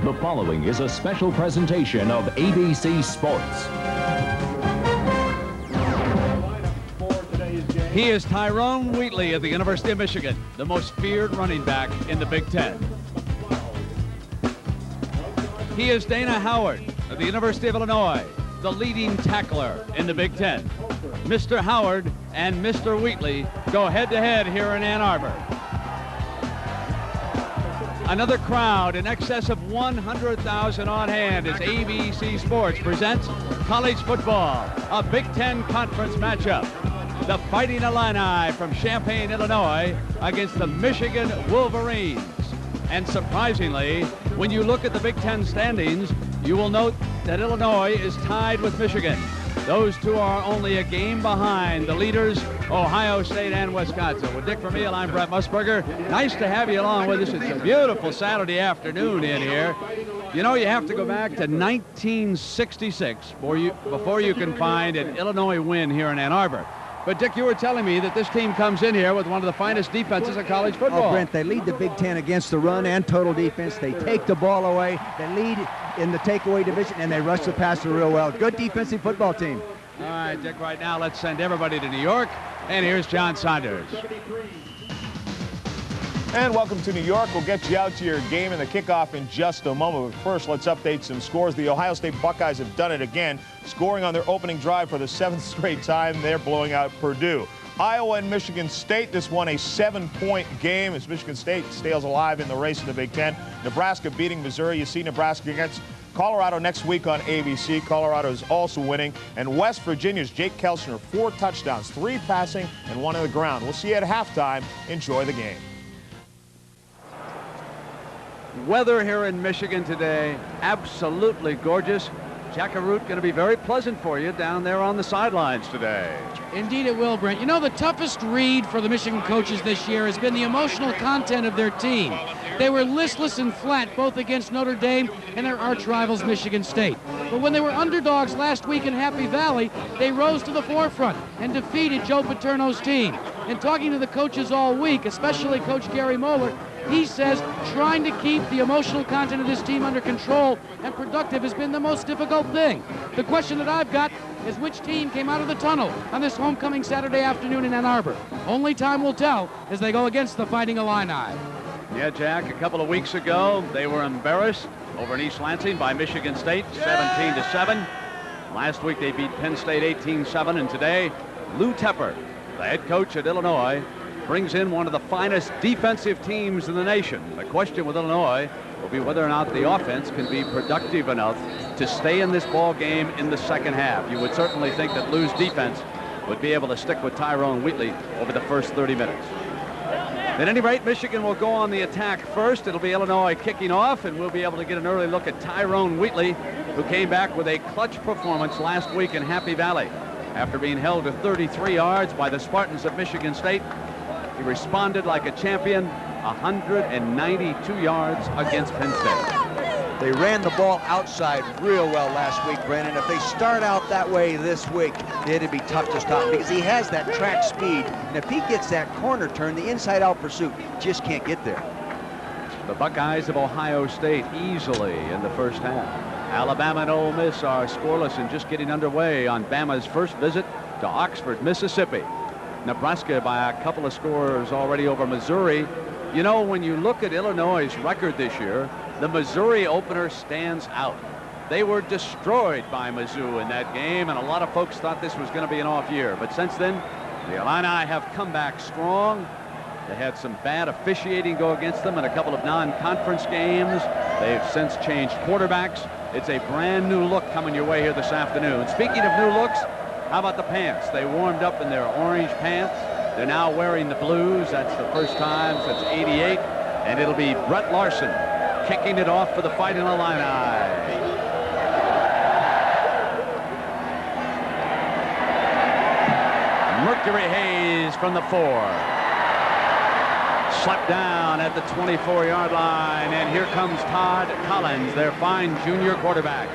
The following is a special presentation of ABC Sports. He is Tyrone Wheatley of the University of Michigan, the most feared running back in the Big Ten. He is Dana Howard of the University of Illinois, the leading tackler in the Big Ten. Mr. Howard and Mr. Wheatley go head-to-head here in Ann Arbor. Another crowd in excess of 100,000 on hand as ABC Sports presents college football, a Big Ten conference matchup. The Fighting Illini from Champaign, Illinois against the Michigan Wolverines. And surprisingly, when you look at the Big Ten standings, you will note that Illinois is tied with Michigan. Those two are only a game behind the leaders, Ohio State and Wisconsin. With Dick Vermeil, I'm Brett Musburger. Nice to have you along with us. It's a beautiful Saturday afternoon in here. You know, you have to go back to 1966 before you can find an Illinois win here in Ann Arbor. But, Dick, you were telling me that this team comes in here with one of the finest defenses in college football. Oh, Brent, they lead the Big Ten against the run and total defense. They take the ball away. They lead in the takeaway division, and they rush the passer real well. Good defensive football team. All right, Dick, right now let's send everybody to New York. And here's John Saunders. And welcome to New York. We'll get you out to your game and the kickoff in just a moment. But first, let's update some scores. The Ohio State Buckeyes have done it again, scoring on their opening drive for the 7th straight time. They're blowing out Purdue. Iowa and Michigan State, this one a 7-point game as Michigan State stays alive in the race in the Big Ten. Nebraska beating Missouri. You see Nebraska against Colorado next week on ABC. Colorado is also winning. And West Virginia's Jake Kelchner, 4 touchdowns, 3 passing and 1 on the ground. We'll see you at halftime. Enjoy the game. Weather here in Michigan today, absolutely gorgeous. Jack Arute going to be very pleasant for you down there on the sidelines today. Indeed it will, Brent. You know, the toughest read for the Michigan coaches this year has been the emotional content of their team. They were listless and flat both against Notre Dame and their arch rivals Michigan State. But when they were underdogs last week in Happy Valley, they rose to the forefront and defeated Joe Paterno's team. And talking to the coaches all week, especially Coach Gary Moeller, he says trying to keep the emotional content of this team under control and productive has been the most difficult thing. The question that I've got is which team came out of the tunnel on this homecoming Saturday afternoon in Ann Arbor. Only time will tell as they go against the Fighting Illini. Yeah, Jack, a couple of weeks ago, they were embarrassed over in East Lansing by Michigan State, 17-7. Last week, they beat Penn State 18-7, and today, Lou Tepper, the head coach at Illinois, brings in one of the finest defensive teams in the nation. The question with Illinois will be whether or not the offense can be productive enough to stay in this ball game in the second half. You would certainly think that Lou's defense would be able to stick with Tyrone Wheatley over the first 30 minutes. At any rate, Michigan will go on the attack first. It'll be Illinois kicking off, and we'll be able to get an early look at Tyrone Wheatley, who came back with a clutch performance last week in Happy Valley. After being held to 33 yards by the Spartans of Michigan State, he responded like a champion, 192 yards against Penn State. They ran the ball outside real well last week, Brandon. If they start out that way this week, it'd be tough to stop because he has that track speed. And if he gets that corner turn, the inside-out pursuit just can't get there. The Buckeyes of Ohio State easily in the first half. Alabama and Ole Miss are scoreless and just getting underway on Bama's first visit to Oxford, Mississippi. Nebraska by a couple of scores already over Missouri. You know, when you look at Illinois' record this year, the Missouri opener stands out. They were destroyed by Mizzou in that game, and a lot of folks thought this was going to be an off year. But since then, the Illini have come back strong. They had some bad officiating go against them in a couple of non-conference games. They've since changed quarterbacks. It's a brand new look coming your way here this afternoon. Speaking of new looks, how about the pants? They warmed up in their orange pants. They're now wearing the blues. That's the first time since '88. And it'll be Brett Larson kicking it off for the Fighting Illini. Mercury Hayes from the 4. Slapped down at the 24-yard line. And here comes Todd Collins, their fine junior quarterback.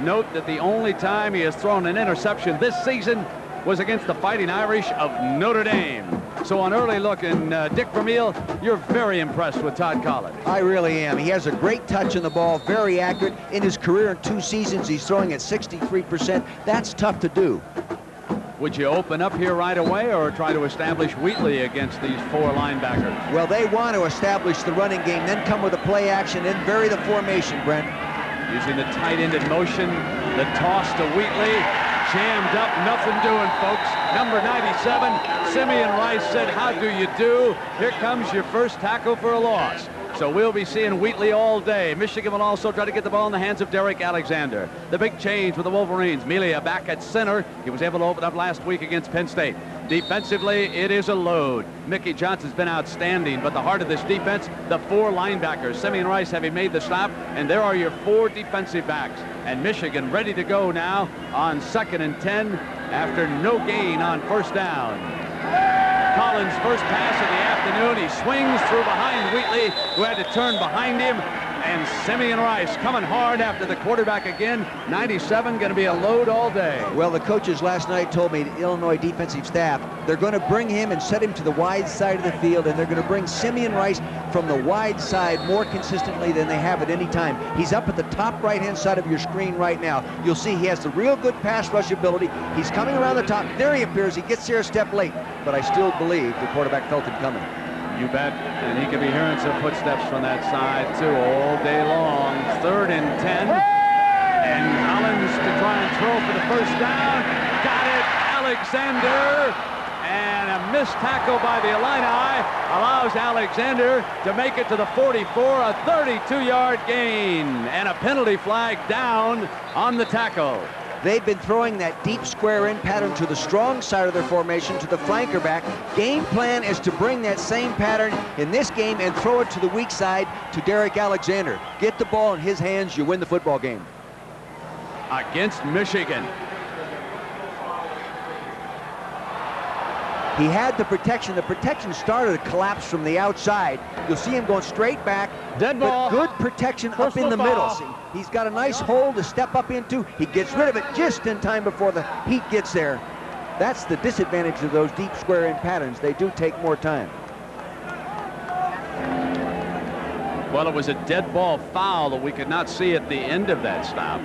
Note that the only time he has thrown an interception this season was against the Fighting Irish of Notre Dame. So on early look, and Dick Vermeil, you're very impressed with Todd Collins. I really am. He has a great touch on the ball, very accurate. In his career in 2 seasons, he's throwing at 63%. That's tough to do. Would you open up here right away or try to establish Wheatley against these 4 linebackers? Well, they want to establish the running game, then come with a play action, then vary the formation, Brent. Using the tight-ended motion, the toss to Wheatley. Jammed up, nothing doing, folks. Number 97, Simeon Rice said, how do you do? Here comes your first tackle for a loss. So we'll be seeing Wheatley all day. Michigan will also try to get the ball in the hands of Derek Alexander. The big change with the Wolverines. Melia back at center. He was able to open up last week against Penn State. Defensively, it is a load. Mickey Johnson's been outstanding, but the heart of this defense, the 4 linebackers. Simeon Rice having made the stop, and there are your 4 defensive backs. And Michigan ready to go now on 2nd and 10 after no gain on first down. Collins' first pass of the afternoon. He swings through behind Wheatley, who had to turn behind him. And Simeon Rice coming hard after the quarterback again. 97 going to be a load all day. Well, the coaches last night told me, the Illinois defensive staff, they're going to bring him and set him to the wide side of the field, and they're going to bring Simeon Rice from the wide side more consistently than they have at any time. He's up at the top right-hand side of your screen right now. You'll see he has the real good pass rush ability. He's coming around the top. There he appears. He gets there a step late, but I still believe the quarterback felt him coming. You bet, and he could be hearing some footsteps from that side, too, all day long. 3rd and 10, and Collins to try and throw for the first down. Got it, Alexander, and a missed tackle by the Illini allows Alexander to make it to the 44, a 32-yard gain, and a penalty flag down on the tackle. They've been throwing that deep square in pattern to the strong side of their formation, to the flanker back. Game plan is to bring that same pattern in this game and throw it to the weak side to Derek Alexander. Get the ball in his hands, you win the football game. Against Michigan. He had the protection. The protection started to collapse from the outside. You'll see him going straight back. Dead ball. Good protection up in the middle. See, he's got a nice hole to step up into. He gets rid of it just in time before the heat gets there. That's the disadvantage of those deep square in patterns. They do take more time. Well, it was a dead ball foul that we could not see at the end of that stop.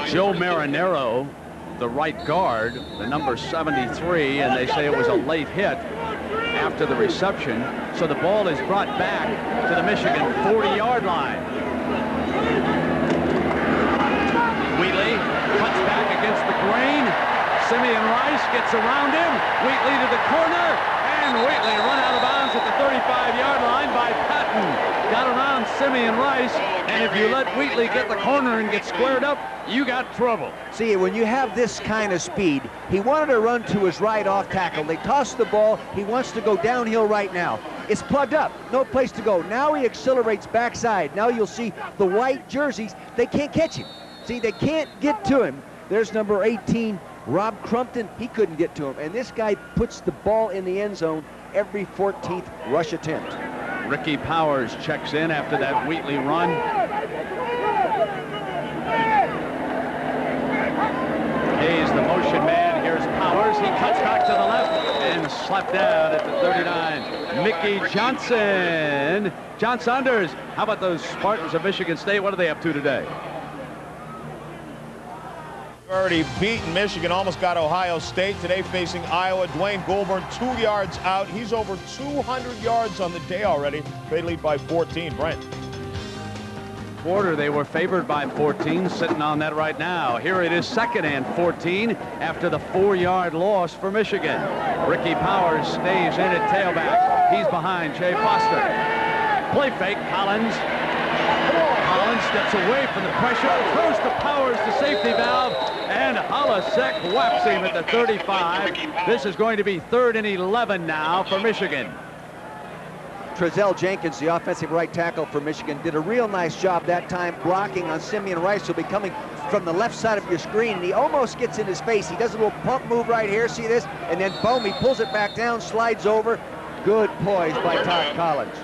Joe Marinero, the right guard, the number 73, and they say it was a late hit after the reception. So the ball is brought back to the Michigan 40-yard line. Wheatley cuts back against the grain. Simeon Rice gets around him. Wheatley to the corner, and Wheatley run out of bounds at the 35-yard line by Patton. Got around Simeon Rice, and if you let Wheatley get the corner and get squared up, you got trouble. See, when you have this kind of speed, he wanted to run to his right off tackle. They tossed the ball. He wants to go downhill right now. It's plugged up, no place to go. Now he accelerates backside. Now you'll see the white jerseys. They can't catch him. See, they can't get to him. There's number 18, Rob Crumpton. He couldn't get to him. And this guy puts the ball in the end zone every 14th rush attempt. Ricky Powers checks in after that Wheatley run. Hayes, the motion man. Here's Powers. He cuts back to the left and slapped down at the 39. Mickey Johnson. John Saunders, how about those Spartans of Michigan State? What are they up to today? Already beaten Michigan, almost got Ohio State. Today facing Iowa. Dwayne Goulburn 2 yards out. He's over 200 yards on the day already. They lead by 14. Brent. Quarter, they were favored by 14, sitting on that right now. Here it is 2nd and 14 after the 4-yard loss for Michigan. Ricky Powers stays in at tailback. He's behind Jay Foster. Play fake, Collins. Collins steps away from the pressure, throws to Powers, the safety valve, and Holasek whaps him at the 35. This is going to be 3rd and 11 now for Michigan. Trezell Jenkins, the offensive right tackle for Michigan, did a real nice job that time blocking on Simeon Rice, who'll be coming from the left side of your screen, and he almost gets in his face. He does a little pump move right here, see this? And then boom, he pulls it back down, slides over. Good poise by Todd Collins.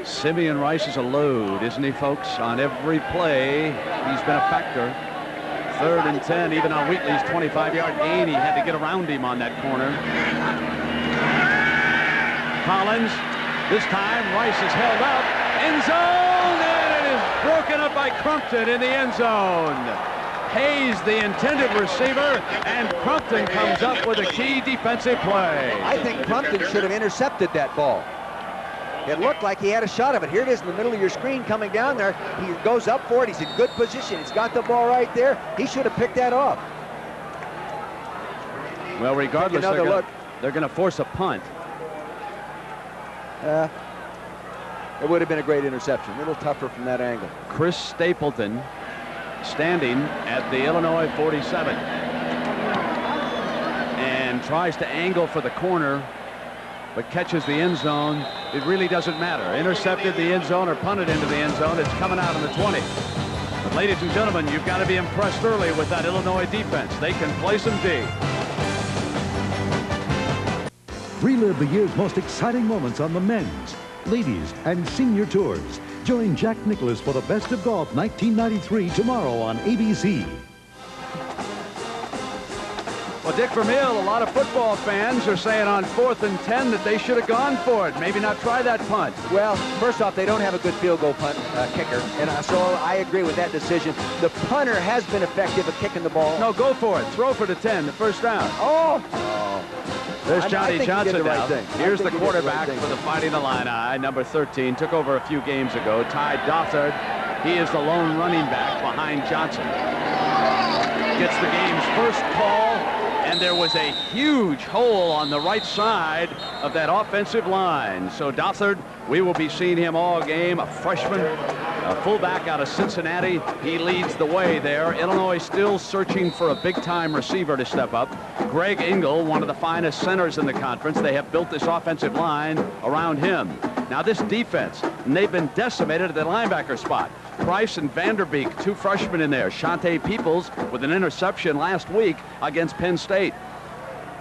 Simeon Rice is a load, isn't he, folks? On every play, he's been a factor. 3rd and 10, even on Wheatley's 25-yard gain. He had to get around him on that corner. Collins, this time Rice is held up. End zone, and it is broken up by Crumpton in the end zone. Hayes, the intended receiver, and Crumpton comes up with a key defensive play. I think Crumpton should have intercepted that ball. It looked like he had a shot of it. Here it is in the middle of your screen coming down there. He goes up for it. He's in good position. He's got the ball right there. He should have picked that off. Well, regardless, they're going to force a punt. It would have been a great interception. A little tougher from that angle. Chris Stapleton standing at the Illinois 47 and tries to angle for the corner, but catches the end zone. It really doesn't matter. Intercepted the end zone or punted into the end zone. It's coming out in the 20. But ladies and gentlemen, you've got to be impressed early with that Illinois defense. They can play some D. Relive the year's most exciting moments on the men's, ladies, and senior tours. Join Jack Nicklaus for the Best of Golf 1993 tomorrow on ABC. Well, Dick Vermeil, a lot of football fans are saying on 4th and 10 that they should have gone for it. Maybe not try that punt. Well, first off, they don't have a good field goal punt kicker, and so I agree with that decision. The punter has been effective at kicking the ball. No, go for it. Throw for the 10, the first down. Oh! There's Johnny Johnson now. Here's the quarterback for the Fighting Illini, number 13. Took over a few games ago. Ty Dothard. He is the lone running back behind Johnson. Gets the game's first call, and there was a huge hole on the right side of that offensive line. So Dothard, we will be seeing him all game, a freshman, a fullback out of Cincinnati. He leads the way there. Illinois still searching for a big-time receiver to step up. Greg Engel, one of the finest centers in the conference. They have built this offensive line around him. Now this defense, and they've been decimated at the linebacker spot. Price and Vanderbeek, 2 freshmen in there. Shante Peoples with an interception last week against Penn State.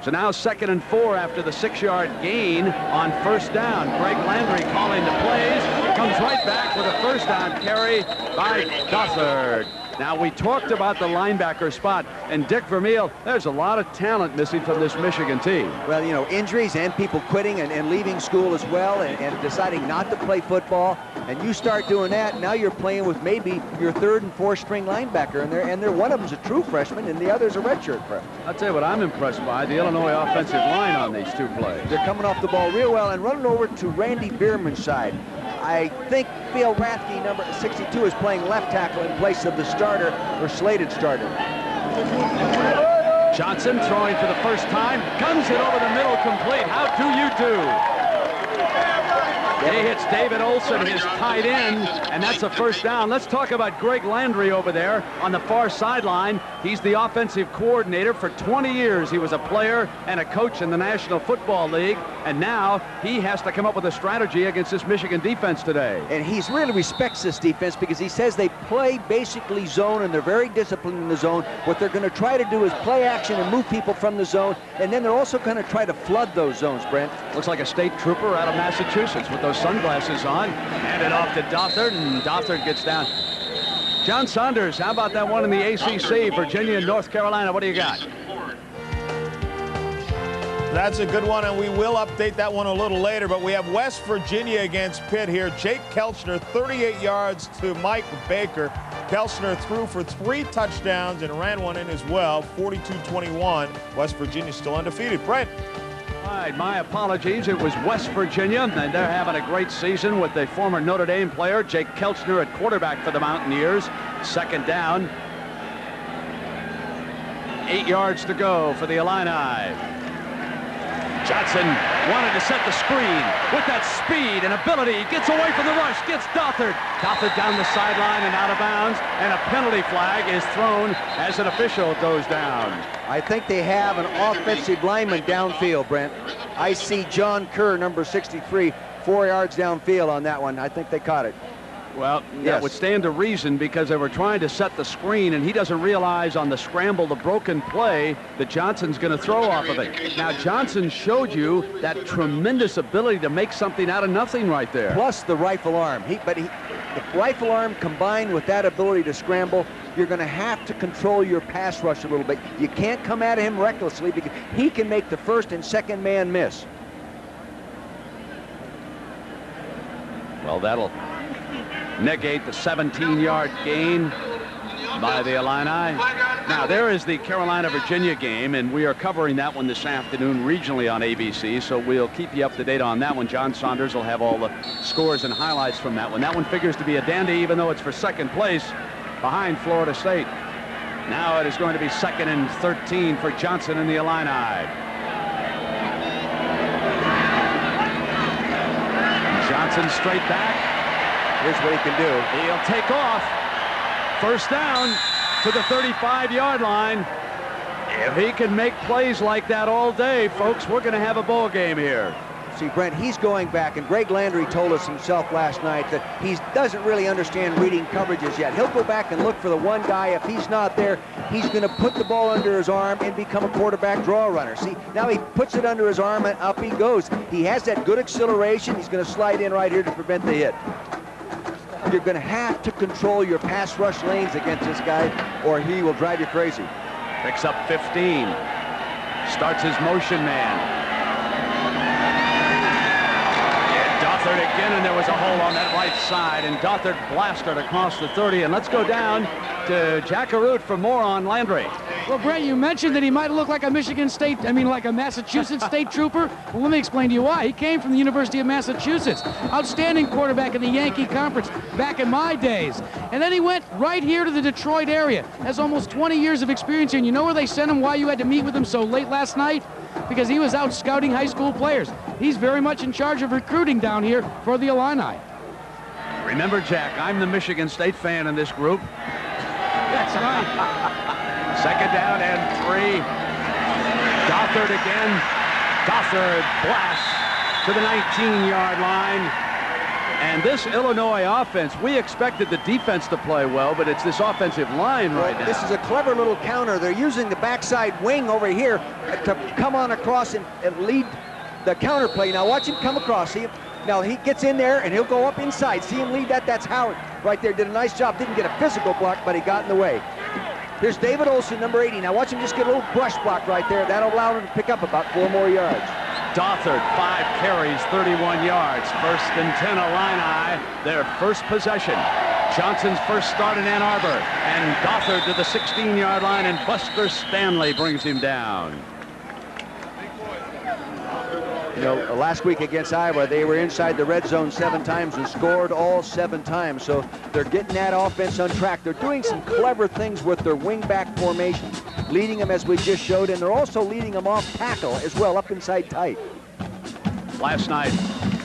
So now 2nd and 4 after the 6-yard gain on 1st down. Greg Landry calling the plays. Comes right back with a 1st down carry by Dothard. Now, we talked about the linebacker spot, and Dick Vermeil, there's a lot of talent missing from this Michigan team. Well, you know, injuries and people quitting and leaving school as well and deciding not to play football. And you start doing that, now you're playing with maybe your 3rd and 4th string linebacker, and one of them's a true freshman, and the other's a redshirt freshman. I'll tell you what I'm impressed by, the Illinois offensive line on these 2 plays. They're coming off the ball real well and running over to Randy Bierman's side. I think Bill Rathke, number 62, is playing left tackle in place of the starter or slated starter. Johnson throwing for the first time, guns it over the middle complete. How do you do? He hits David Olson, his tight end, and that's a 1st down. Let's talk about Greg Landry over there on the far sideline. He's the offensive coordinator for 20 years. He was a player and a coach in the National Football League, and now he has to come up with a strategy against this Michigan defense today. And he really respects this defense because he says they play basically zone, and they're very disciplined in the zone. What they're going to try to do is play action and move people from the zone, and then they're also going to try to flood those zones, Brent. Looks like a state trooper out of Massachusetts with those sunglasses on. Hand it off to Dothard, and Dothard gets down. John Saunders, how about that one in the ACC, Virginia and North Carolina? What do you got? That's a good one, and we will update that one a little later, but we have West Virginia against Pitt here. Jake Kelchner, 38 yards to Mike Baker. Kelchner threw for 3 touchdowns and ran one in as well, 42-21. West Virginia still undefeated. Brent. All right, my apologies. It was West Virginia, and they're having a great season with the former Notre Dame player, Jake Kelchner, at quarterback for the Mountaineers. 2nd down. 8 yards to go for the Illini. Johnson wanted to set the screen with that speed and ability. He gets away from the rush, gets Dothard. Dothard down the sideline and out of bounds, and a penalty flag is thrown as an official goes down. I think they have an offensive lineman downfield, Brent. I see John Kerr, number 63, 4 yards downfield on that one. I think they caught it. Well, that would stand to reason because they were trying to set the screen, and he doesn't realize on the scramble, the broken play, that Johnson's going to throw off of it. Now, Johnson showed you that tremendous ability to make something out of nothing right there. Plus the rifle arm. The rifle arm combined with that ability to scramble, you're going to have to control your pass rush a little bit. You can't come at him recklessly because he can make the first and second man miss. Well, that'll negate the 17-yard gain by the Illini. Now, there is the Carolina-Virginia game, and we are covering that one this afternoon regionally on ABC, so we'll keep you up to date on that one. John Saunders will have all the scores and highlights from that one. That one figures to be a dandy, even though it's for second place behind Florida State. Now it is going to be 2nd and 13 for Johnson and the Illini. Johnson straight back. Here's what he can do. He'll take off. First down to the 35-yard line. If he can make plays like that all day, folks, we're going to have a ball game here. See, Brent, he's going back, and Greg Landry told us himself last night that he doesn't really understand reading coverages yet. He'll go back and look for the one guy. If he's not there, he's going to put the ball under his arm and become a quarterback draw runner. See, now he puts it under his arm and up he goes. He has that good acceleration. He's going to slide in right here to prevent the hit. You're going to have to control your pass rush lanes against this guy, or he will drive you crazy. Picks up 15. Starts his motion man. Dothert again, and there was a hole on that right side, and Dothert blasted across the 30. And let's go down to Jack Arute for more on Landry. Well, Brent, you mentioned that he might look like a like a Massachusetts State trooper. Well, let me explain to you why. He came from the University of Massachusetts. Outstanding quarterback in the Yankee Conference back in my days. And then he went right here to the Detroit area. Has almost 20 years of experience here. And you know where they sent him, why you had to meet with him so late last night? Because he was out scouting high school players. He's very much in charge of recruiting down here for the Illini. Remember, Jack, I'm the Michigan State fan in this group. That's right. 2nd down and 3. Dothert again. Dothert blasts to the 19-yard line. And this Illinois offense, we expected the defense to play well, but it's this offensive line right now. This is a clever little counter. They're using the backside wing over here to come on across and lead the counter play. Now watch him come across. See him? Now he gets in there and he'll go up inside. See him lead that? That's Howard right there. Did a nice job. Didn't get a physical block, but he got in the way. Here's David Olson, number 80. Now watch him just get a little brush block right there. That'll allow him to pick up about 4 more yards. Dothert, 5 carries, 31 yards. 1st and 10 Illini, their first possession. Johnson's first start in Ann Arbor. And Dothert to the 16-yard line, and Buster Stanley brings him down. You know, last week against Iowa, they were inside the red zone 7 times and scored all 7 times. So they're getting that offense on track. They're doing some clever things with their wing-back formation, leading them as we just showed, and they're also leading them off tackle as well, up inside tight. Last night,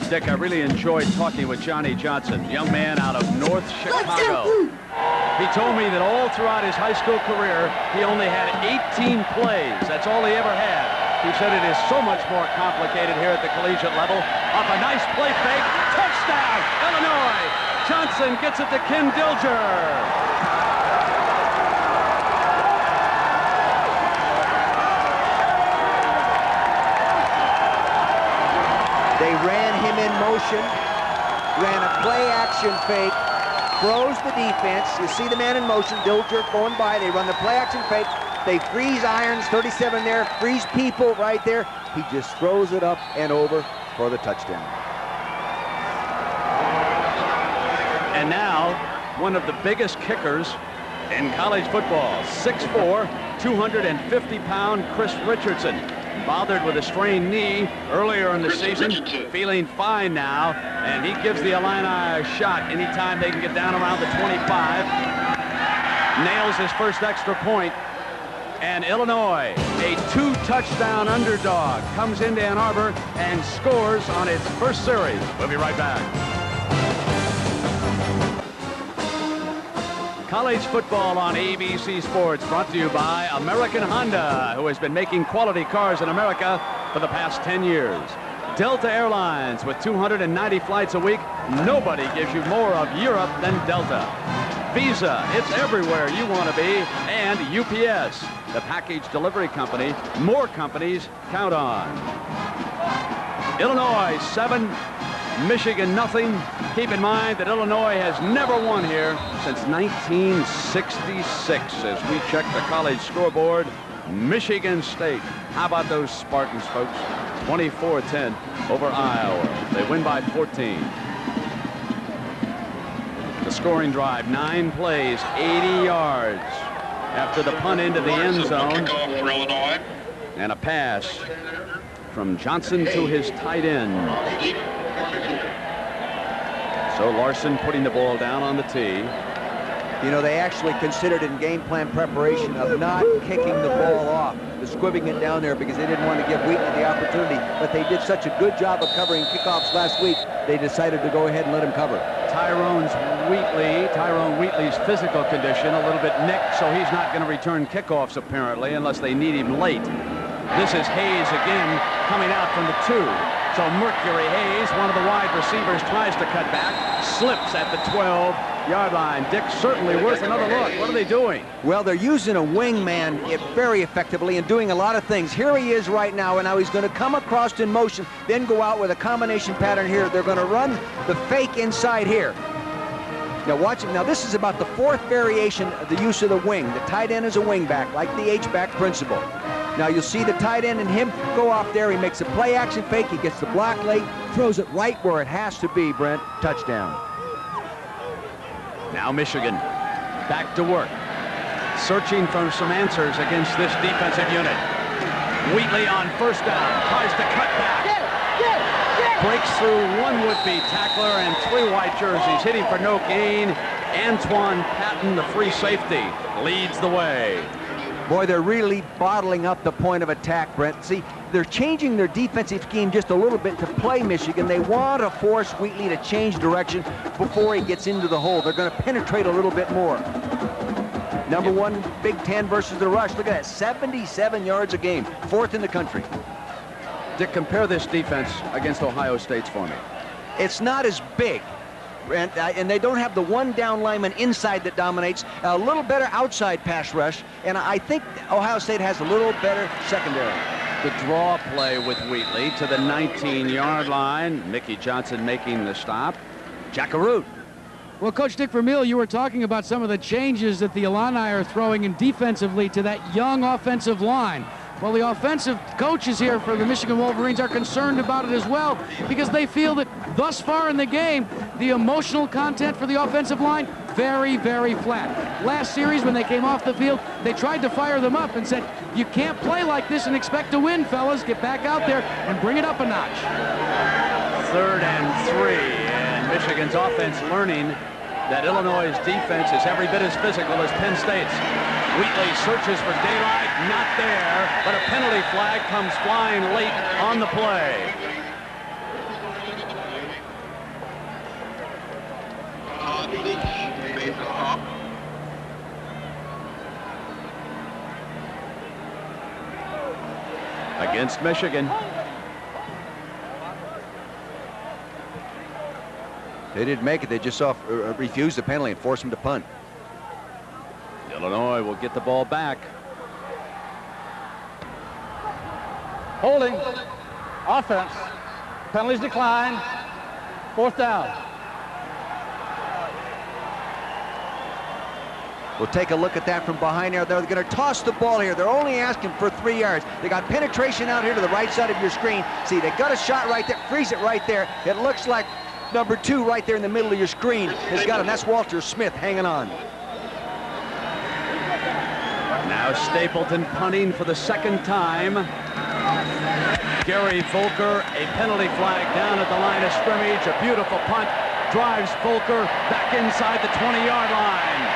Dick, I really enjoyed talking with Johnny Johnson, young man out of North Chicago. He told me that all throughout his high school career, he only had 18 plays. That's all he ever had. He said it is so much more complicated here at the collegiate level. Off a nice play fake. Touchdown, Illinois. Johnson gets it to Ken Dilger. They ran him in motion, ran a play action fake, froze the defense. You see the man in motion, Dilger going by. They run the play action fake. They freeze irons, 37 there, freeze people right there. He just throws it up and over for the touchdown. And now, one of the biggest kickers in college football, 6'4", 250-pound Chris Richardson. Bothered with a strained knee earlier in the season, feeling fine now, and he gives the Illini a shot anytime they can get down around the 25. Nails his first extra point. And Illinois, a 2-touchdown underdog, comes into Ann Arbor and scores on its first series. We'll be right back. College football on ABC Sports, brought to you by American Honda, who has been making quality cars in America for the past 10 years. Delta Airlines, with 290 flights a week, nobody gives you more of Europe than Delta. Visa, it's everywhere you want to be. And UPS, the package delivery company more companies count on. Illinois 7, Michigan nothing. Keep in mind that Illinois has never won here since 1966. As we check the college scoreboard, Michigan State. How about those Spartans, folks? 24-10 over Iowa. They win by 14. The scoring drive, 9 plays, 80 yards. After the punt into the end zone. And a pass from Johnson to his tight end. So Larson putting the ball down on the tee. You know, they actually considered in game plan preparation of not kicking the ball off, squibbing it down there because they didn't want to give Wheatley the opportunity. But they did such a good job of covering kickoffs last week, they decided to go ahead and let him cover. Tyrone Wheatley's physical condition a little bit nicked, so he's not going to return kickoffs apparently unless they need him late. This is Hayes again coming out from the 2. So Mercury Hayes, one of the wide receivers, tries to cut back, slips at the 12-yard line. Dick, certainly worth another look. What are they doing? Well, they're using a wingman very effectively and doing a lot of things. Here he is right now, and now he's going to come across in motion, then go out with a combination pattern here. They're going to run the fake inside here. Now watch it. Now this is about the 4th variation of the use of the wing. The tight end is a wing back, like the H-back principle. Now you'll see the tight end and him go off there. He makes a play action fake. He gets the block late, throws it right where it has to be, Brent. Touchdown. Now Michigan back to work, searching for some answers against this defensive unit. Wheatley on first down, tries to cut back. Breaks through one would-be tackler and 3 white jerseys, hitting for no gain. Antoine Patton, the free safety, leads the way. Boy, they're really bottling up the point of attack, Brent. See, they're changing their defensive scheme just a little bit to play Michigan. They want to force Wheatley to change direction before he gets into the hole. They're going to penetrate a little bit more. Number 1, Big Ten versus the rush. Look at that, 77 yards a game, 4th in the country. Dick, compare this defense against Ohio State's for me. It's not as big. And they don't have the one down lineman inside that dominates. A little better outside pass rush, and I think Ohio State has a little better secondary. The draw play with Wheatley to the 19-yard line. Mickey Johnson making the stop. Jackaroot. Well, Coach Dick Vermeil, you were talking about some of the changes that the Illini are throwing in defensively to that young offensive line. Well, the offensive coaches here for the Michigan Wolverines are concerned about it as well because they feel that thus far in the game, the emotional content for the offensive line, very, very flat. Last series, when they came off the field, they tried to fire them up and said, you can't play like this and expect to win, fellas. Get back out there and bring it up a notch. 3rd and 3, and Michigan's offense learning that Illinois' defense is every bit as physical as Penn State's. Wheatley searches for daylight, not there, but a penalty flag comes flying late on the play. Against Michigan. They didn't make it. They just refused the penalty and forced him to punt. Illinois will get the ball back. Holding. Offense. Penalties decline. 4th down. We'll take a look at that from behind there. They're going to toss the ball here. They're only asking for 3 yards. They got penetration out here to the right side of your screen. See, they got a shot right there. Freeze it right there. It looks like number 2 right there in the middle of your screen has got him. That's Walter Smith hanging on. Now Stapleton punting for the 2nd time. Gary Volker, a penalty flag down at the line of scrimmage. A beautiful punt. Drives Volker back inside the 20-yard line.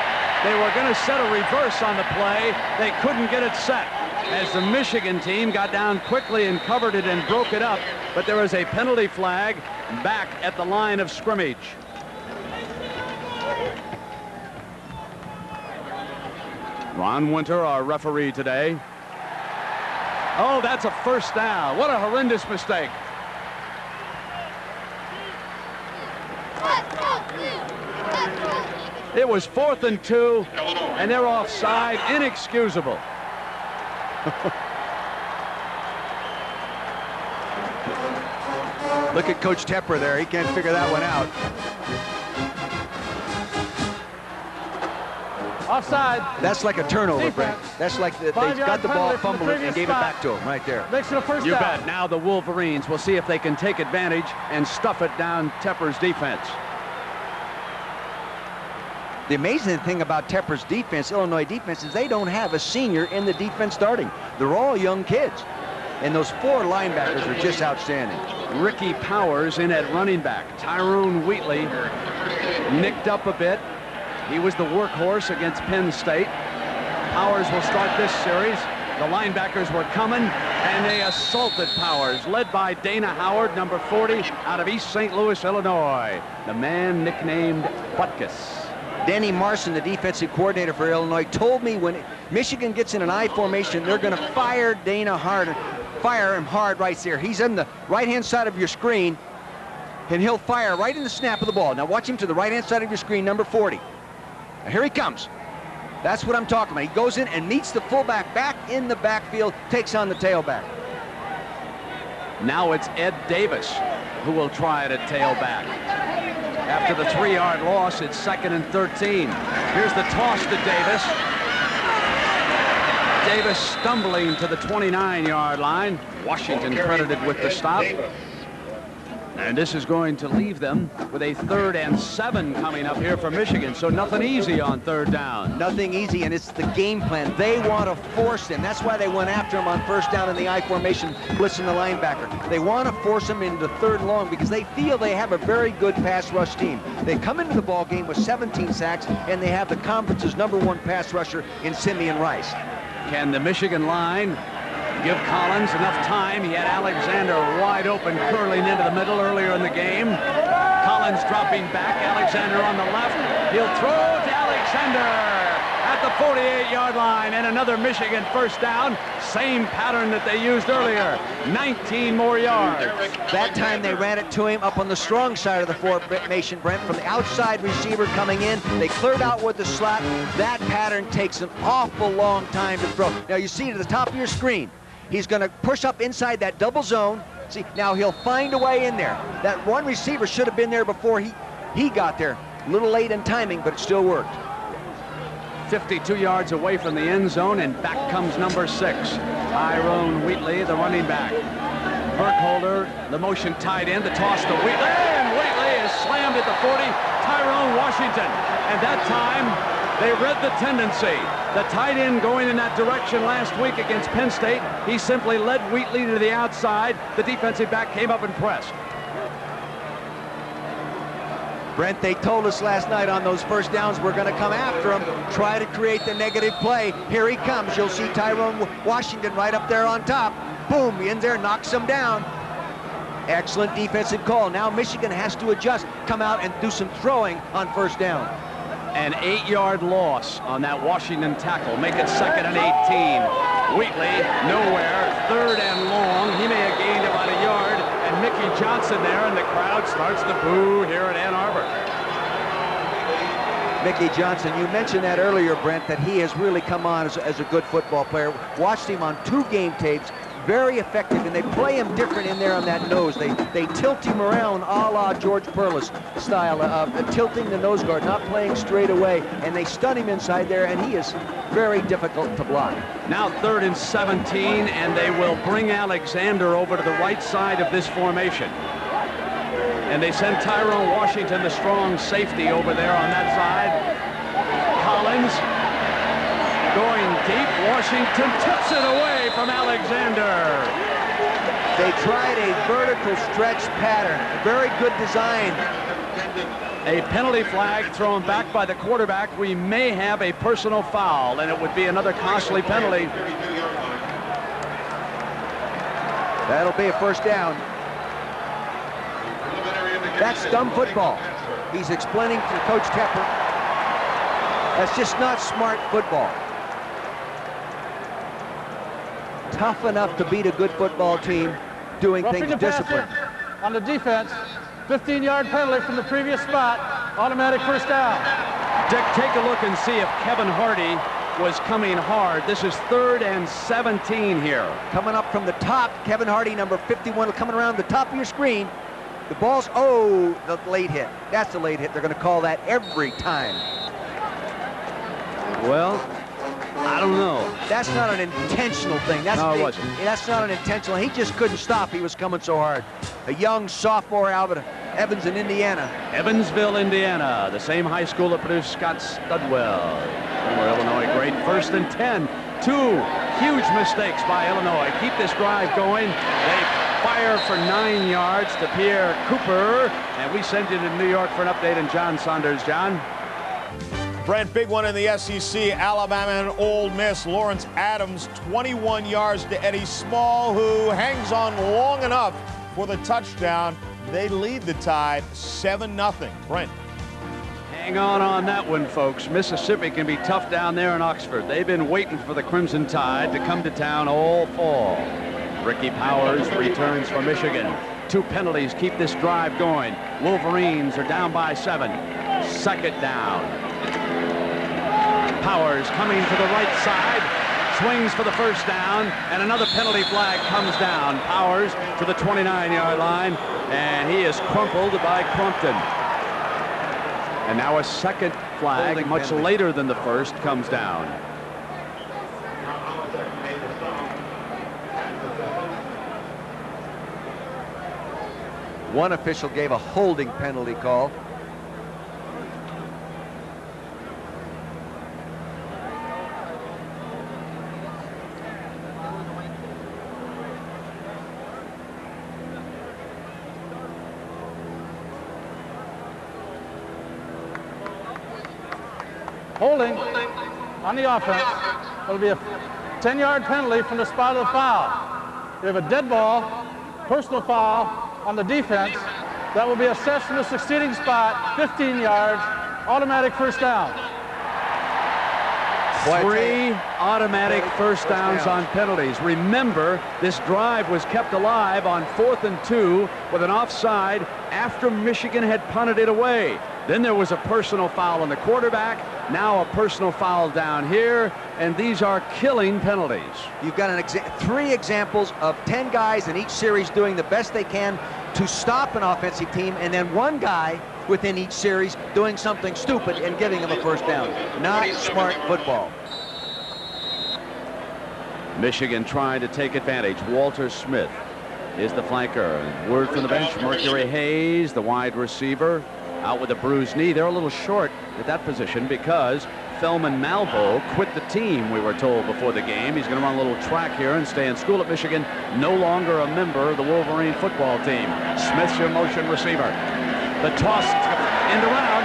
They were going to set a reverse on the play. They couldn't get it set as the Michigan team got down quickly and covered it and broke it up. But there was a penalty flag back at the line of scrimmage. Ron Winter, our referee today. Oh, that's a 1st down. What a horrendous mistake. It was 4th and 2, and they're offside. Inexcusable. Look at Coach Tepper there. He can't figure that one out. Offside. That's like a turnover, Defense. Brent. That's like they 5-yard got the ball, penalty from the fumbled it, and previous gave it spot. back to him right there. Makes it a first You down. bet. Now the Wolverines will see if they can take advantage and stuff it down Tepper's defense. The amazing thing about Tepper's defense, Illinois defense, is they don't have a senior in the defense starting. They're all young kids. And those 4 linebackers are just outstanding. Ricky Powers in at running back. Tyrone Wheatley nicked up a bit. He was the workhorse against Penn State. Powers will start this series. The linebackers were coming, and they assaulted Powers, led by Dana Howard, number 40, out of East St. Louis, Illinois. The man nicknamed Butkus. Denny Marson, the defensive coordinator for Illinois, told me when Michigan gets in an I formation, they're going to fire Dana hard, fire him hard right there. He's on the right-hand side of your screen, and he'll fire right in the snap of the ball. Now watch him to the right-hand side of your screen, number 40. Now here he comes. That's what I'm talking about. He goes in and meets the fullback back in the backfield, takes on the tailback. Now it's Ed Davis who will try it at tailback. After the 3-yard loss, it's 2nd and 13. Here's the toss to Davis. Davis stumbling to the 29-yard line. Washington credited with the stop. And this is going to leave them with a 3rd and 7 coming up here for Michigan. So nothing easy on 3rd down. Nothing easy, and it's the game plan. They want to force him. That's why they went after him on 1st down in the I formation, blitzing the linebacker. They want to force him into 3rd and long because they feel they have a very good pass rush team. They come into the ball game with 17 sacks, and they have the conference's #1 pass rusher in Simeon Rice. Can the Michigan line give Collins enough time? He had Alexander wide open, curling into the middle earlier in the game. Collins dropping back, Alexander on the left. He'll throw to Alexander at the 48-yard line, and another Michigan 1st down. Same pattern that they used earlier. 19 more yards. That time they ran it to him up on the strong side of the formation, Brent, from the outside receiver coming in. They cleared out with the slot. That pattern takes an awful long time to throw. Now you see it at the top of your screen. He's going to push up inside that double zone. See, now he'll find a way in there. That one receiver should have been there before he got there. A little late in timing, but it still worked. 52 yards away from the end zone, and back comes number 6. Tyrone Wheatley, the running back. Burkholder, the motion tied in, the toss to Wheatley, and Wheatley is slammed at the 40. Tyrone Washington, and that time they read the tendency. The tight end going in that direction last week against Penn State, he simply led Wheatley to the outside. The defensive back came up and pressed. Brent, they told us last night on those 1st downs we're going to come after him, try to create the negative play. Here he comes. You'll see Tyrone Washington right up there on top. Boom, he in there, knocks him down. Excellent defensive call. Now Michigan has to adjust, come out and do some throwing on 1st down. An 8-yard loss on that Washington tackle. Make it 2nd and 18. Wheatley, nowhere. 3rd and long. He may have gained about a yard. And Mickey Johnson there, and the crowd starts to boo here at Ann Arbor. Mickey Johnson, you mentioned that earlier, Brent, that he has really come on as a good football player. Watched him on 2 game tapes. Very effective, and they play him different in there on that nose. They tilt him around a la George Perlis style of tilting the nose guard, not playing straight away, and they stun him inside there, and he is very difficult to block. Now 3rd and 17, and they will bring Alexander over to the right side of this formation. And they send Tyrone Washington, the strong safety, over there on that side. Collins going deep. Washington tips it away from Alexander. They tried a vertical stretch pattern, a very good design. A penalty flag thrown back by the quarterback. We may have a personal foul, and it would be another costly penalty. That'll be a 1st down. That's dumb football. He's explaining to Coach Tepper. That's just not smart football. Tough enough to beat a good football team doing Roughing things the disciplined. passer on the defense. 15-yard penalty from the previous spot. Automatic first down. Dick, take a look and see if Kevin Hardy was coming hard. This is 3rd and 17 here. Coming up from the top, Kevin Hardy, number 51, coming around the top of your screen. The ball's, oh, the late hit. That's the late hit. They're going to call that every time. Well, I don't know. That's not an intentional thing. No, it wasn't. That's not an intentional. He just couldn't stop. He was coming so hard. A young sophomore out of Evans in Indiana. Evansville, Indiana, the same high school that produced Scott Studwell. Former Illinois great. 1st and 10. 2 huge mistakes by Illinois. Keep this drive going. They fire for 9 yards to Pierre Cooper. And we send you to New York for an update in John Saunders. John? Brent, big one in the SEC, Alabama and Ole Miss. Lawrence Adams, 21 yards to Eddie Small, who hangs on long enough for the touchdown. They lead the Tide 7-0. Brent. Hang on that one, folks. Mississippi can be tough down there in Oxford. They've been waiting for the Crimson Tide to come to town all fall. Ricky Powers returns for Michigan. 2 penalties keep this drive going. Wolverines are down by 7. 2nd down. Powers coming to the right side, swings for the first down, and another penalty flag comes down. Powers to the 29-yard line, and he is crumpled by Crumpton. And now a second flag, Holding much penalty. later than the first, comes down. One official gave a holding penalty call. Holding on the offense. It'll be a 10-yard penalty from the spot of the foul. We have a dead ball, personal foul on the defense. That will be assessed from the succeeding spot, 15 yards, automatic first down. 3 automatic first downs on penalties. Remember, this drive was kept alive on 4th and 2 with an offside after Michigan had punted it away. Then there was a personal foul on the quarterback. Now a personal foul down here, and these are killing penalties. You've got 3 examples of 10 guys in each series doing the best they can to stop an offensive team, and then 1 guy within each series doing something stupid and giving them a first down. Not smart football. Michigan trying to take advantage. Walter Smith is the flanker. Word from the bench, Mercury Hayes, the wide receiver, out with a bruised knee. They're a little short at that position because Thelman Malvo quit the team, we were told before the game. He's going to run a little track here and stay in school at Michigan. No longer a member of the Wolverine football team. Smith's your motion receiver. The toss end around.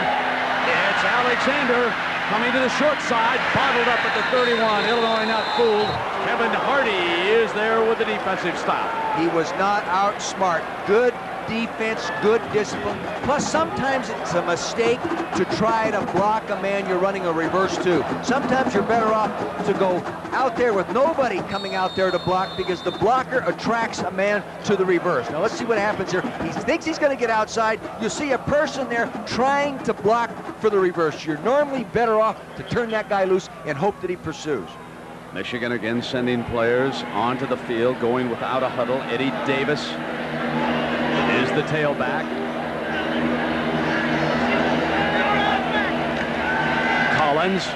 It's Alexander coming to the short side, bottled up at the 31. Illinois not fooled. Kevin Hardy is there with the defensive stop. He was not outsmart. Good defense, good discipline. Plus, sometimes it's a mistake to try to block a man you're running a reverse to. Sometimes you're better off to go out there with nobody coming out there to block because the blocker attracts a man to the reverse. Now, let's see what happens here. He thinks he's going to get outside. You see a person there trying to block for the reverse. You're normally better off to turn that guy loose and hope that he pursues. Michigan again sending players onto the field, going without a huddle. Eddie Davis is the tailback. Collins,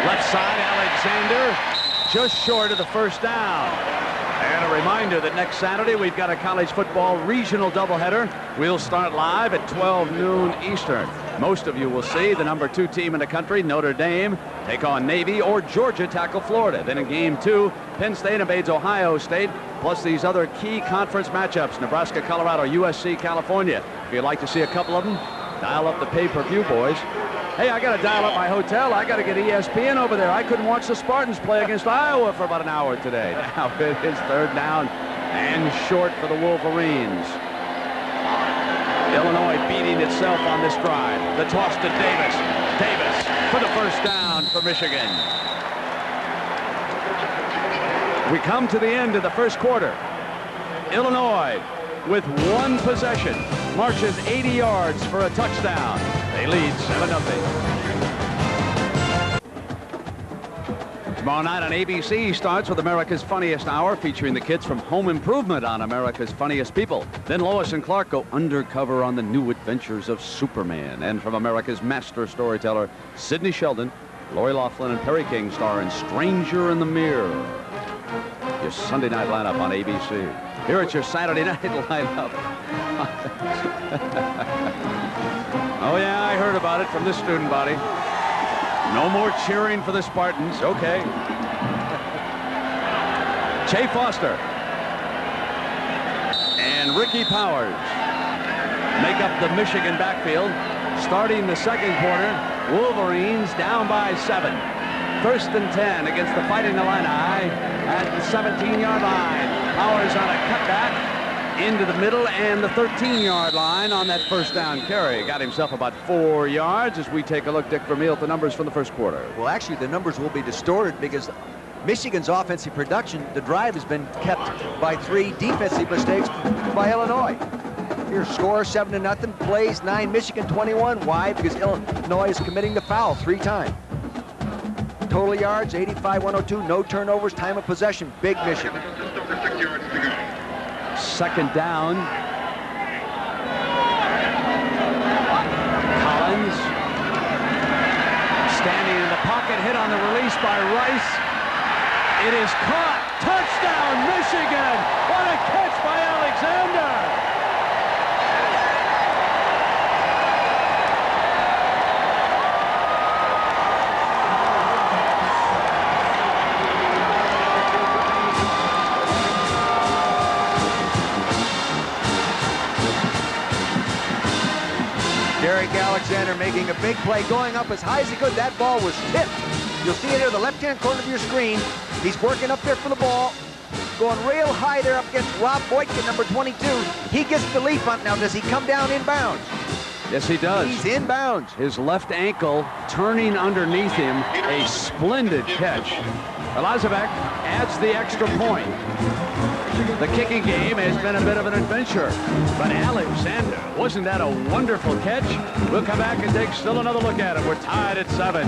left side, Alexander, just short of the first down. And a reminder that next Saturday we've got a college football regional doubleheader. We'll start live at 12 noon Eastern. Most of you will see the number 2 team in the country, Notre Dame, take on Navy, or Georgia tackle Florida. Then in game 2, Penn State invades Ohio State, plus these other key conference matchups, Nebraska, Colorado, USC, California. If you'd like to see a couple of them, dial up the pay-per-view, boys. Hey, I got to dial up my hotel. I got to get ESPN over there. I couldn't watch the Spartans play against Iowa for about an hour today. Now it is 3rd down and short for the Wolverines. Illinois beating itself on this drive. The toss to Davis. Davis for the first down for Michigan. We come to the end of the first quarter. Illinois with one possession, marches 80 yards for a touchdown. They lead 7-0. Tomorrow night on ABC starts with America's Funniest Hour, featuring the kids from Home Improvement on America's Funniest People. Then Lois and Clark go undercover on the new adventures of Superman. And from America's master storyteller, Sidney Sheldon, Lori Loughlin and Perry King star in Stranger in the Mirror. Your Sunday night lineup on ABC. Here it's your Saturday night lineup. Oh yeah, I heard about it from this student body. No more cheering for the Spartans. Okay. Jay Foster and Ricky Powers make up the Michigan backfield. Starting the second quarter, Wolverines down by 7. 1st and 10 against the Fighting Illini at the 17-yard line. Powers on a cutback into the middle and the 13-yard line on that first down carry. Got himself about 4 yards as we take a look, Dick Vermeil, at the numbers from the first quarter. Well, actually, the numbers will be distorted because Michigan's offensive production, the drive has been kept by 3 defensive mistakes by Illinois. Here's score 7-0, plays 9, Michigan 21. Why? Because Illinois is committing the foul 3 times. Total yards, 85-102, no turnovers, time of possession, big Michigan. Second down. Collins standing in the pocket, hit on the release by Rice. It is caught. Touchdown, Michigan. What a catch by Alexander. Derek Alexander making a big play, going up as high as he could. That ball was tipped. You'll see it here, the left-hand corner of your screen. He's working up there for the ball, going real high there up against Rob Boykin, number 22. He gets the leap up. Now, does he come down in bounds? Yes, he does. He's in bounds. His left ankle turning underneath him. A splendid catch. Elizabeth adds the extra point. The kicking game has been a bit of an adventure, but Alexander, wasn't that a wonderful catch? We'll come back and take still another look at it. We're tied at 7.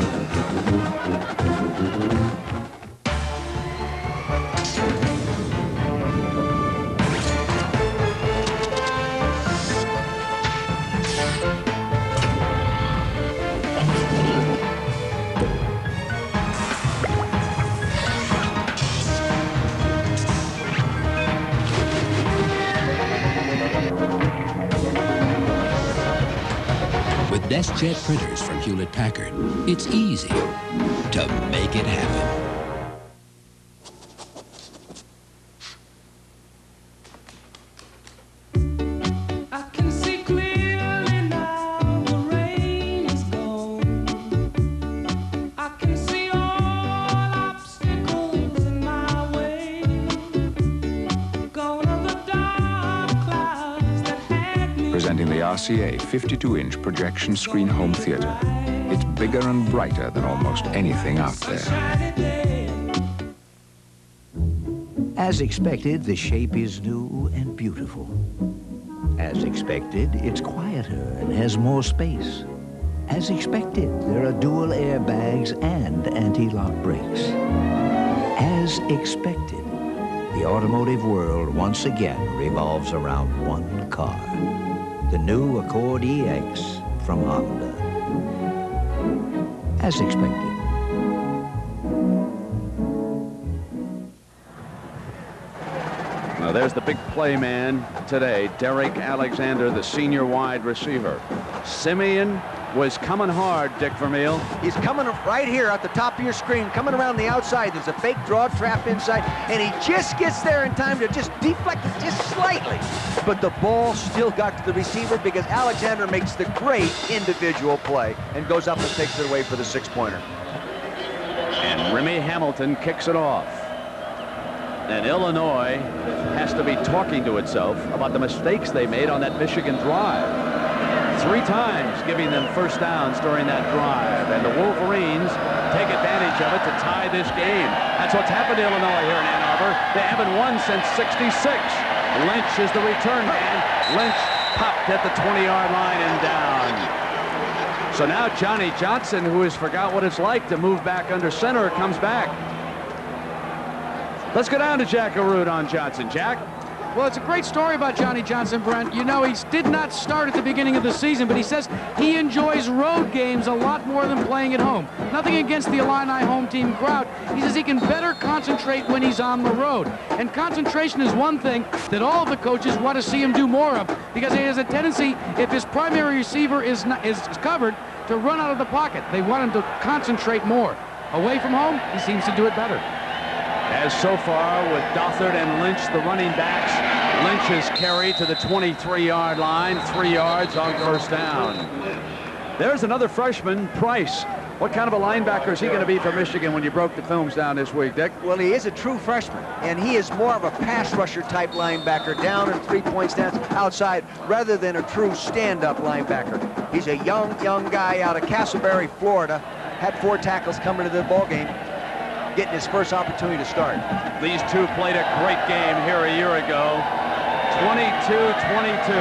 DeskJet printers from Hewlett-Packard. It's easy to make it happen. Presenting the RCA 52-inch projection screen home theater. It's bigger and brighter than almost anything out there. As expected, the shape is new and beautiful. As expected, it's quieter and has more space. As expected, there are dual airbags and anti-lock brakes. As expected, the automotive world once again revolves around one car. The new Accord EX from Honda. As expected. Now there's the big play man today, Derek Alexander, the senior wide receiver. Simeon was coming hard, Dick Vermeil. He's coming right here at the top of your screen, coming around the outside. There's a fake draw trap inside, and he just gets there in time to just deflect it just slightly. But the ball still got to the receiver because Alexander makes the great individual play and goes up and takes it away for the 6-pointer. And Remy Hamilton kicks it off. And Illinois has to be talking to itself about the mistakes they made on that Michigan drive. 3 times giving them first downs during that drive. And the Wolverines take advantage of it to tie this game. That's what's happened to Illinois here in Ann Arbor. They haven't won since '66. Lynch is the return man. Lynch popped at the 20-yard line and down. So now Johnny Johnson, who has forgot what it's like to move back under center, comes back. Let's go down to Jack Arute on Johnson. Jack? Well, it's a great story about Johnny Johnson, Brent. You know, he did not start at the beginning of the season, but he says he enjoys road games a lot more than playing at home. Nothing against the Illini home team crowd. He says he can better concentrate when he's on the road. And concentration is one thing that all of the coaches want to see him do more of, because he has a tendency, if his primary receiver is covered, to run out of the pocket. They want him to concentrate more. Away from home, he seems to do it better. As so far with Dothert and Lynch, the running backs, Lynch is carried to the 23-yard line, 3 yards on first down. There's another freshman, Price. What kind of a linebacker is he going to be for Michigan when you broke the films down this week, Dick? Well, he is a true freshman, and he is more of a pass rusher type linebacker, down and 3 points down outside, rather than a true stand-up linebacker. He's a young guy out of Castleberry, Florida. Had 4 tackles coming to the ball game, getting his first opportunity to start. These two played a great game here a year ago. 22-22.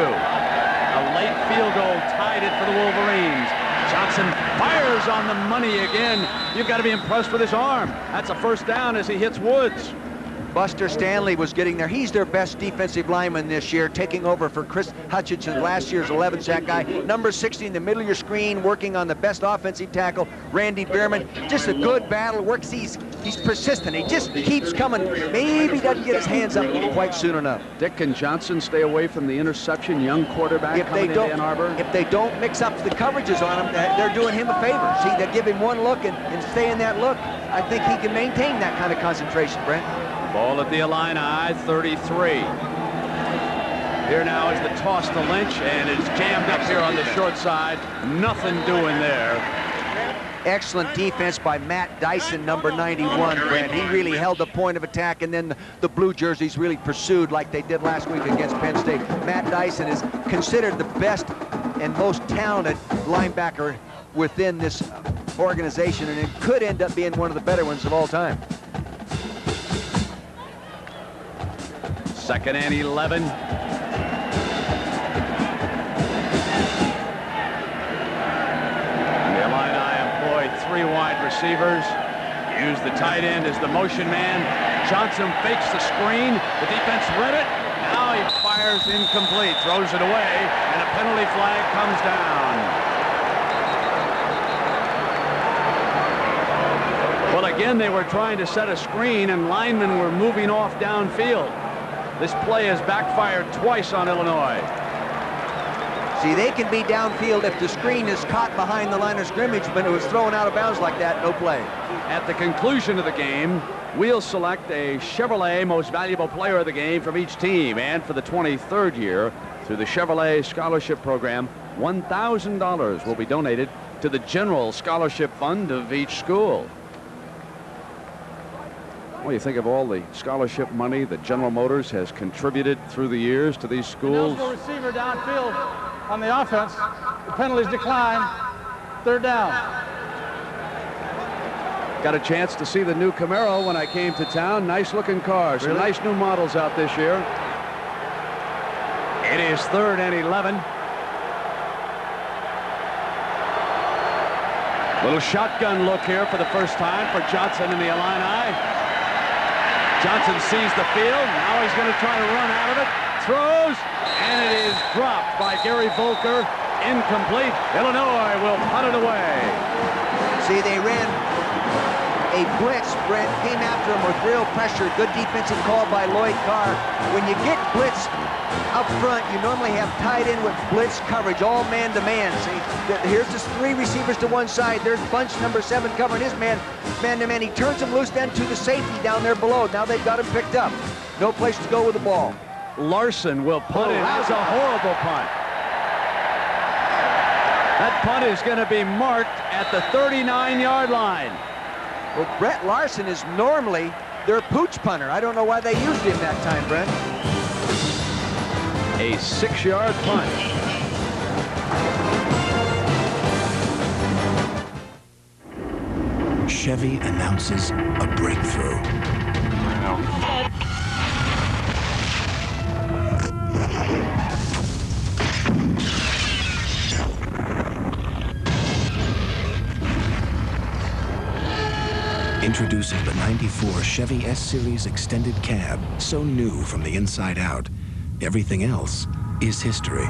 A late field goal tied it for the Wolverines. Johnson fires on the money again. You've got to be impressed with his arm. That's a first down as he hits Woods. Buster Stanley was getting there. He's their best defensive lineman this year, taking over for Chris Hutchinson, last year's 11-sack guy. Number 60 in the middle of your screen, working on the best offensive tackle, Randy Bierman. Just a good battle, works. He's persistent. He just keeps coming. Maybe doesn't get his hands up quite soon enough. Dick and Johnson stay away from the interception, young quarterback coming into Ann Arbor. If they don't mix up the coverages on him, they're doing him a favor. See, they give him one look and stay in that look. I think he can maintain that kind of concentration, Brent. Ball at the Illini, 33. Here now is the toss to Lynch, and it's jammed up here on the short side. Nothing doing there. Excellent defense by Matt Dyson, number 91, Brent. He really held the point of attack, and then the blue jerseys really pursued like they did last week against Penn State. Matt Dyson is considered the best and most talented linebacker within this organization, and it could end up being one of the better ones of all time. 2nd and 11. And the Illini employ 3 wide receivers. Use the tight end as the motion man. Johnson fakes the screen. The defense read it. Now he fires incomplete, throws it away, and a penalty flag comes down. Well, again, they were trying to set a screen, and linemen were moving off downfield. This play has backfired twice on Illinois. See, they can be downfield if the screen is caught behind the line of scrimmage, but it was thrown out of bounds like that, no play. At the conclusion of the game, we'll select a Chevrolet Most Valuable Player of the Game from each team. And for the 23rd year, through the Chevrolet Scholarship Program, $1,000 will be donated to the General Scholarship Fund of each school. What do you think of all the scholarship money that General Motors has contributed through the years to these schools? Eligible receiver downfield on the offense. The penalties decline. 3rd down. Got a chance to see the new Camaro when I came to town. Nice looking cars. Some nice new models out this year. It is 3rd and 11. Little shotgun look here for the first time for Johnson and the Illini. Johnson sees the field. Now he's going to try to run out of it. Throws, and it is dropped by Gary Volker. Incomplete. Illinois will punt it away. See, they ran a blitz. Brent came after him with real pressure. Good defensive call by Lloyd Carr. When you get blitz up front, you normally have tied in with blitz coverage, all man-to-man. See, here's just 3 receivers to one side. There's bunch number 7 covering his man-to-man. He turns him loose then to the safety down there below. Now they've got him picked up. No place to go with the ball. Larson will punt it. That's a horrible punt. That punt is going to be marked at the 39-yard line. Well, Brett Larson is normally their pooch punter. I don't know why they used him that time, Brent. A 6-yard punt. Chevy announces a breakthrough. Introducing the 94 Chevy S-Series Extended Cab, so new from the inside out. Everything else is history.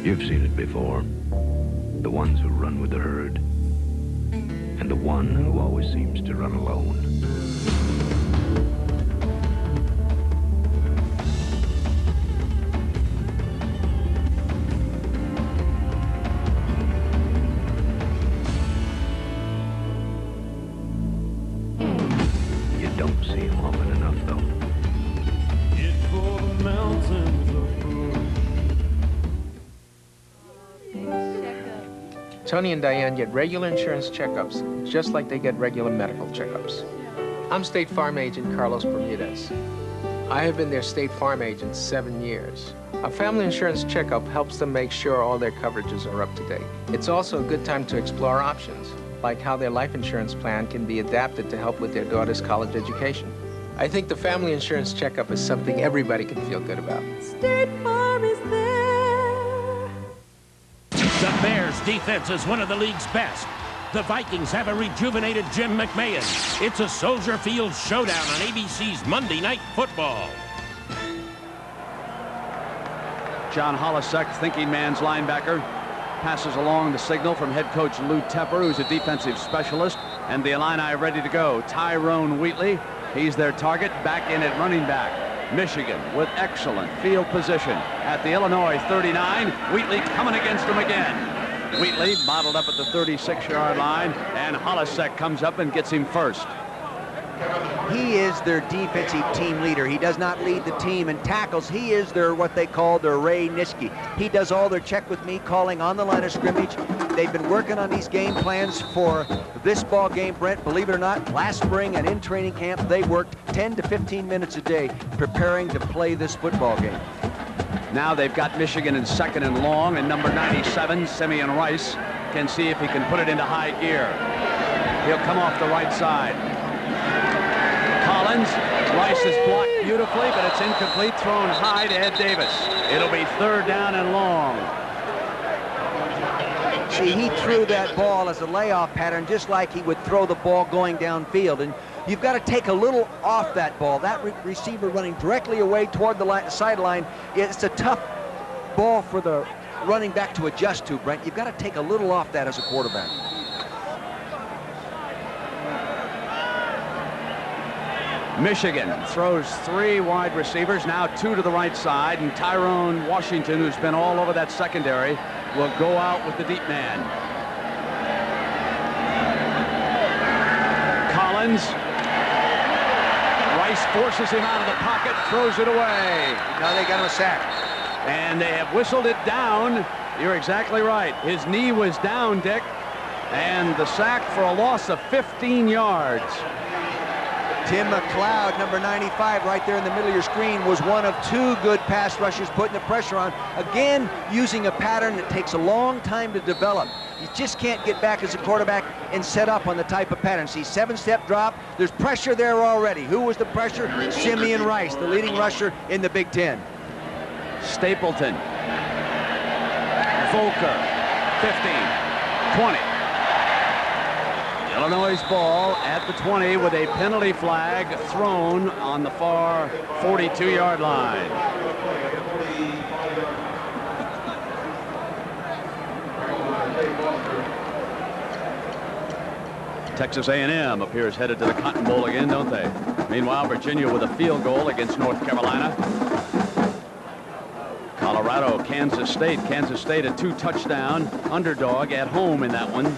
You've seen it before. The ones who run with the herd, and the one who always seems to run alone. You don't see him often enough, though. Tony and Diane get regular insurance checkups, just like they get regular medical checkups. I'm State Farm Agent Carlos Bermudez. I have been their State Farm agent 7 years. A family insurance checkup helps them make sure all their coverages are up to date. It's also a good time to explore options, like how their life insurance plan can be adapted to help with their daughter's college education. I think the family insurance checkup is something everybody can feel good about. State Farm is there. The Bears' defense is one of the league's best. The Vikings have a rejuvenated Jim McMahon. It's a Soldier Field showdown on ABC's Monday Night Football. John Holisek, thinking man's linebacker, passes along the signal from head coach Lou Tepper, who's a defensive specialist, and the Illini ready to go. Tyrone Wheatley, he's their target, back in at running back. Michigan with excellent field position at the Illinois 39. Wheatley coming against him again. Wheatley modeled up at the 36-yard line, and Holisek comes up and gets him first. He is their defensive team leader. He does not lead the team in tackles. He is their, what they call their Ray Nitschke. He does all their check with me calling on the line of scrimmage. They've been working on these game plans for this ball game, Brent. Believe it or not, last spring and in training camp, they worked 10 to 15 minutes a day preparing to play this football game. Now they've got Michigan in second and long, and number 97, Simeon Rice, can see if he can put it into high gear. He'll come off the right side. Collins, Rice is blocked beautifully, but it's incomplete, thrown high to Ed Davis. It'll be third down and long. See, he threw that ball as a layoff pattern, just like he would throw the ball going downfield. And you've got to take a little off that ball. That receiver running directly away toward the sideline, it's a tough ball for the running back to adjust to, Brent. You've got to take a little off that as a quarterback. Michigan throws 3 wide receivers, now 2 to the right side, and Tyrone Washington, who's been all over that secondary, will go out with the deep man. Collins. Rice forces him out of the pocket, throws it away. Now they got him a sack. And they have whistled it down. You're exactly right. His knee was down, Dick. And the sack for a loss of 15 yards. Tim McLeod, number 95, right there in the middle of your screen, was one of 2 good pass rushers putting the pressure on. Again, using a pattern that takes a long time to develop. You just can't get back as a quarterback and set up on the type of pattern. See, 7-step drop. There's pressure there already. Who was the pressure? Simeon Rice, the leading rusher in the Big Ten. Stapleton. Volker. 15. 20. Illinois' ball at the 20 with a penalty flag thrown on the far 42-yard line. Texas A&M appears headed to the Cotton Bowl again, don't they? Meanwhile, Virginia with a field goal against North Carolina. Colorado, Kansas State. Kansas State a 2-touchdown underdog at home in that one.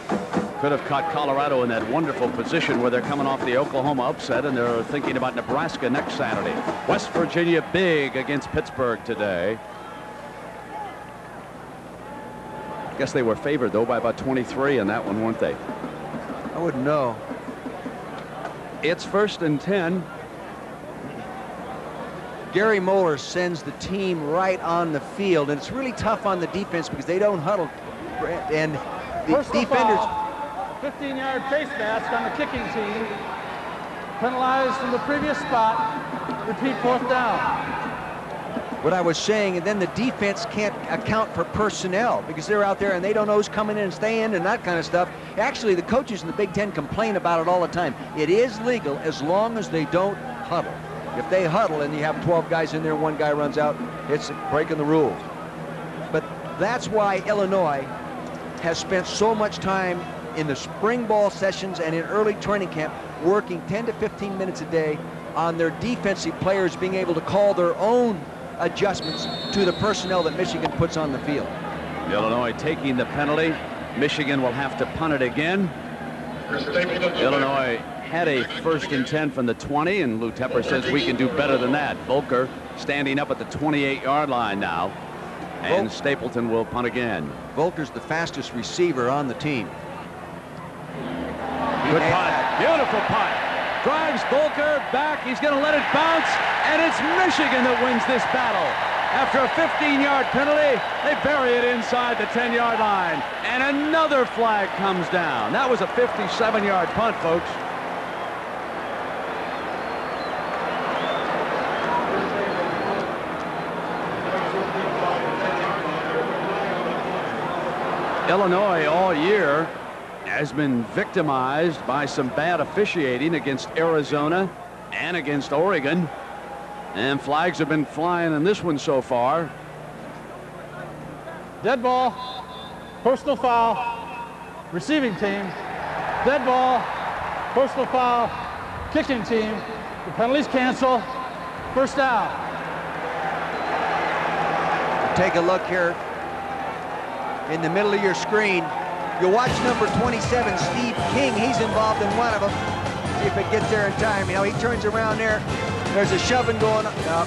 Could have caught Colorado in that wonderful position where they're coming off the Oklahoma upset and they're thinking about Nebraska next Saturday. West Virginia big against Pittsburgh today. I guess they were favored, though, by about 23 in that one, weren't they? I wouldn't know. It's 1st and 10. Gary Moeller sends the team right on the field, and it's really tough on the defense because they don't huddle. And the defenders... 15-yard face mask on the kicking team. Penalized from the previous spot. Repeat 4th down. what I was saying, and then the defense can't account for personnel because they're out there and they don't know who's coming in and staying and that kind of stuff. Actually, the coaches in the Big Ten complain about it all the time. It is legal as long as they don't huddle. If they huddle and you have 12 guys in there, one guy runs out, it's breaking the rules. But that's why Illinois has spent so much time in the spring ball sessions and in early training camp working 10 to 15 minutes a day on their defensive players being able to call their own adjustments to the personnel that Michigan puts on the field. Illinois taking the penalty. Michigan will have to punt it again. Illinois had a 1st and 10 from the 20, and Lou Tepper says we can do better than that. Volker standing up at the 28-yard line now, and Stapleton will punt again. Volker's the fastest receiver on the team. Good punt. Beautiful punt. Drives Volker back. He's going to let it bounce, and it's Michigan that wins this battle. After a 15-yard penalty, they bury it inside the 10-yard line, and another flag comes down. That was a 57-yard punt, folks. Illinois all year has been victimized by some bad officiating against Arizona and against Oregon, and flags have been flying in this one so far. Dead ball, personal foul, receiving team. Dead ball, personal foul, kicking team. The penalties cancel. First down. Take a look here in the middle of your screen. You'll watch number 27, Steve King. He's involved in one of them. See if it gets there in time. You know, he turns around there. There's a shoving going on. No.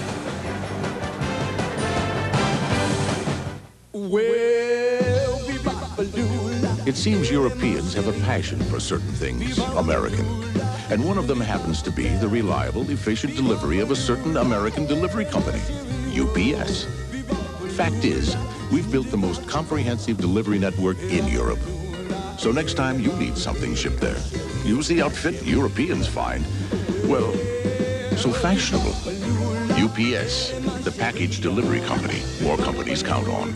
It seems Europeans have a passion for certain things, American. And one of them happens to be the reliable, efficient delivery of a certain American delivery company, UPS. Fact is, we've built the most comprehensive delivery network in Europe. So next time you need something shipped there, use the outfit Europeans find, well, so fashionable. UPS, the package delivery company more companies count on.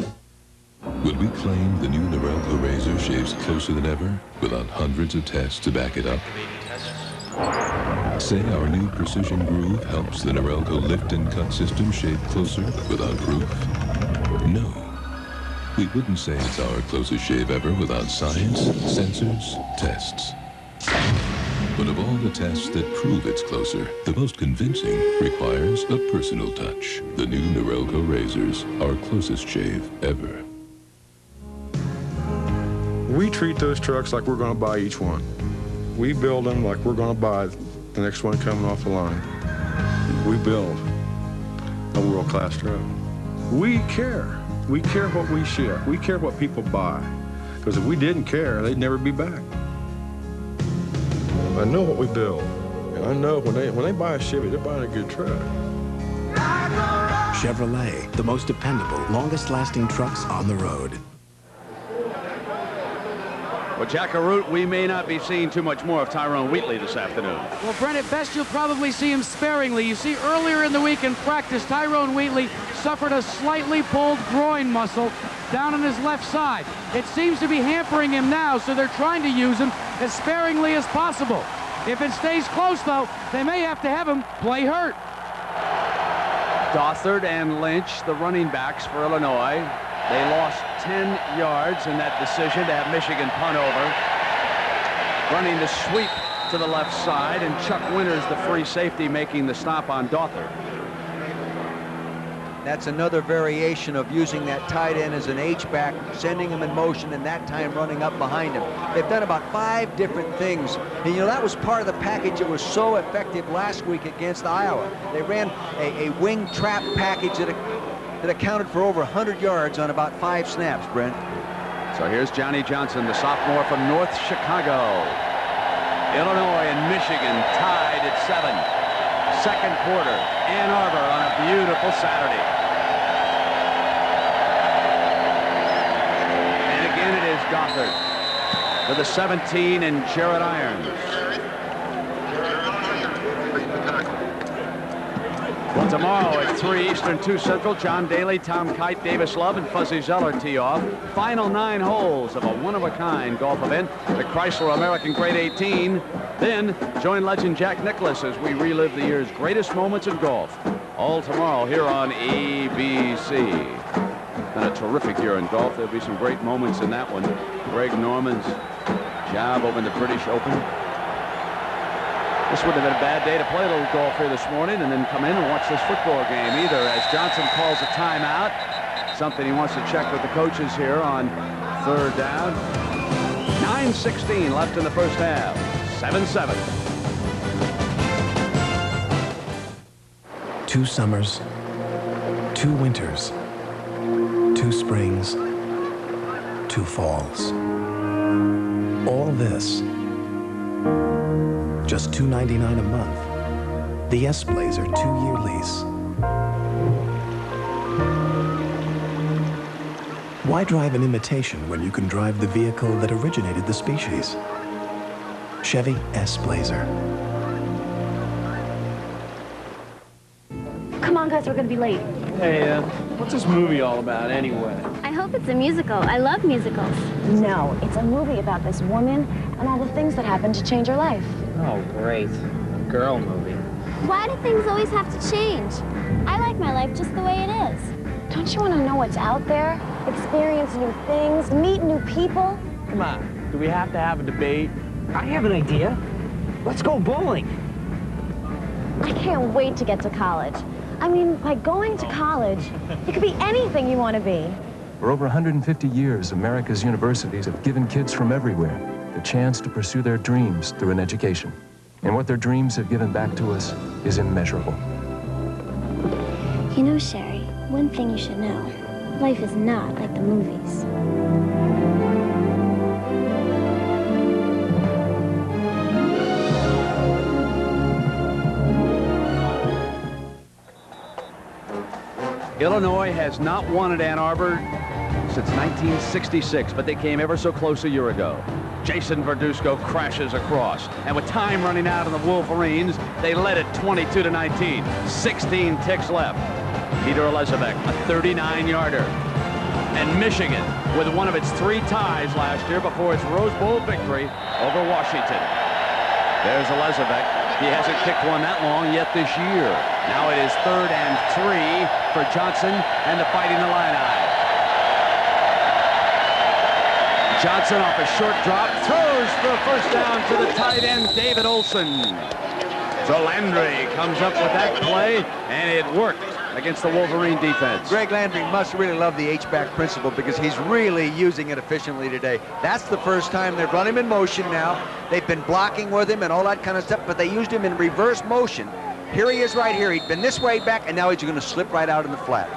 Will we claim the new Norelco razor shaves closer than ever without hundreds of tests to back it up? Say our new Precision Groove helps the Norelco lift and cut system shave closer without proof? No. We wouldn't say it's our closest shave ever without science, sensors, tests. But of all the tests that prove it's closer, the most convincing requires a personal touch. The new Norelco razors, our closest shave ever. We treat those trucks like we're going to buy each one. We build them like we're going to buy the next one coming off the line. We build a world-class truck. We care. We care what we ship. We care what people buy. Because if we didn't care, they'd never be back. I know what we build. And I know when they buy a Chevy, they're buying a good truck. Chevrolet, the most dependable, longest-lasting trucks on the road. Well, Jack Arute, we may not be seeing too much more of Tyrone Wheatley this afternoon. Well, Brent, at best you'll probably see him sparingly. You see, earlier in the week in practice, Tyrone Wheatley suffered a slightly pulled groin muscle down on his left side. It seems to be hampering him now, so they're trying to use him as sparingly as possible. If it stays close, though, they may have to have him play hurt. Dothard and Lynch, the running backs for Illinois. They lost 10 yards in that decision to have Michigan punt over. Running the sweep to the left side, and Chuck Winters, the free safety, making the stop on Dothard. That's another variation of using that tight end as an H-back, sending him in motion, and that time running up behind him. They've done about 5 different things. And, you know, that was part of the package that was so effective last week against Iowa. They ran a wing trap package that accounted for over 100 yards on about 5 snaps, Brent. So here's Johnny Johnson, the sophomore from North Chicago. Illinois and Michigan tied at 7. Second quarter, Ann Arbor on a beautiful Saturday. And again it is Dothard for the 17 and Jared Irons. Well, tomorrow at 3 Eastern, 2 Central, John Daly, Tom Kite, Davis Love, and Fuzzy Zeller tee off. Final 9 holes of a one-of-a-kind golf event at Chrysler American Grade 18. Then join legend Jack Nicklaus as we relive the year's greatest moments in golf. All tomorrow here on ABC. Been a terrific year in golf. There'll be some great moments in that one. Greg Norman's job over in the British Open. This wouldn't have been a bad day to play a little golf here this morning and then come in and watch this football game either, as Johnson calls a timeout. Something he wants to check with the coaches here on 3rd down. 9:16 left in the first half. 7-7. 2 summers, 2 winters, 2 springs, 2 falls. All this, just $2.99 a month. The S-Blazer 2-year lease. Why drive an imitation when you can drive the vehicle that originated the species? Chevy S-Blazer. Come on, guys, we're gonna be late. Hey, what's this movie all about anyway? I hope it's a musical. I love musicals. No, it's a movie about this woman and all the things that happened to change her life. Oh, great. A girl movie. Why do things always have to change? I like my life just the way it is. Don't you want to know what's out there? Experience new things, meet new people? Come on, do we have to have a debate? I have an idea. Let's go bowling. I can't wait to get to college. I mean, by going to college, you could be anything you want to be. For over 150 years, America's universities have given kids from everywhere the chance to pursue their dreams through an education. And what their dreams have given back to us is immeasurable. You know, Sherry, one thing you should know. Life is not like the movies. Illinois has not won at Ann Arbor since 1966, but they came ever so close a year ago. Jason Verduzco crashes across, and with time running out on the Wolverines, they led it 22-19. 16 ticks left. Peter Elizabeth, a 39-yarder. And Michigan, with one of its 3 ties last year before its Rose Bowl victory over Washington. There's Elizabeth. He hasn't kicked one that long yet this year. Now it is 3rd and 3 for Johnson and the Fighting Illini. Johnson off a short drop, throws for a first down to the tight end, David Olson. So Landry comes up with that play, and it worked against the Wolverine defense. Greg Landry must really love the H-back principle because he's really using it efficiently today. That's the first time they've run him in motion now. They've been blocking with him and all that kind of stuff, but they used him in reverse motion. Here he is right here. He'd been this way back, and now he's going to slip right out in the flat.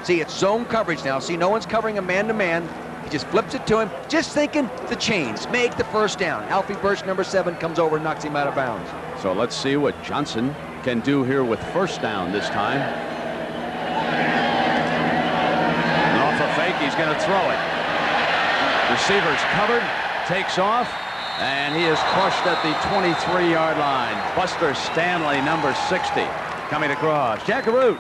See, it's zone coverage now. See, no one's covering a man-to-man. He just flips it to him, just thinking the chains. Make the first down. Alfie Burch, number 7, comes over and knocks him out of bounds. So let's see what Johnson can do here with first down this time. And off a fake, he's going to throw it. Receiver's covered, takes off, and he is crushed at the 23-yard line. Buster Stanley, number 60, coming across. Jack Root.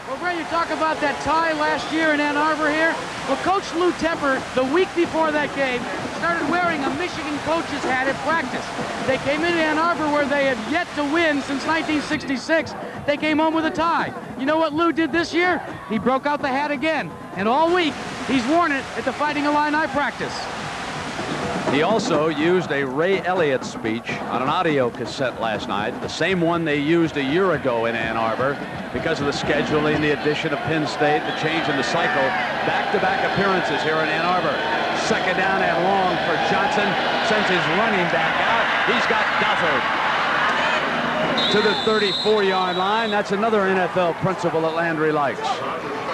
Well, Brent, you talk about that tie last year in Ann Arbor here. Well, Coach Lou Tepper, the week before that game, started wearing a Michigan coach's hat at practice. They came into Ann Arbor where they had yet to win since 1966. They came home with a tie. You know what Lou did this year? He broke out the hat again. And all week, he's worn it at the Fighting Illini practice. He also used a Ray Elliott speech on an audio cassette last night, the same one they used a year ago in Ann Arbor because of the scheduling, the addition of Penn State, the change in the cycle. Back-to-back appearances here in Ann Arbor. 2nd down and long for Johnson. Sends his running back out. He's got Dufford to the 34-yard line. That's another NFL principle that Landry likes.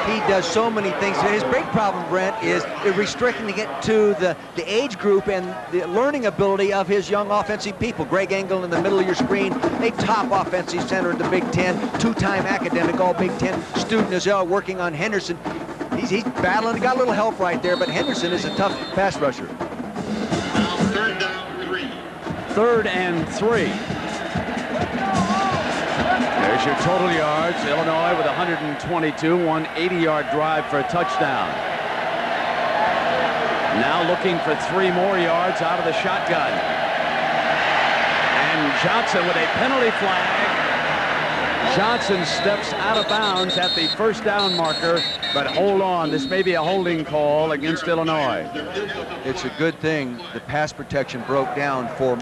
He does so many things. His big problem, Brent, is restricting to get to the age group and the learning ability of his young offensive people. Greg Engel in the middle of your screen, a top offensive center in the Big Ten, 2-time academic All-Big Ten student as well, working on Henderson. He's battling, got a little help right there, but Henderson is a tough pass rusher. Now 3rd down, 3. 3rd and 3. There Here's your total yards. Illinois with 122, 180-yard drive for a touchdown. Now looking for 3 more yards out of the shotgun. And Johnson with a penalty flag. Johnson steps out of bounds at the first down marker, but hold on, this may be a holding call against Illinois. It's a good thing the pass protection broke down for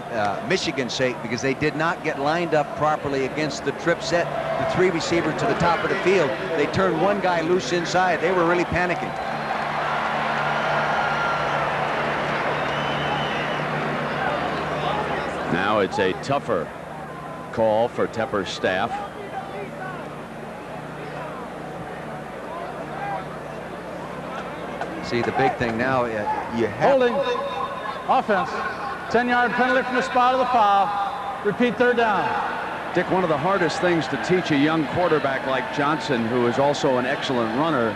Michigan's sake, because they did not get lined up properly against the trip set, the 3 receivers to the top of the field. They turned one guy loose inside. They were really panicking. Now it's a tougher call for Tepper's staff. See, the big thing now, you have... Holding. Offense. 10-yard penalty from the spot of the foul. Repeat, 3rd down. Dick, one of the hardest things to teach a young quarterback like Johnson, who is also an excellent runner,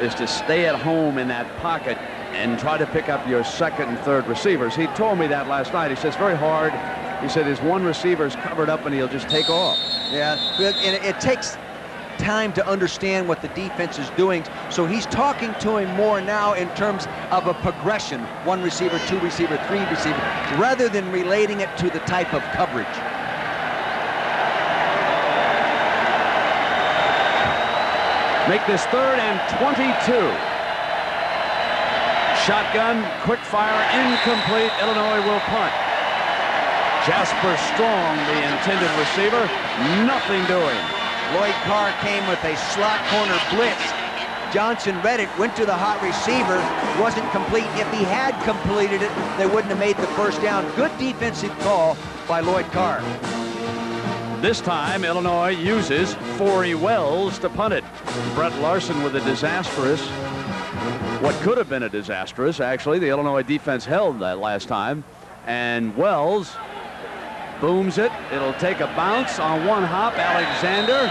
is to stay at home in that pocket and try to pick up your 2nd and 3rd receivers. He told me that last night. He says, very hard. He said his one receiver's covered up and he'll just take off. Yeah, and it takes time to understand what the defense is doing. So he's talking to him more now in terms of a progression. 1 receiver, 2 receiver, 3 receiver, rather than relating it to the type of coverage. Make this 3rd and 22. Shotgun, quick fire, incomplete. Illinois will punt. Jasper Strong, the intended receiver, nothing doing. Lloyd Carr came with a slot corner blitz. Johnson read it, went to the hot receiver, wasn't complete. If he had completed it, they wouldn't have made the first down. Good defensive call by Lloyd Carr. This time, Illinois uses Forey Wells to punt it. Brett Larson with a disastrous, what could have been a disastrous, actually. The Illinois defense held that last time. And Wells booms it. It'll take a bounce on one hop. Alexander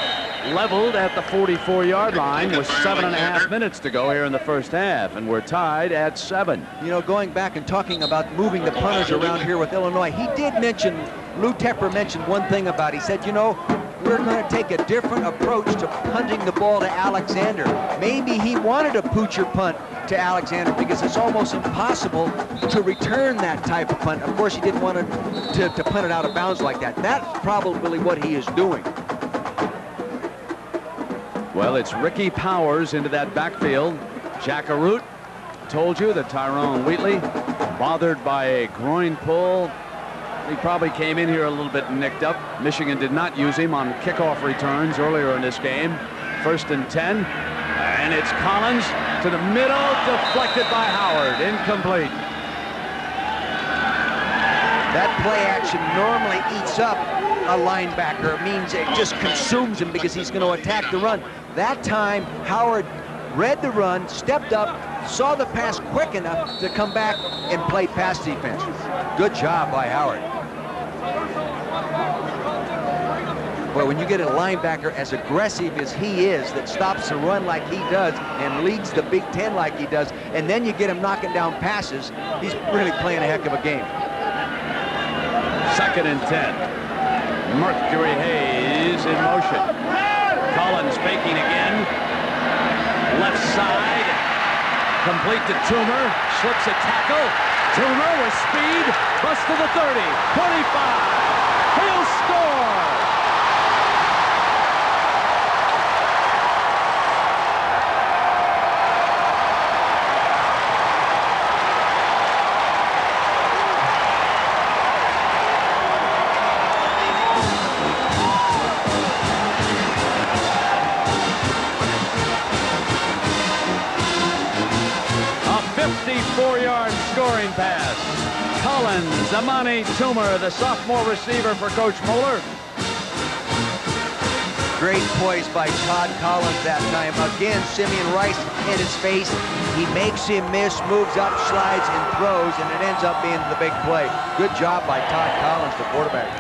leveled at the 44-yard line with 7.5 minutes to go here in the first half, and we're tied at 7. You know, going back and talking about moving the punters around here with Illinois, he did mention, Lou Tepper mentioned one thing about it. He said, you know, we're going to take a different approach to punting the ball to Alexander. Maybe he wanted a poocher punt to Alexander because it's almost impossible to return that type of punt. Of course, he didn't want to punt it out of bounds like that. That's probably what he is doing. Well, it's Ricky Powers into that backfield. Jackaroot told you that Tyrone Wheatley, bothered by a groin pull. He probably came in here a little bit nicked up. Michigan did not use him on kickoff returns earlier in this game. 1st and 10. And it's Collins to the middle, deflected by Howard. Incomplete. That play action normally eats up a linebacker. It means it just consumes him because he's going to attack the run. That time, Howard read the run, stepped up, saw the pass quick enough to come back and play pass defense. Good job by Howard. Well, when you get a linebacker as aggressive as he is, that stops the run like he does and leads the Big Ten like he does, and then you get him knocking down passes, he's really playing a heck of a game. 2nd and 10. Mercury Hayes in motion. Collins faking again. Left side. Complete to Toomer. Slips a tackle. Toomer with speed. Bust to the 30. 25. He'll score. Scoring pass. Collins, Amani Toomer, the sophomore receiver for Coach Moeller. Great poise by Todd Collins that time. Again, Simeon Rice in his face. He makes him miss, moves up, slides, and throws, and it ends up being the big play. Good job by Todd Collins, the quarterback.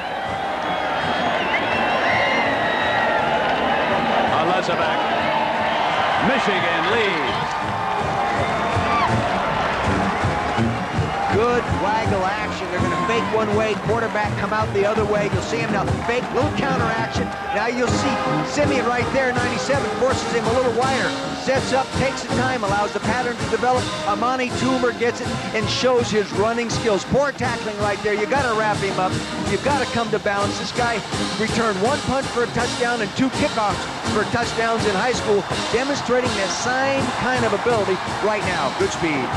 Elizabeth. Michigan leads. Good waggle action. They're going to fake one way, quarterback come out the other way. You'll see him now fake, little counter action. Now you'll see Simeon right there, 97, forces him a little wider. Sets up, takes the time, allows the pattern to develop. Amani Toomer gets it and shows his running skills. Poor tackling right there. You got to wrap him up. You've got to come to bounds. This guy returned 1 punt for a touchdown and 2 kickoffs for touchdowns in high school, demonstrating that same kind of ability right now. Good speed.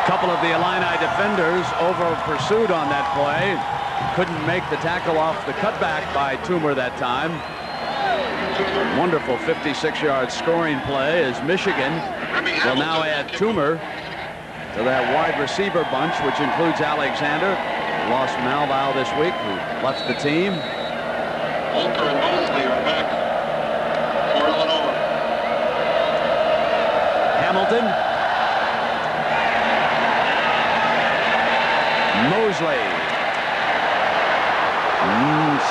Couple of the Illini defenders over pursued on that play. Couldn't make the tackle off the cutback by Toomer that time. Wonderful 56-yard scoring play as Michigan will now add Toomer to that wide receiver bunch, which includes Alexander. Lost Malvow this week, who left the team. Walker and Mosley are back for Illinois. Hamilton. Mosley.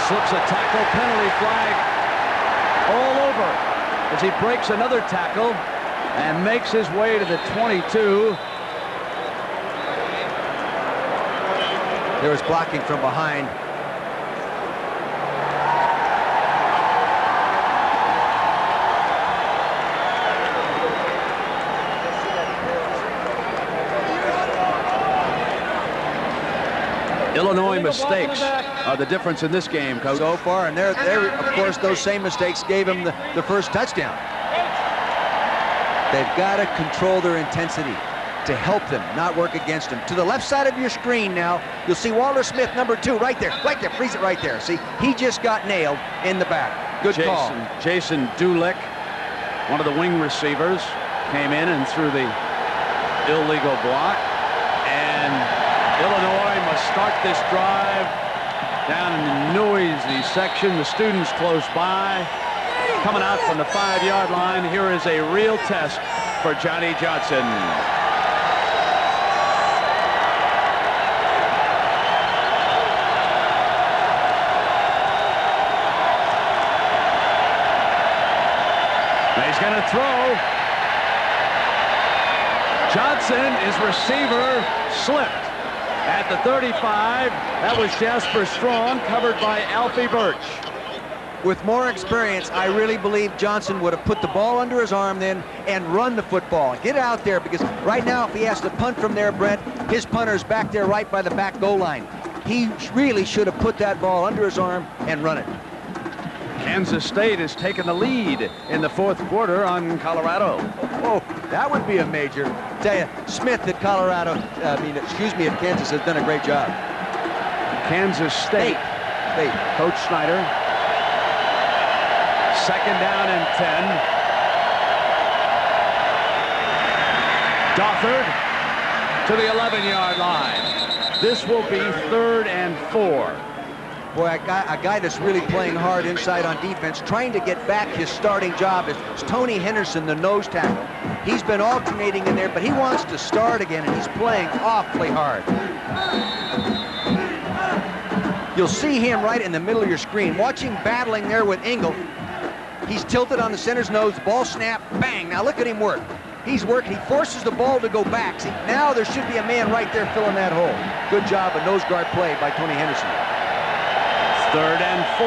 Slips a tackle, penalty flag all over as he breaks another tackle and makes his way to the 22. There was blocking from behind. Illinois mistakes are the difference in this game, Coach. So far, and they're of course, those same mistakes gave him the first touchdown. They've got to control their intensity to help them, not work against them. To the left side of your screen now, you'll see Walter Smith, number 2, right there, freeze it right there. See, he just got nailed in the back. Good call. Jason Dulick, one of the wing receivers, came in and threw the illegal block. And Illinois must start this drive down in the noisy section. The students close by. Coming out from the 5-yard line, here is a real test for Johnny Johnson. He's going to throw. Johnson is receiver slipped at the 35. That was Jasper Strong, covered by Alfie Birch. With more experience, I really believe Johnson would have put the ball under his arm then and run the football. Get out there, because right now if he has to punt from there, Brent, his punter's back there right by the back goal line. He really should have put that ball under his arm and run it. Kansas State has taken the lead in the 4th quarter on Colorado. Oh, that would be a major. Tell you, Smith at Colorado, at Kansas has done a great job. Kansas State. Coach Snyder. 2nd down and 10. Dothard to the 11-yard line. This will be 3rd and 4. Boy, a guy that's really playing hard inside on defense, trying to get back his starting job is Tony Henderson, the nose tackle. He's been alternating in there, but he wants to start again, and he's playing awfully hard. You'll see him right in the middle of your screen. Watch him battling there with Engel. He's tilted on the center's nose, ball snap, bang. Now look at him work. He's working, he forces the ball to go back. See, now there should be a man right there filling that hole. Good job, a nose guard play by Tony Henderson. 3rd and 4.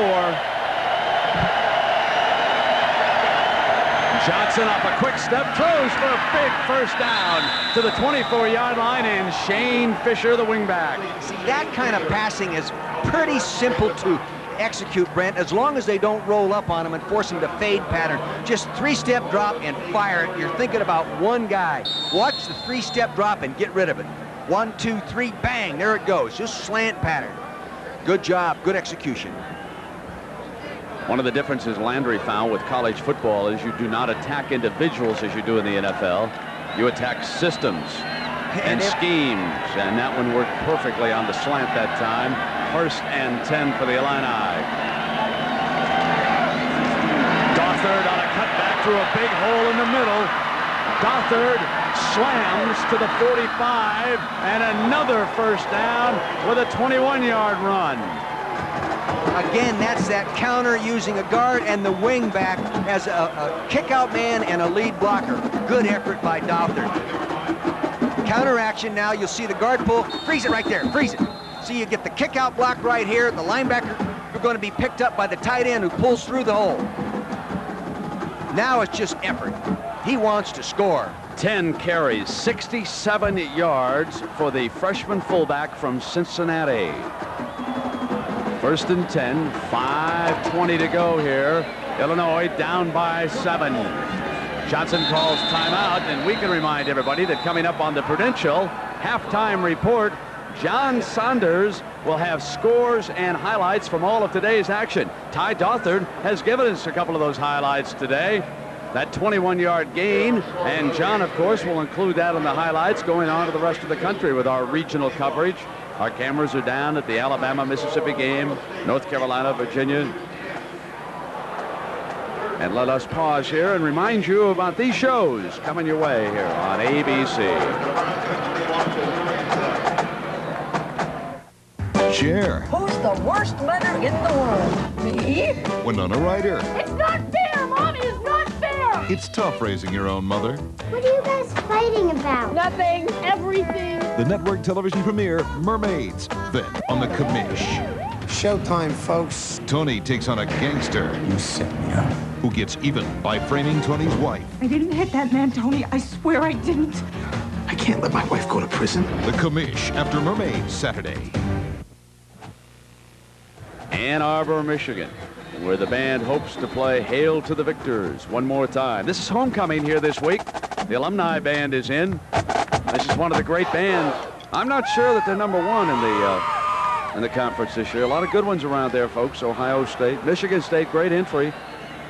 Johnson off a quick step, throws for a big first down to the 24-yard line, and Shane Fisher, the wingback. See, that kind of passing is pretty simple to execute, Brent, as long as they don't roll up on him and force him to fade pattern. Just 3-step drop and fire it. You're thinking about one guy. Watch the 3-step drop and get rid of it. 1, 2, 3, bang, there it goes. Just slant pattern. Good job, good execution. One of the differences Landry found with college football is you do not attack individuals as you do in the NFL. You attack systems and schemes, and that one worked perfectly on the slant that time. 1st and 10 for the Illini. Dothard on a cutback through a big hole in the middle. Dothard slams to the 45, and another first down with a 21-yard run. Again, that's that counter using a guard and the wing back as a kick-out man and a lead blocker. Good effort by Dothard. Counter action now. You'll see the guard pull. Freeze it right there. Freeze it. See, you get the kick out block right here. The linebacker are going to be picked up by the tight end who pulls through the hole. Now it's just effort. He wants to score. 10 carries, 67 yards for the freshman fullback from Cincinnati. First and 10, 5:20 to go here. Illinois down by 7. Johnson calls timeout, and we can remind everybody that coming up on the Prudential halftime report, John Saunders will have scores and highlights from all of today's action. Ty Dothard has given us a couple of those highlights today. That 21-yard gain, and John, of course, will include that in the highlights going on to the rest of the country with our regional coverage. Our cameras are down at the Alabama-Mississippi game, North Carolina, Virginia. And let us pause here and remind you about these shows coming your way here on ABC. Share. Who's the worst letter in the world? Me? Winona Ryder. It's not fair, Mommy! It's not fair! It's tough raising your own mother. What are you guys fighting about? Nothing. Everything. The network television premiere, Mermaids. Then on the Commish. Showtime, folks. Tony takes on a gangster. You set me up. Who gets even by framing Tony's wife. I didn't hit that man, Tony. I swear I didn't. I can't let my wife go to prison. The Commish after Mermaids, Saturday. Ann Arbor, Michigan, where the band hopes to play Hail to the Victors one more time. This is homecoming here this week. The alumni band is in. This is one of the great bands. I'm not sure that they're number one in the conference this year. A lot of good ones around there, folks. Ohio State, Michigan State, great entry.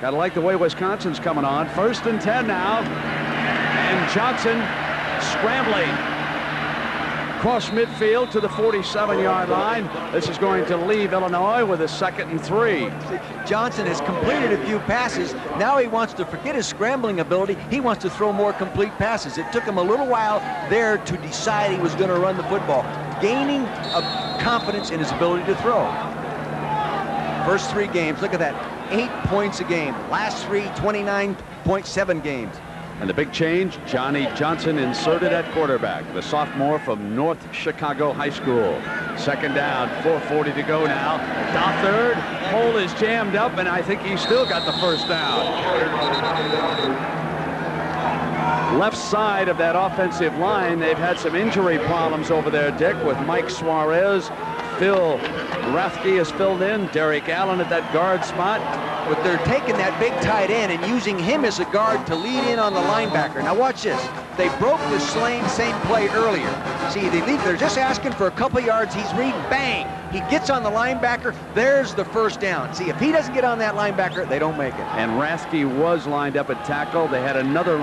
Gotta like the way Wisconsin's coming on. First and 10 now. And Johnson scrambling. Across midfield to the 47-yard line. This is going to leave Illinois with a 2nd and 3. Johnson has completed a few passes. Now he wants to forget his scrambling ability. He wants to throw more complete passes. It took him a little while there to decide he was going to run the football, gaining a confidence in his ability to throw. First 3 games, look at that, 8 points a game. Last 3, 29.7 games. And the big change, Johnny Johnson inserted at quarterback, the sophomore from North Chicago High School. Second down, 4:40 to go now. Dothard, hole is jammed up, and I think he's still got the first down. Left side of that offensive line, they've had some injury problems over there, Dick, with Mike Suarez. Phil Rathke is filled in. Derek Allen at that guard spot. But they're taking that big tight end and using him as a guard to lead in on the linebacker. Now watch this. They broke the same play earlier. See, they're just asking for a couple yards. He's reading, bang. He gets on the linebacker. There's the first down. See, if he doesn't get on that linebacker, they don't make it. And Rathke was lined up at tackle. They had another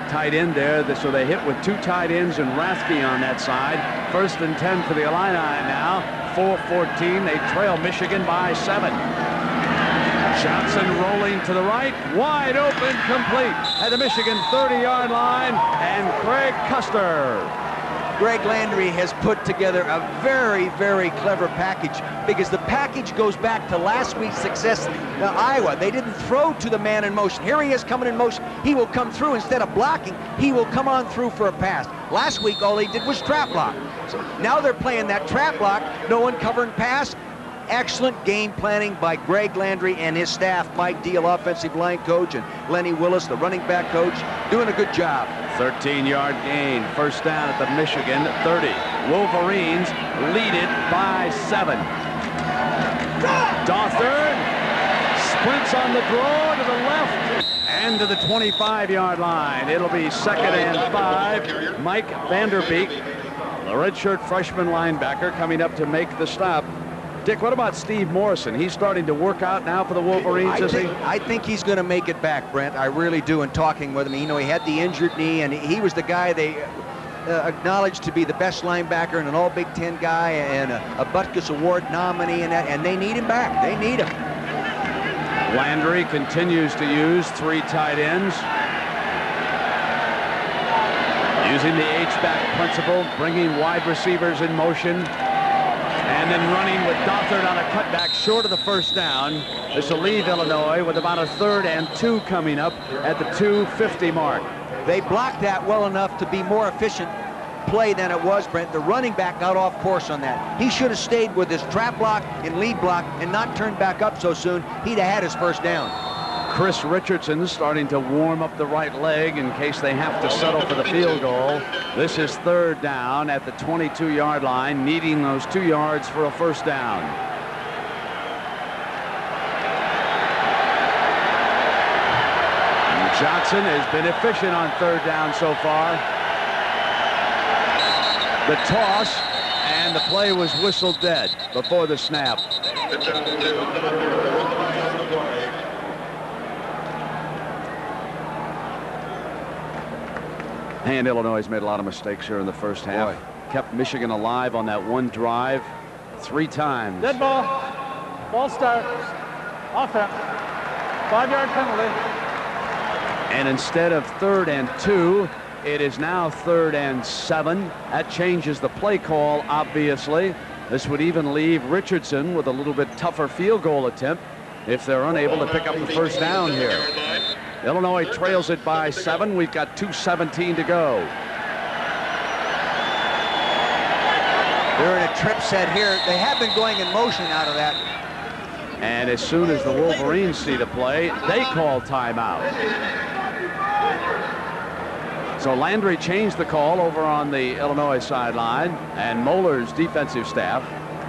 tight end there, so they hit with 2 tight ends and Rathke on that side. First and 10 for the Illini now. 4:14. They trail Michigan by 7. Johnson rolling to the right, wide open, complete at the Michigan 30-yard line, and Greg Custer. Greg Landry has put together a very, very clever package because the package goes back to last week's success in Iowa. They didn't throw to the man in motion. Here he is coming in motion. He will come through. Instead of blocking, he will come on through for a pass. Last week, all he did was trap block. So now they're playing that trap block, no one covering pass. Excellent game planning by Greg Landry and his staff, Mike Deal, offensive line coach, and Lenny Willis, the running back coach, doing a good job. 13-yard gain, first down at the Michigan 30. Wolverines lead it by 7. Dothard sprints on the draw to the left and to the 25-yard line. It'll be 2nd and 5. Mike Vanderbeek, the redshirt freshman linebacker, coming up to make the stop. Dick, what about Steve Morrison? He's starting to work out now for the Wolverines, is he? I think he's going to make it back, Brent. I really do. And talking with him, you know, he had the injured knee, and he was the guy they acknowledged to be the best linebacker and an All-Big Ten guy and a Butkus Award nominee, and they need him back. They need him. Landry continues to use 3 tight ends. Using the H-back principle, bringing wide receivers in motion. And then running with Dothard on a cutback short of the first down. This will leave Illinois with about a 3rd and 2 coming up at the 2:50 mark. They blocked that well enough to be more efficient play than it was, Brent. The running back got off course on that. He should have stayed with his trap block and lead block and not turned back up so soon. He'd have had his first down. Chris Richardson starting to warm up the right leg in case they have to settle for the field goal. This is 3rd down at the 22-yard line, needing those 2 yards for a first down. And Johnson has been efficient on 3rd down so far. The toss, and the play was whistled dead before the snap. And Illinois has made a lot of mistakes here in the first half. Kept Michigan alive on that one drive 3 times. Dead ball. Ball start. Offense. 5-yard penalty. And instead of 3rd and 2, it is now 3rd and 7. That changes the play call, obviously. This would even leave Richardson with a little bit tougher field goal attempt if they're unable to pick up the first down here. Illinois trails it by 7. We've got 2:17 to go. They're in a trip set here. They have been going in motion out of that. And as soon as the Wolverines see the play, they call timeout. So Landry changed the call over on the Illinois sideline, and Moeller's defensive staff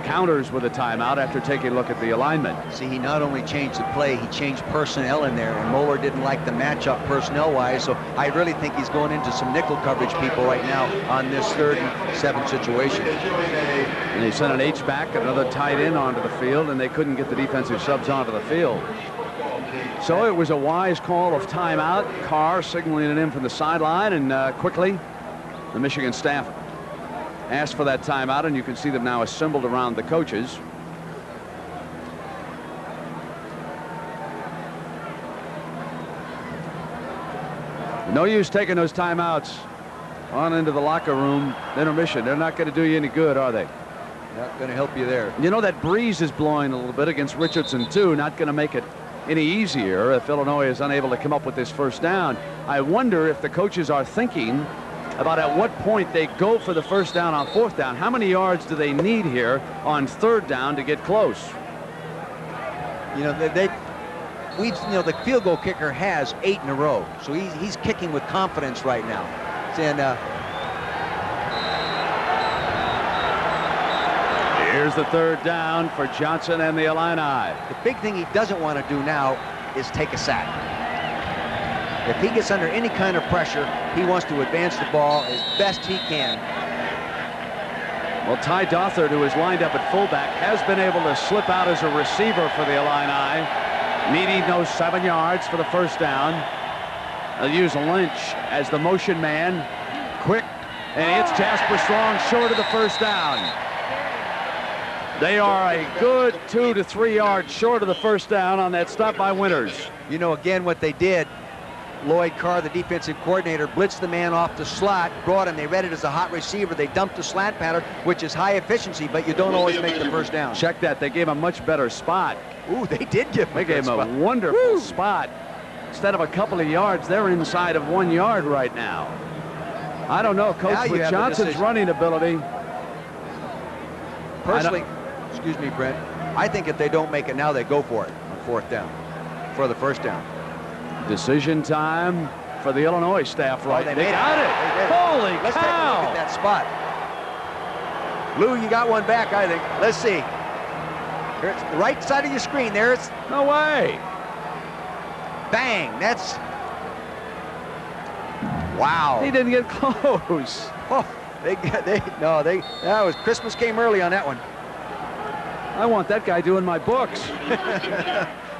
counters with a timeout after taking a look at the alignment. See, he not only changed the play, he changed personnel in there, and Moeller didn't like the matchup personnel-wise, so I really think he's going into some nickel coverage people right now on this 3rd and 7 situation. And they sent an H-back, another tight end onto the field, and they couldn't get the defensive subs onto the field. So it was a wise call of timeout. Carr signaling it in from the sideline, and quickly the Michigan staff asked for that timeout, and you can see them now assembled around the coaches. No use taking those timeouts on into the locker room. Intermission. They're not going to do you any good, are they? Not going to help you there. You know, that breeze is blowing a little bit against Richardson, too. Not going to make it any easier if Illinois is unable to come up with this first down. I wonder if the coaches are thinking about at what point they go for the first down on 4th down. How many yards do they need here on 3rd down to get close? You know, the field goal kicker has 8 in a row, so he's kicking with confidence right now. And here's the 3rd down for Johnson and the Illini. The big thing he doesn't want to do now is take a sack. If he gets under any kind of pressure, he wants to advance the ball as best he can. Well, Ty Dothert, who is lined up at fullback, has been able to slip out as a receiver for the Illini, needing those 7 yards for the first down. They'll use Lynch as the motion man. Quick, and it's Jasper Strong short of the first down. They are a good 2 to 3 yards short of the first down on that stop by Winters. You know, again, what they did, Lloyd Carr, the defensive coordinator, blitzed the man off the slot, brought him, they read it as a hot receiver, they dumped the slant pattern, which is high efficiency, but you don't always make the first down. Check that, they gave him a much better spot. Ooh, they did give him They gave him a wonderful spot. Instead of a couple of yards, they're inside of 1 yard right now. I don't know, Coach, with Johnson's running ability. Personally, excuse me, Brent, I think if they don't make it now, they go for it on 4th down, for the first down. Decision time for the Illinois staff, right? They got it. Holy Let's cow. take a look at that spot. Lou, you got one back, I think. Let's see. Here's the right side of your screen. There's no way. Bang. That's wow. He didn't get close. Oh, that was Christmas came early on that one. I want that guy doing my books.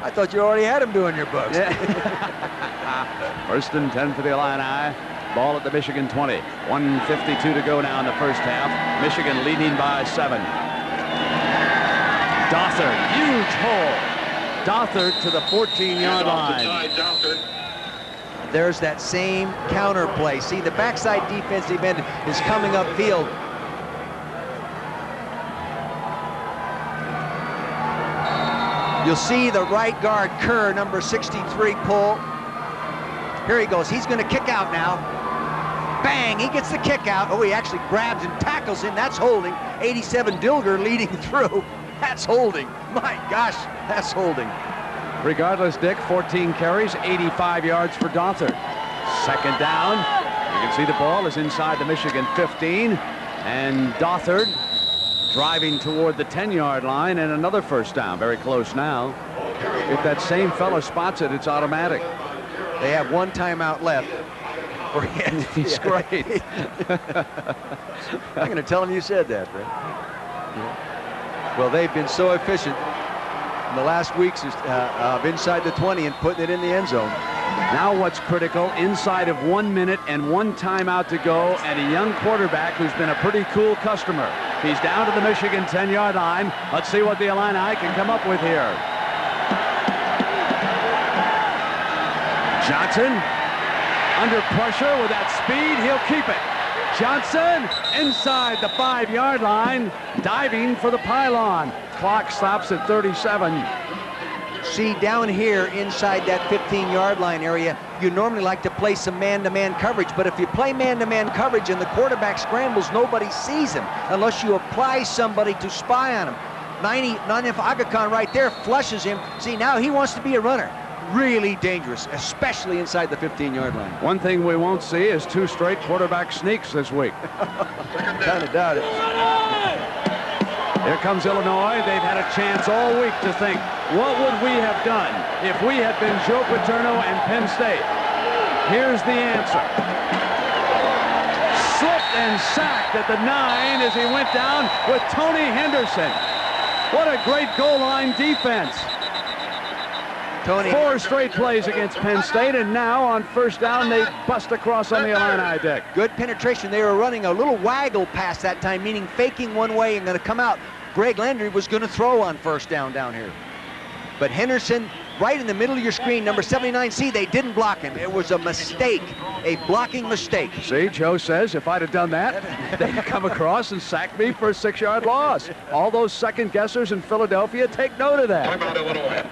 I thought you already had him doing your books. Yeah. 1st and 10 for the Illini. Ball at the Michigan 20. 1:52 to go now in the first half. Michigan leading by 7. Dothert, huge hole. Dothert to the 14-yard line. There's that same counter play. See, the backside defensive end is coming upfield. You'll see the right guard, Kerr, number 63, pull. Here he goes. He's going to kick out now. Bang, he gets the kick out. Oh, he actually grabs and tackles him. That's holding. 87 Dilger leading through. That's holding. My gosh, that's holding. Regardless, Dick, 14 carries, 85 yards for Dothert. Second down. You can see the ball is inside the Michigan 15. And Dothert driving toward the 10-yard line, and another first down. Very close now. If that same fellow spots it, it's automatic. They have one timeout left. He's great. I'm going to tell him you said that, Brett. Yeah. Well, they've been so efficient in the last weeks of inside the 20 and putting it in the end zone. Now what's critical, inside of 1 minute and one timeout to go, and a young quarterback who's been a pretty cool customer. He's down to the Michigan 10-yard line. Let's see what the Illini can come up with here. Johnson under pressure with that speed, he'll keep it. Johnson inside the 5-yard line, diving for the pylon. Clock stops at 37. See, down here inside that 15-yard line area, you normally like to play some man-to-man coverage, but if you play man-to-man coverage and the quarterback scrambles, nobody sees him unless you apply somebody to spy on him. Nanif Aga Khan right there flushes him. See, now he wants to be a runner. Really dangerous, especially inside the 15-yard line. One thing we won't see is 2 straight quarterback sneaks this week. Kind of doubt it. Here comes Illinois. They've had a chance all week to think, what would we have done if we had been Joe Paterno and Penn State? Here's the answer. Slipped and sacked at the 9 as he went down with Tony Henderson. What a great goal line defense. Tony. 4 straight plays against Penn State, and now on first down they bust across on the Illini deck. Good penetration. They were running a little waggle pass that time, meaning faking one way and going to come out. Greg Landry was going to throw on first down here. But Henderson, right in the middle of your screen, number 79C, they didn't block him. It was a mistake, a blocking mistake. See, Joe says if I'd have done that, they'd come across and sack me for a 6-yard loss. All those second guessers in Philadelphia, take note of that.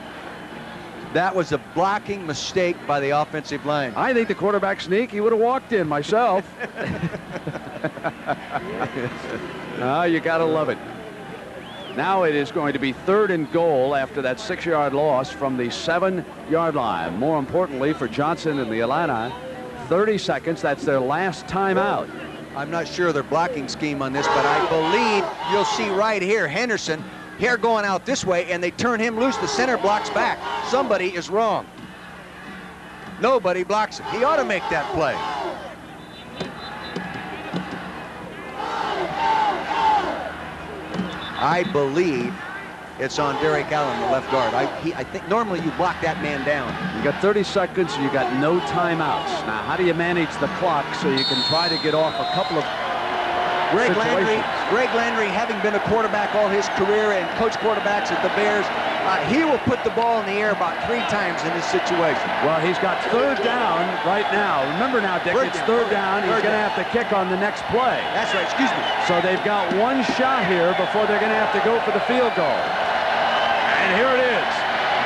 That was a blocking mistake by the offensive line. I think the quarterback sneak, he would have walked in myself. You got to love it. Now it is going to be 3rd and goal after that 6-yard loss from the 7-yard line. More importantly for Johnson and the Illini, 30 seconds. That's their last timeout. I'm not sure of their blocking scheme on this, but I believe you'll see right here, Henderson here going out this way, and they turn him loose. The center blocks back. Somebody is wrong. Nobody blocks him. He ought to make that play. I believe it's on Derek Allen, the left guard. I think normally you block that man down. You got 30 seconds, and you got no timeouts. Now, how do you manage the clock so you can try to get off a couple of Greg Landry, having been a quarterback all his career and coached quarterbacks at the Bears, he will put the ball in the air about 3 times in this situation. Well, he's got 3rd down right now. Remember now, Dick, it's 3rd down. He's going to have to kick on the next play. That's right, excuse me. So they've got 1 shot here before they're going to have to go for the field goal. And here it is.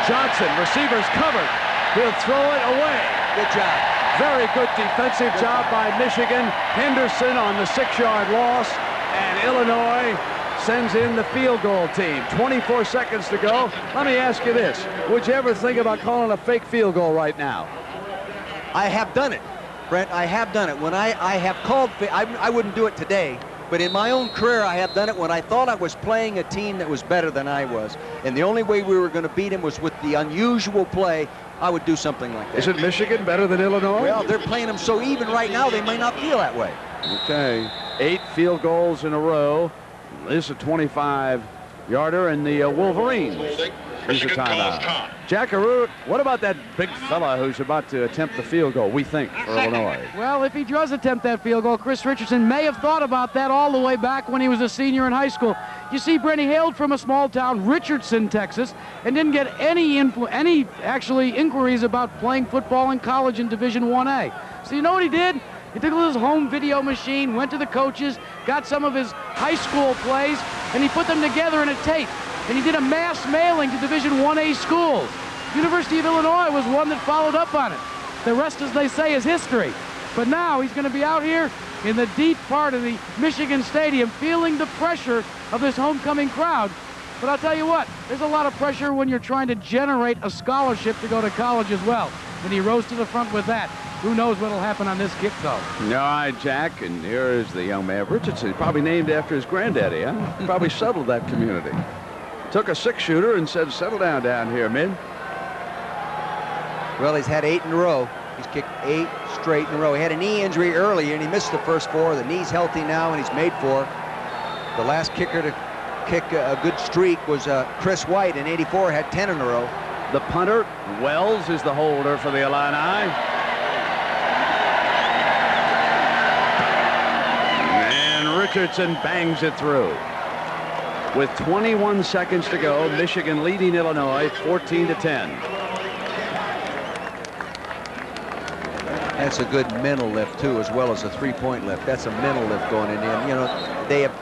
Johnson, receivers covered. He'll throw it away. Good job. Very good defensive job by Michigan. Henderson on the 6-yard loss, and Illinois sends in the field goal team. 24 seconds to go. Let me ask you this. Would you ever think about calling a fake field goal right now? I have done it, Brent. I have done it. When I have called, I wouldn't do it today, but in my own career, I have done it when I thought I was playing a team that was better than I was. And the only way we were going to beat him was with the unusual play. I would do something like that. Isn't Michigan better than Illinois? Well, they're playing them so even right now, they may not feel that way. Okay, 8 field goals in a row. This is a 25-yarder, and the Wolverines. Here's a timeout. Jackaroo, what about that big fella who's about to attempt the field goal, we think, for Illinois? Well, if he does attempt that field goal, Chris Richardson may have thought about that all the way back when he was a senior in high school. You see, Brent, he hailed from a small town, Richardson, Texas, and didn't get any inquiries about playing football in college in Division 1A. So you know what he did? He took his home video machine, went to the coaches, got some of his high school plays, and he put them together in a tape. And he did a mass mailing to Division 1A schools. University of Illinois was one that followed up on it. The rest, as they say, is history. But now he's going to be out here in the deep part of the Michigan Stadium feeling the pressure of this homecoming crowd. But I'll tell you what, there's a lot of pressure when you're trying to generate a scholarship to go to college as well. And he rose to the front with that. Who knows what'll happen on this kick, though? All right, Jack, and here is the young man, Richardson, probably named after his granddaddy, huh? Probably settled that community. Took a six-shooter and said, settle down here, men. Well, he's had 8 in a row. He's kicked 8 straight in a row. He had a knee injury earlier, and he missed the first 4. The knee's healthy now, and he's made 4. The last kicker to kick a good streak was Chris White in '84, had 10 in a row. The punter, Wells, is the holder for the Illini. And Richardson bangs it through. With 21 seconds to go, Michigan leading Illinois 14-10. That's a good mental lift, too, as well as a three-point lift. That's a mental lift going in there. You know, they have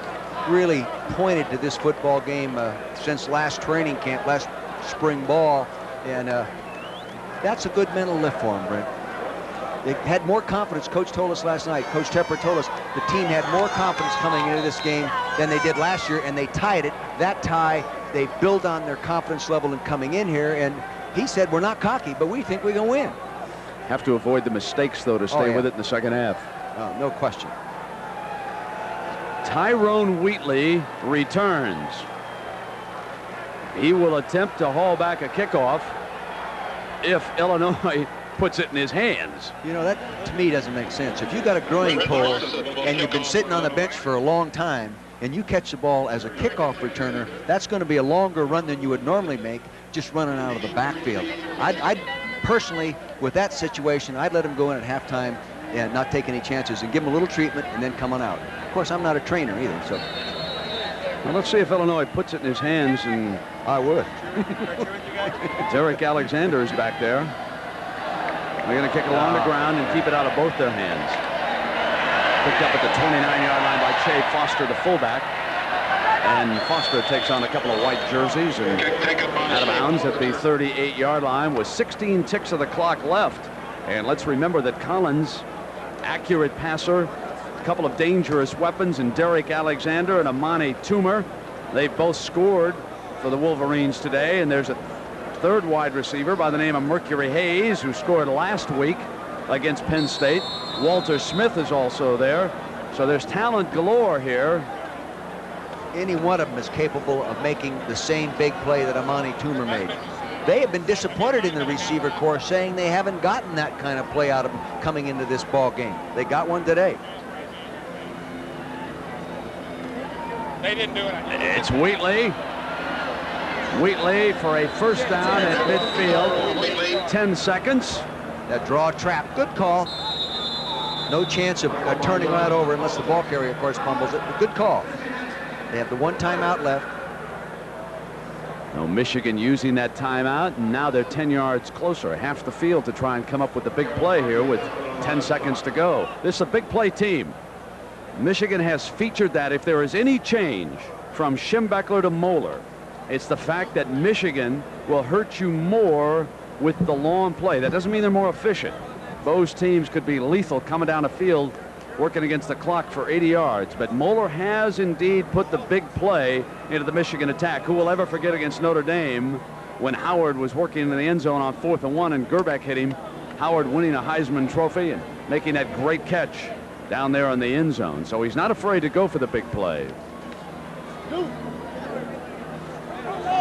really pointed to this football game since last training camp, last spring ball, and that's a good mental lift for them, Brent. They had more confidence. Coach told us last night, Coach Tepper told us the team had more confidence coming into this game than they did last year, and they tied it. That tie, they build on their confidence level in coming in here, and he said, we're not cocky, but we think we're going to win. Have to avoid the mistakes, though, to stay with it in the second half. No question. Tyrone Wheatley returns. He will attempt to haul back a kickoff if Illinois puts it in his hands. You know, that to me doesn't make sense. If you got a groin pull and you've been sitting on the bench for a long time and you catch the ball as a kickoff returner, that's going to be a longer run than you would normally make just running out of the backfield. I'd personally, with that situation, I'd let him go in at halftime and not take any chances and give him a little treatment and then come on out. Of course, I'm not a trainer either, so. Well, let's see if Illinois puts it in his hands, and I would. Derek Alexander is back there. They're going to kick it along the ground and keep it out of both their hands. Picked up at the 29-yard line by Shea Foster, the fullback. And Foster takes on a couple of white jerseys and out of bounds at the 38-yard line with 16 ticks of the clock left. And let's remember that Collins, accurate passer, a couple of dangerous weapons in Derek Alexander and Amani Toomer. They've both scored for the Wolverines today, and there's a third wide receiver by the name of Mercury Hayes, who scored last week against Penn State. Walter Smith is also there. So there's talent galore here. Any one of them is capable of making the same big play that Amani Toomer made. They have been disappointed in the receiver corps, saying they haven't gotten that kind of play out of them coming into this ball game. They got one today. They didn't do it. It's Wheatley. Wheatley for a first down at midfield. 10 seconds. That draw trap. Good call. No chance of turning that over unless the ball carrier, of course, fumbles it. But good call. They have the one timeout left. No, Michigan using that timeout, and now they're 10 yards closer, half the field, to try and come up with a big play here with 10 seconds to go. This is a big play team. Michigan has featured that if there is any change from Schembechler to Moeller, it's the fact that Michigan will hurt you more with the long play. That doesn't mean they're more efficient. Both teams could be lethal coming down the field working against the clock for 80 yards. But Moeller has indeed put the big play into the Michigan attack. Who will ever forget against Notre Dame when Howard was working in the end zone on 4th and 1 and Gerbeck hit him. Howard winning a Heisman Trophy and making that great catch down there in the end zone. So he's not afraid to go for the big play.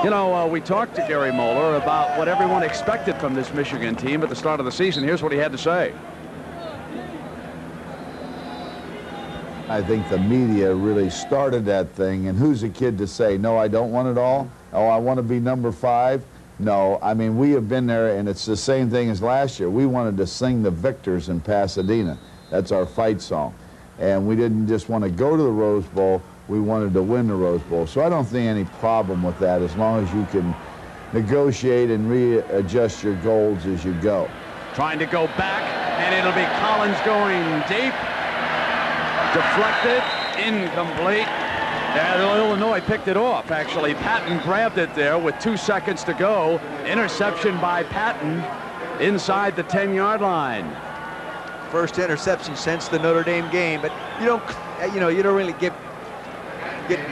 You know, we talked to Gary Moeller about what everyone expected from this Michigan team at the start of the season. Here's what he had to say. I think the media really started that thing, and who's a kid to say, no, I don't want it all? Oh, I want to be number 5? No, I mean, we have been there, and it's the same thing as last year. We wanted to sing the victors in Pasadena. That's our fight song. And we didn't just want to go to the Rose Bowl, we wanted to win the Rose Bowl. So I don't see any problem with that as long as you can negotiate and readjust your goals as you go. Trying to go back, and it'll be Collins going deep. Deflected, incomplete. And Illinois picked it off, actually. Patton grabbed it there with 2 seconds to go. Interception by Patton inside the 10-yard line. First interception since the Notre Dame game, but you don't really get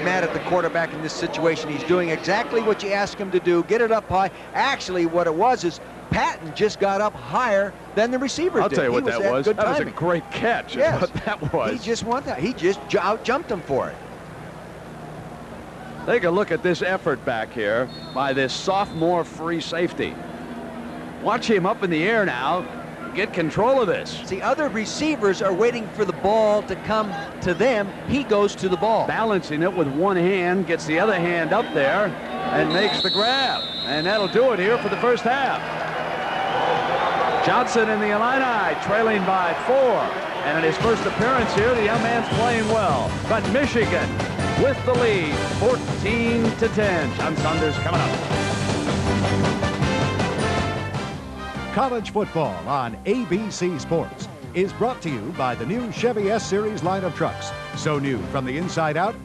mad at the quarterback in this situation. He's doing exactly what you ask him to do. Get it up high. Actually, what it was is Patton just got up higher than the receiver I'll did. tell you what that was. That was a great catch. Yes. What that was. He just won that. He just out-jumped him for it. Take a look at this effort back here by this sophomore free safety. Watch him up in the air now. Get control of this. See, other receivers are waiting for the ball to come to them. He goes to the ball. Balancing it with one hand, gets the other hand up there, and makes the grab. And that'll do it here for the first half. Johnson and the Illini trailing by 4. And in his first appearance here, the young man's playing well. But Michigan with the lead, 14-10. John Saunders coming up. College football on ABC Sports is brought to you by the new Chevy S-Series line of trucks. So new from the inside out.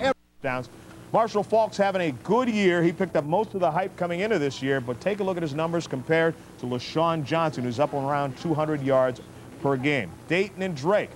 Downs. Marshall Faulk's having a good year. He picked up most of the hype coming into this year, but take a look at his numbers compared to LaShawn Johnson, who's up around 200 yards per game. Dayton and Drake,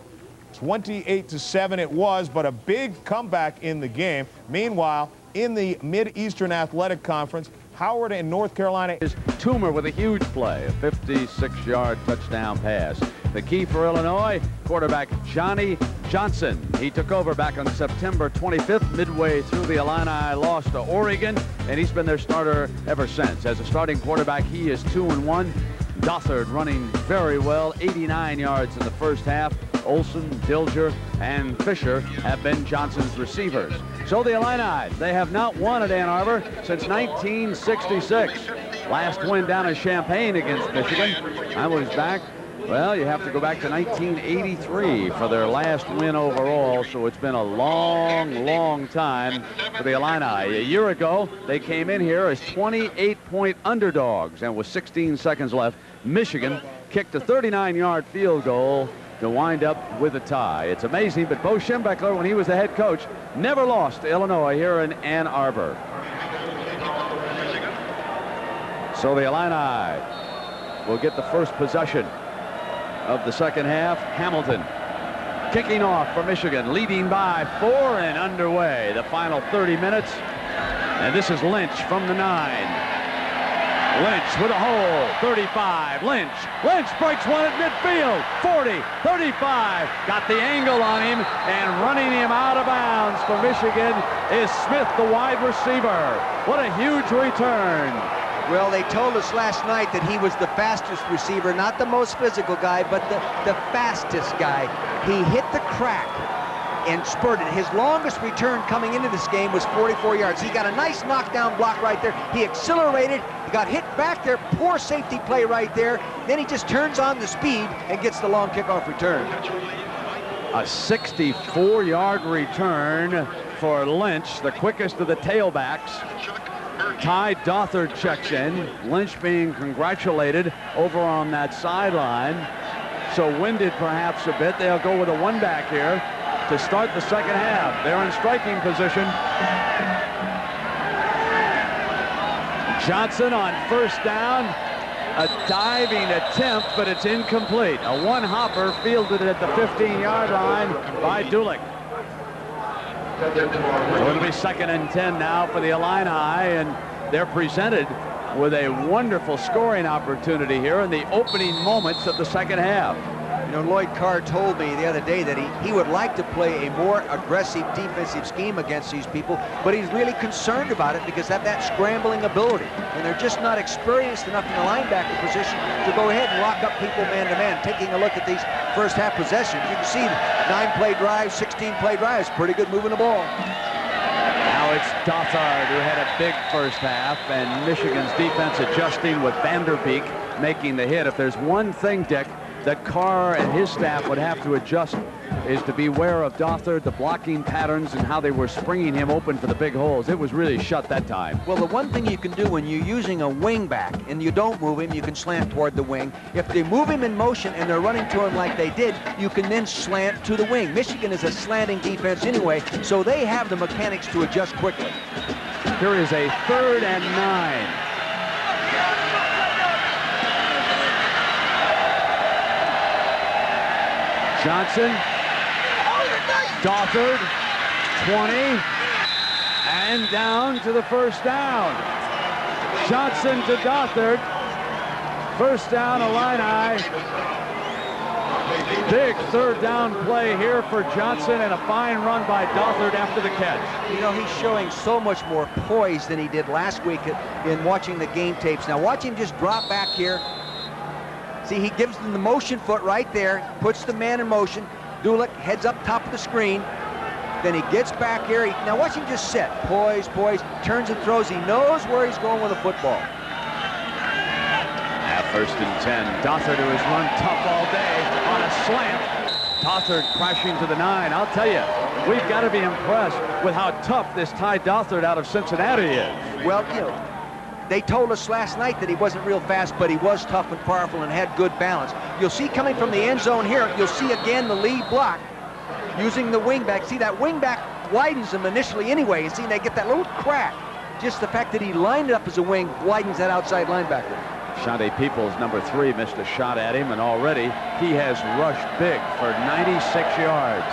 28-7 it was, but a big comeback in the game. Meanwhile, in the Mid-Eastern Athletic Conference, Howard and North Carolina. Is Toomer with a huge play, a 56-yard touchdown pass. The key for Illinois, quarterback Johnny Johnson. He took over back on September 25th, midway through the Illini lost to Oregon, and he's been their starter ever since. As a starting quarterback, he is 2-1. Dothard running very well, 89 yards in the first half. Olson, Dilger, and Fisher have been Johnson's receivers. So the Illini, they have not won at Ann Arbor since 1966. Last win down in Champaign against Michigan. I was back, well, you have to go back to 1983 for their last win overall, so it's been a long, long time for the Illini. A year ago, they came in here as 28-point underdogs, and with 16 seconds left, Michigan kicked a 39-yard field goal to wind up with a tie. It's amazing, but Bo Schembechler, when he was the head coach, never lost to Illinois here in Ann Arbor. So the Illini will get the first possession of the second half. Hamilton kicking off for Michigan, leading by 4 and underway the final 30 minutes. And this is Lynch from the 9. Lynch with a hole, 35, Lynch breaks one at midfield, 40, 35, got the angle on him, and running him out of bounds for Michigan is Smith, the wide receiver. What a huge return. Well, they told us last night that he was the fastest receiver, not the most physical guy, but the fastest guy. He hit the crack and spurted. His longest return coming into this game was 44 yards. He got a nice knockdown block right there. He accelerated, he got hit back there, poor safety play right there. Then he just turns on the speed and gets the long kickoff return. A 64-yard return for Lynch, the quickest of the tailbacks. Ty Dothard checks in. Lynch being congratulated over on that sideline. So winded perhaps a bit. They'll go with a one back here to start the second half. They're in striking position. Johnson on first down. A diving attempt, but it's incomplete. A one-hopper fielded at the 15-yard line by Dulick. So it'll be 2nd and 10 now for the Illini, and they're presented with a wonderful scoring opportunity here in the opening moments of the second half. You know, Lloyd Carr told me the other day that he would like to play a more aggressive defensive scheme against these people, but he's really concerned about it because of that scrambling ability. And they're just not experienced enough in the linebacker position to go ahead and lock up people man-to-man. Taking a look at these first half possessions, you can see 9-play drives, 16-play drives, pretty good moving the ball. Now it's Dothard, who had a big first half, and Michigan's defense adjusting with Vanderbeek making the hit. If there's one thing, Dick, that Carr and his staff would have to adjust is to beware of Dothard, the blocking patterns, and how they were springing him open for the big holes. It was really shut that time. Well, the one thing you can do when you're using a wing back and you don't move him, you can slant toward the wing. If they move him in motion and they're running to him like they did, you can then slant to the wing. Michigan is a slanting defense anyway, so they have the mechanics to adjust quickly. Here is a 3rd and 9. Johnson, Dothard, 20, and down to the first down. Johnson to Dothard, first down, Illini. Big third down play here for Johnson, and a fine run by Dothard after the catch. You know, he's showing so much more poise than he did last week in watching the game tapes. Now watch him just drop back here. See, he gives them the motion foot right there, puts the man in motion. Dulick heads up top of the screen. Then he gets back here. Now watch him just sit. Poise, turns and throws. He knows where he's going with the football. At 1st and 10, Dothard, who has run tough all day on a slant. Dothard crashing to the 9. I'll tell you, we've got to be impressed with how tough this Ty Dothard out of Cincinnati is. Well, you know, they told us last night that he wasn't real fast, but he was tough and powerful and had good balance. You'll see coming from the end zone here, you'll see again the lead block using the wingback. See, that wingback widens them initially anyway. You see, they get that little crack. Just the fact that he lined it up as a wing widens that outside linebacker. Shante Peoples, number 3, missed a shot at him, and already he has rushed big for 96 yards.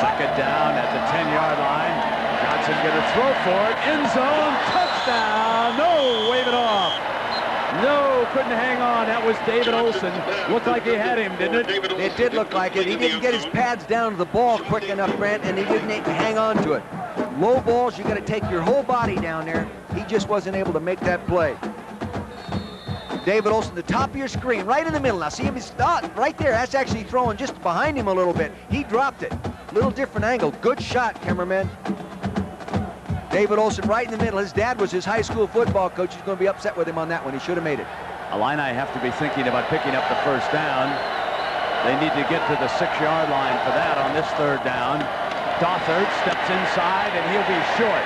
Second down at the 10-yard line. Johnson gonna throw for it. End zone, touchdown. No, wave it off. No, couldn't hang on. That was David Olson. Looked like he had him, didn't it? It did look like it. He didn't get his pads down to the ball quick enough, Brent, and he didn't hang on to it. Low balls, you got to take your whole body down there. He just wasn't able to make that play. David Olson, the top of your screen, right in the middle. Now see him, he's right there. That's actually throwing just behind him a little bit. He dropped it. Little different angle. Good shot, cameraman. David Olson right in the middle. His dad was his high school football coach. He's going to be upset with him on that one. He should have made it. Illini have to be thinking about picking up the first down. They need to get to the 6-yard line for that on this third down. Dothard steps inside, and he'll be short.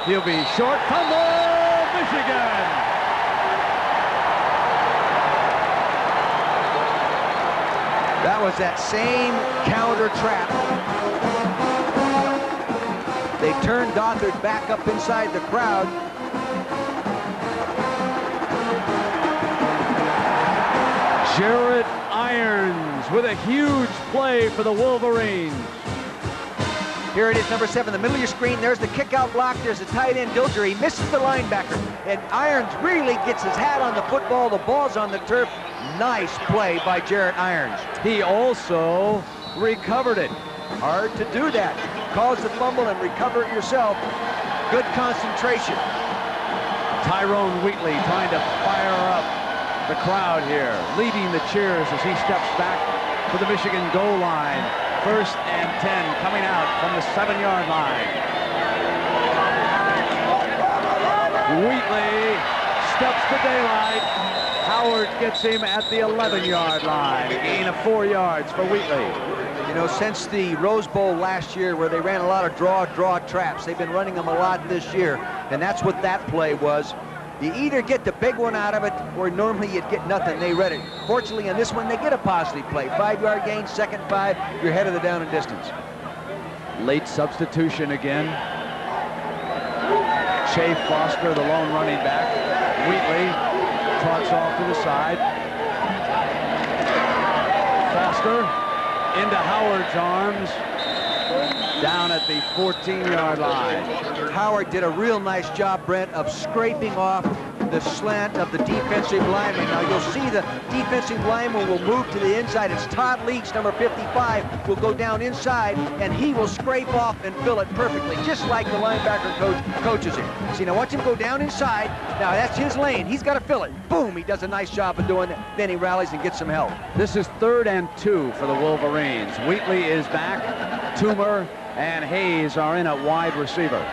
He'll be short. Fumble, Michigan! That was that same counter trap. They turned Dothard back up inside the crowd. Jarrett Irons with a huge play for the Wolverines. Here it is, number 7, the middle of your screen. There's the kick-out block. There's the tight end, Dilger. He misses the linebacker. And Irons really gets his hat on the football. The ball's on the turf. Nice play by Jarrett Irons. He also recovered it. Hard to do that. Cause the fumble and recover it yourself. Good concentration. Tyrone Wheatley trying to fire up the crowd here, leading the cheers as he steps back to the Michigan goal line. 1st and 10 coming out from the 7-yard line. Wheatley steps to daylight. Howard gets him at the 11-yard line. A gain of 4 yards for Wheatley. You know, since the Rose Bowl last year where they ran a lot of draw traps, they've been running them a lot this year, and that's what that play was. You either get the big one out of it, or normally you'd get nothing. They read it. Fortunately, on this one, they get a positive play. 5-yard gain, 2nd 5, you're ahead of the down and distance. Late substitution again. Shea Foster, the lone running back. Wheatley trots off to the side. Foster into Howard's arms. Down at the 14-yard line. Howard did a real nice job, Brent, of scraping off the slant of the defensive lineman. Now you'll see the defensive lineman will move to the inside. It's Todd Leach, number 55, will go down inside, and he will scrape off and fill it perfectly, just like the linebacker coach coaches him. See, now watch him go down inside. Now that's his lane. He's got to fill it. Boom, he does a nice job of doing that. Then he rallies and gets some help. This is 3rd and 2 for the Wolverines. Wheatley is back. Toomer and Hayes are in at wide receiver.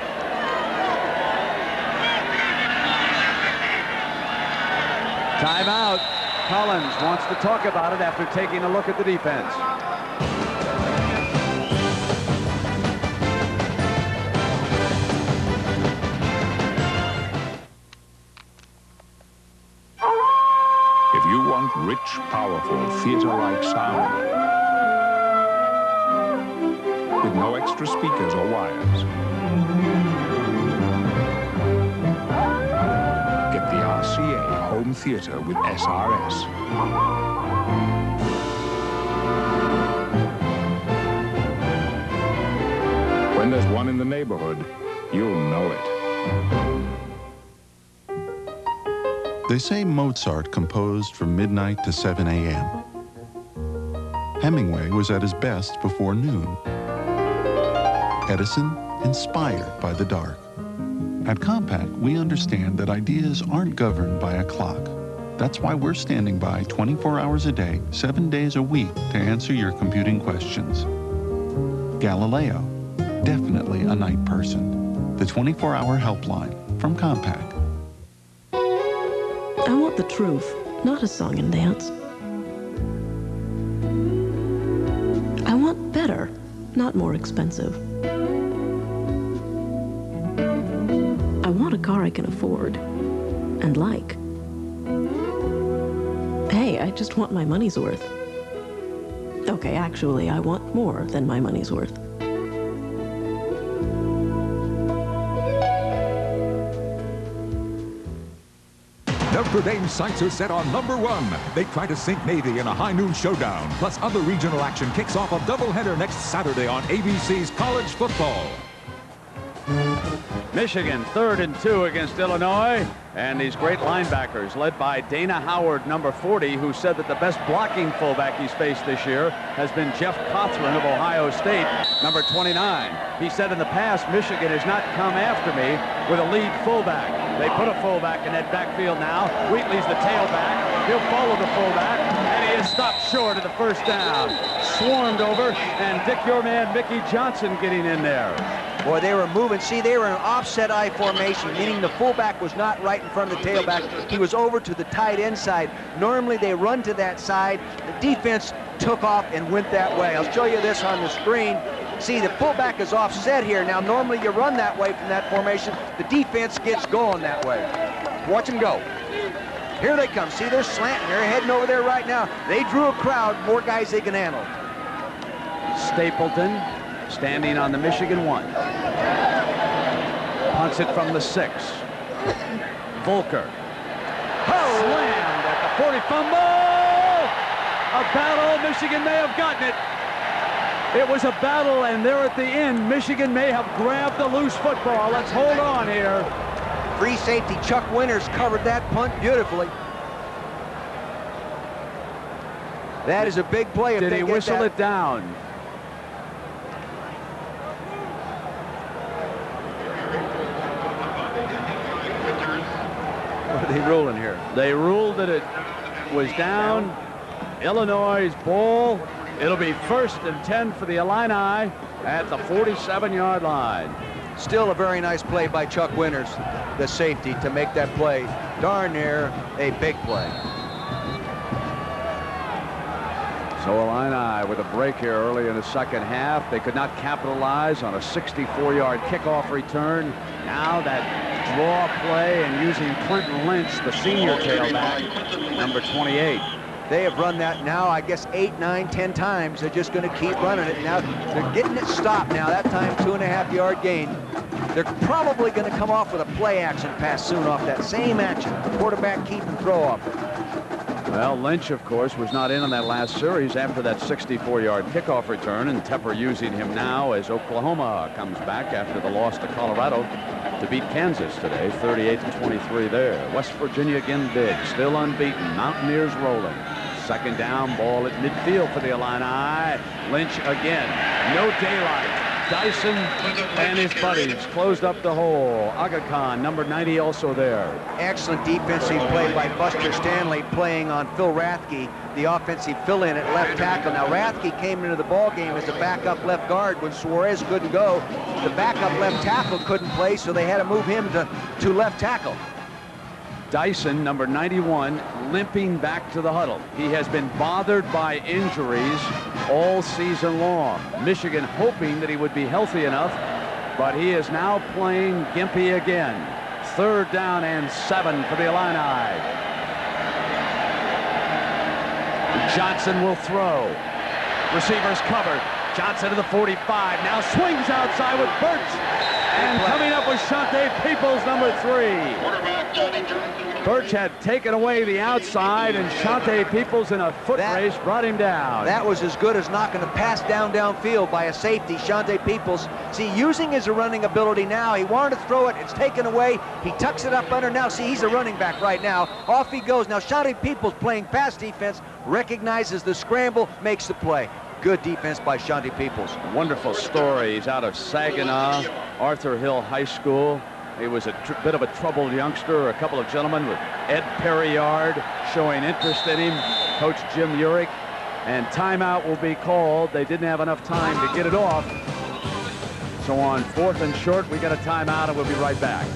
Timeout. Collins wants to talk about it after taking a look at the defense. If you want rich, powerful, theater-like sound, with no extra speakers or wires, get the RCA home theater with SRS. When there's one in the neighborhood, you'll know it. They say Mozart composed from midnight to 7 a.m. Hemingway was at his best before noon. Edison, inspired by the dark. At Compaq, we understand that ideas aren't governed by a clock. That's why we're standing by 24 hours a day, 7 days a week to answer your computing questions. Galileo, definitely a night person. The 24-hour helpline from Compaq. I want the truth, not a song and dance. I want better, not more expensive. I want a car I can afford and like. Hey, I just want my money's worth. Okay, actually, I want more than my money's worth. Notre Dame's sights are set on #1. They try to sink Navy in a high noon showdown. Plus, other regional action kicks off a doubleheader next Saturday on ABC's College Football. Michigan 3rd and 2 against Illinois. And these great linebackers led by Dana Howard, number 40, who said that the best blocking fullback he's faced this year has been Jeff Cothran of Ohio State, number 29. He said in the past, Michigan has not come after me with a lead fullback. They put a fullback in that backfield now. Wheatley's the tailback. He'll follow the fullback, and he is stopped short of the first down. Swarmed over, and Dick, your man, Mickey Johnson getting in there. Boy, they were moving. See, they were in an offset I formation, meaning the fullback was not right in front of the tailback. He was over to the tight end side. Normally, they run to that side. The defense took off and went that way. I'll show you this on the screen. See, the fullback is offset here. Now, normally you run that way from that formation. The defense gets going that way. Watch them go. Here they come. See, they're slanting. They're heading over there right now. They drew a crowd. More guys they can handle. Stapleton standing on the Michigan 1. Punts it from the 6. Volker. Slammed at the 40. Fumble! A battle. Michigan may have gotten it. It was a battle, and there at the end, Michigan may have grabbed the loose football. Let's hold on here. Free safety Chuck Winters covered that punt beautifully. That is a big play. Did he whistle it down? What are they ruling here? They ruled that it was down. Illinois' ball. It'll be 1st and 10 for the Illini at the 47-yard line. Still a very nice play by Chuck Winters, the safety, to make that play. Darn near a big play. So Illini with a break here early in the second half. They could not capitalize on a 64-yard kickoff return. Now that draw play and using Clinton Lynch, the senior tailback, number 28. They have run that now, I guess, 8, 9, 10 times. They're just going to keep running it. Now they're getting it stopped now. That time, 2.5-yard gain. They're probably going to come off with a play action pass soon off that same action. The quarterback keep and throw off it. Well, Lynch, of course, was not in on that last series after that 64-yard kickoff return, and Tepper using him now as Oklahoma comes back after the loss to Colorado to beat Kansas today, 38-23 there. West Virginia again big, still unbeaten. Mountaineers rolling. Second down, ball at midfield for the Illini. Lynch again. No daylight. Dyson and his buddies closed up the hole. Aga Khan, number 90, also there. Excellent defensive play by Buster Stanley, playing on Phil Rathke, the offensive fill-in at left tackle. Now, Rathke came into the ball game as a backup left guard when Suarez couldn't go. The backup left tackle couldn't play, so they had to move him to left tackle. Dyson, number 91, limping back to the huddle. He has been bothered by injuries all season long. Michigan hoping that he would be healthy enough, but he is now playing gimpy again. 3rd down and 7 for the Illini. Johnson will throw. Receivers covered. Johnson to the 45. Now swings outside with Burch. And coming up with Shante Peoples, number 3. Birch had taken away the outside, and Shante Peoples in a foot race brought him down. That was as good as knocking a pass downfield by a safety. Shante Peoples, see, using his running ability now. He wanted to throw it. It's taken away. He tucks it up under. Now, see, he's a running back right now. Off he goes. Now, Shante Peoples playing pass defense, recognizes the scramble, makes the play. Good defense by Shante Peoples. Wonderful story. He's out of Saginaw, Arthur Hill High School. He was a bit of a troubled youngster. A couple of gentlemen with Ed Perriard showing interest in him, Coach Jim Urich, and timeout will be called. They didn't have enough time to get it off. So on 4th and short, we got a timeout, and we'll be right back.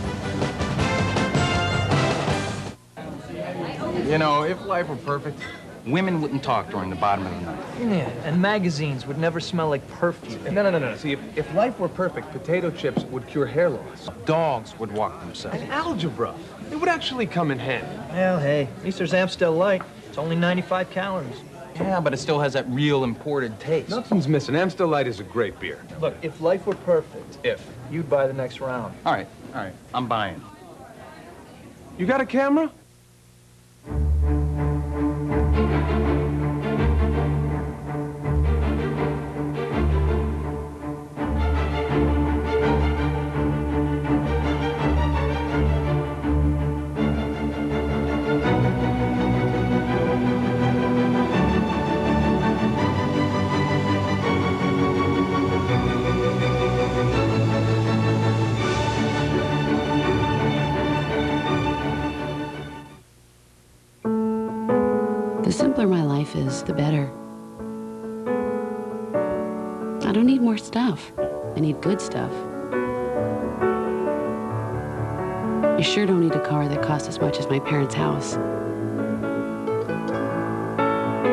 You know, if life were perfect, women wouldn't talk during the bottom of the night. Yeah, and magazines would never smell like perfume. No. See, if life were perfect, potato chips would cure hair loss. Dogs would walk themselves. And algebra, it would actually come in handy. Well, hey, at least there's Amstel Light. It's only 95 calories. Yeah, but it still has that real imported taste. Nothing's missing. Amstel Light is a great beer. Look, if life were perfect, you'd buy the next round. All right. I'm buying. You got a camera? The simpler my life is, the better. I don't need more stuff. I need good stuff. I sure don't need a car that costs as much as my parents' house.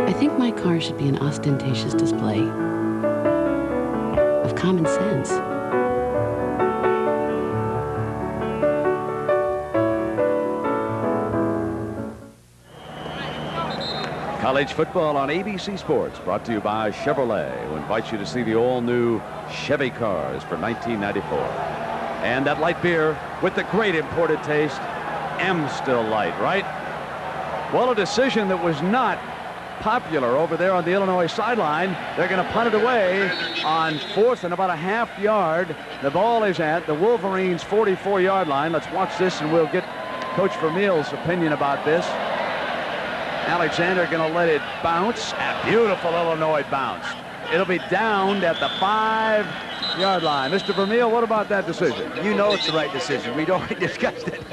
I think my car should be an ostentatious display of common sense. College football on ABC Sports, brought to you by Chevrolet, who invites you to see the all-new Chevy cars for 1994. And that light beer with the great imported taste, Amstel Light, right? Well, a decision that was not popular over there on the Illinois sideline. They're going to punt it away on 4th and about a half yard. The ball is at the Wolverines' 44-yard line. Let's watch this, and we'll get Coach Vermeil's opinion about this. Alexander going to let it bounce. A beautiful Illinois bounce. It'll be downed at the 5-yard line. Mr. Vermeil, what about that decision? You know it's the right decision. We'd already discussed it.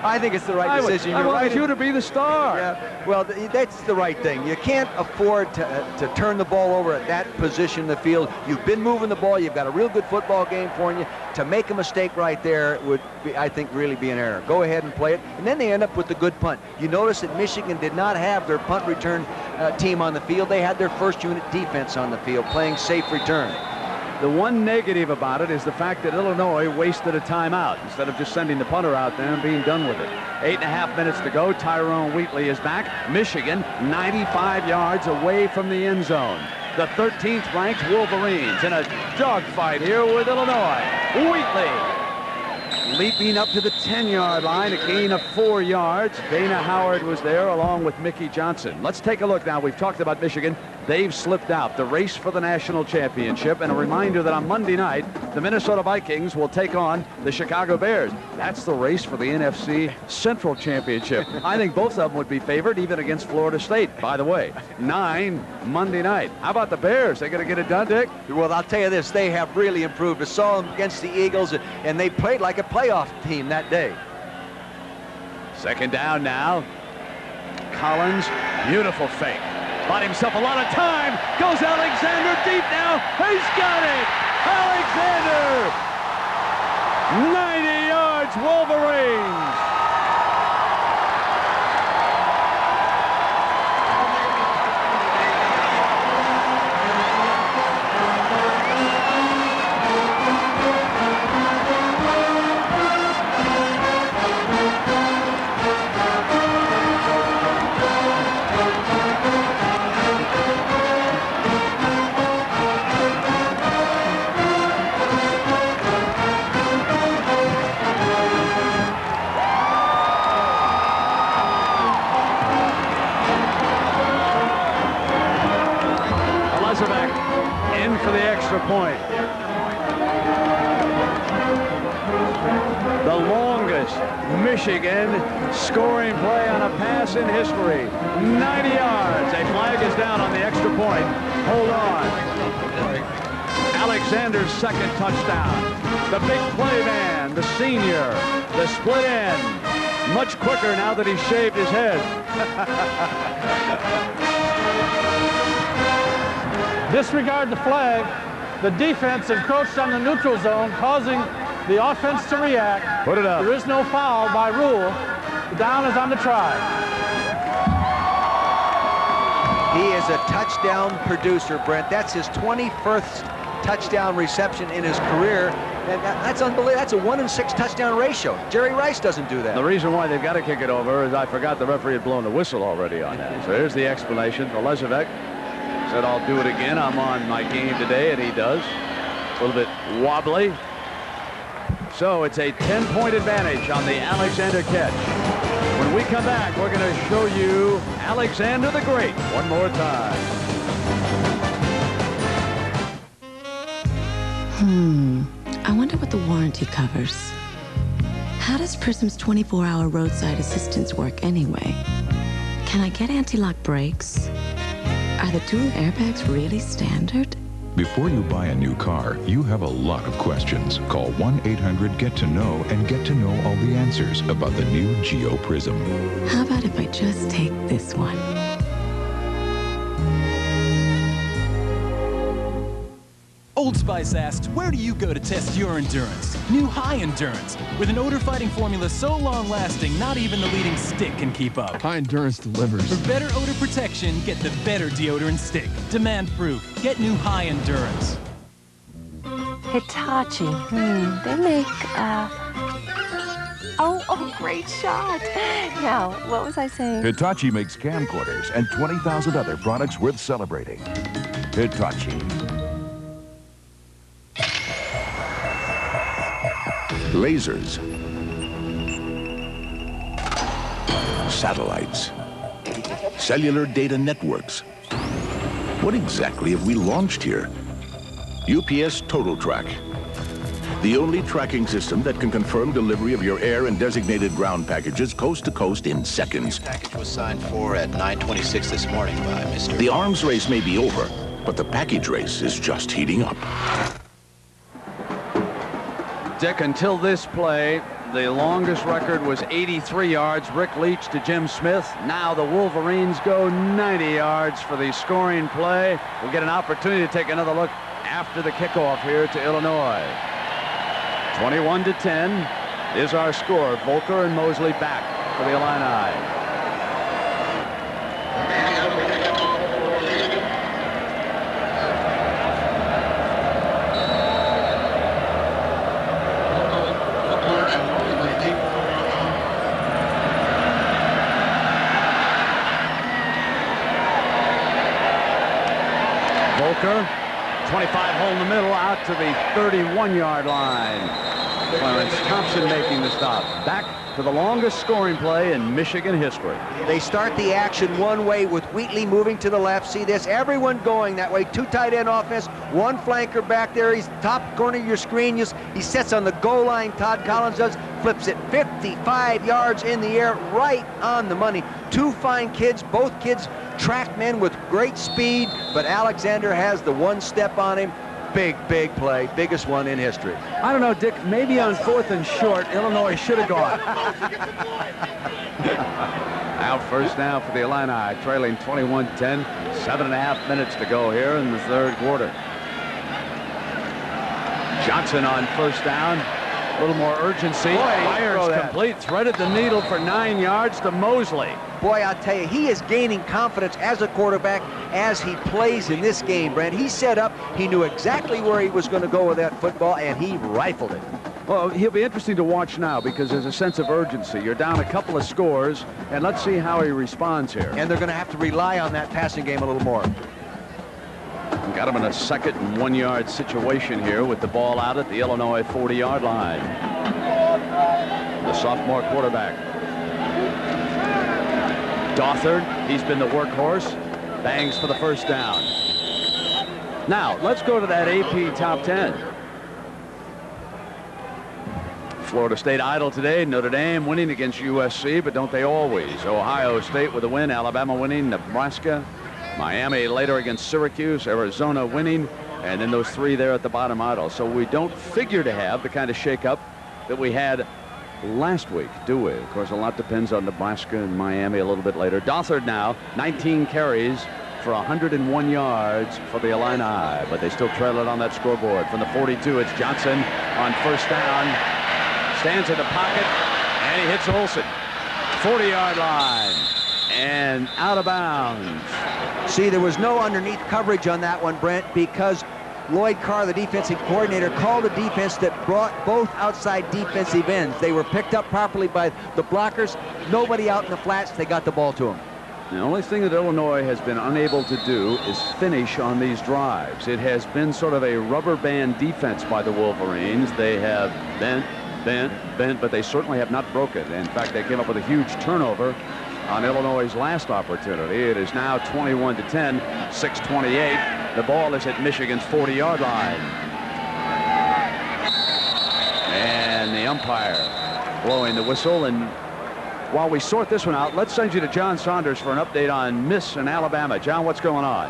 I think it's the right decision. I wanted you to be the star. Yeah, well, that's the right thing. You can't afford to turn the ball over at that position in the field. You've been moving the ball. You've got a real good football game for you. To make a mistake right there would, I think, really be an error. Go ahead and play it. And then they end up with the good punt. You notice that Michigan did not have their punt return team on the field. They had their first unit defense on the field playing safe return. The one negative about it is the fact that Illinois wasted a timeout instead of just sending the punter out there and being done with it. 8.5 minutes to go. Tyrone Wheatley is back. Michigan 95 yards away from the end zone. The 13th ranked Wolverines in a dogfight here with Illinois. Wheatley leaping up to the 10-yard line, a gain of 4 yards. Dana Howard was there along with Mickey Johnson. Let's take a look now. We've talked about Michigan. They've slipped out. The race for the national championship. And a reminder that on Monday night, the Minnesota Vikings will take on the Chicago Bears. That's the race for the NFC Central Championship. I think both of them would be favored, even against Florida State, by the way. 9 Monday night. How about the Bears? They going to get it done, Dick? Well, I'll tell you this. They have really improved. I saw them against the Eagles, and they played like a playoff team that day. Second down now. Collins, beautiful fake. Bought himself a lot of time. Goes Alexander deep now. He's got it. Alexander. 90 yards, Wolverines. for the extra point. The longest Michigan scoring play on a pass in history. 90 yards. A flag is down on the extra point. Hold on. Alexander's second touchdown. The big play man, the senior, the split end. Much quicker now that he shaved his head. Disregard the flag. The defense encroached on the neutral zone, causing the offense to react. Put it up. There is no foul by rule. The down is on the try. He is a touchdown producer, Brent. That's his 21st touchdown reception in his career. And that's unbelievable. That's a 1-in-6 touchdown ratio. Jerry Rice doesn't do that. The reason why they've got to kick it over is I forgot the referee had blown the whistle already on that. So here's the explanation. Oleszewicz said, I'll do it again. I'm on my game today, and he does. A little bit wobbly. So it's a 10-point advantage on the Alexander catch. When we come back, we're going to show you Alexander the Great one more time. I wonder what the warranty covers. How does Prism's 24-hour roadside assistance work anyway? Can I get anti-lock brakes? Are the dual airbags really standard? Before you buy a new car, you have a lot of questions. Call 1-800-GET-TO-KNOW and get to know all the answers about the new Geo Prism. How about if I just take this one? Old Spice asks, where do you go to test your endurance? New High Endurance, with an odor-fighting formula so long-lasting, not even the leading stick can keep up. High Endurance delivers. For better odor protection, get the better deodorant stick. Demand proof. Get New High Endurance. Hitachi. They make, Oh, great shot. Now, what was I saying? Hitachi makes camcorders and 20,000 other products worth celebrating. Hitachi. Lasers. Satellites. Cellular data networks. What exactly have we launched here? UPS Total Track. The only tracking system that can confirm delivery of your air and designated ground packages coast to coast in seconds. Package was signed for at 9:26 this morning by Mr. The arms race may be over, but the package race is just heating up. Dick, until this play, the longest record was 83 yards. Rick Leach to Jim Smith. Now the Wolverines go 90 yards for the scoring play. We'll get an opportunity to take another look after the kickoff here to Illinois. 21-10 is our score. Volker and Mosley back for the Illini. Volker, 25 hole in the middle, out to the 31-yard line. Clarence Thompson making the stop. Back to the longest scoring play in Michigan history. They start the action one way with Wheatley moving to the left. See this? Everyone going that way. Two tight end offense, one flanker back there. He's top corner of your screen. He sets on the goal line. Todd Collins does. Flips it 55 yards in the air, right on the money. Two fine kids, both kids track men with great speed, but Alexander has the one step on him. Big play, biggest one in history. I don't know, Dick, maybe on 4th and short, Illinois should have gone. Now first down for the Illini, trailing 21-10, 7.5 minutes to go here in the third quarter. Johnson on first down, a little more urgency. Fires complete, threaded the needle for 9 yards to Mosley. Boy, I'll tell you, he is gaining confidence as a quarterback as he plays in this game, Brent. He set up, he knew exactly where he was going to go with that football, and he rifled it. Well, he'll be interesting to watch now because there's a sense of urgency. You're down a couple of scores, and let's see how he responds here. And they're going to have to rely on that passing game a little more. Got him in a 2nd and 1 yard situation here with the ball out at the Illinois 40-yard line. The sophomore quarterback. Dothard, he's been the workhorse. Bangs for the first down. Now, let's go to that AP top 10. Florida State idle today. Notre Dame winning against USC, but don't they always? Ohio State with a win. Alabama winning. Nebraska. Miami later against Syracuse. Arizona winning. And then those three there at the bottom idle. So we don't figure to have the kind of shakeup that we had last week, do we? Of course, a lot depends on Nebraska and Miami a little bit later. Dothard now, 19 carries for 101 yards for the Illini, but they still trail it on that scoreboard. From the 42, it's Johnson on first down. Stands in the pocket, and he hits Olsen. 40-yard line, and out of bounds. See, there was no underneath coverage on that one, Brent, because Lloyd Carr, the defensive coordinator, called a defense that brought both outside defensive ends. They were picked up properly by the blockers. Nobody out in the flats. They got the ball to them. The only thing that Illinois has been unable to do is finish on these drives. It has been sort of a rubber band defense by the Wolverines. They have bent, but they certainly have not broken. In fact, they came up with a huge turnover on Illinois' last opportunity. It is now 21-10, 6:28. The ball is at Michigan's 40-yard line. And the umpire blowing the whistle. And while we sort this one out, let's send you to John Saunders for an update on Miss and Alabama. John, what's going on?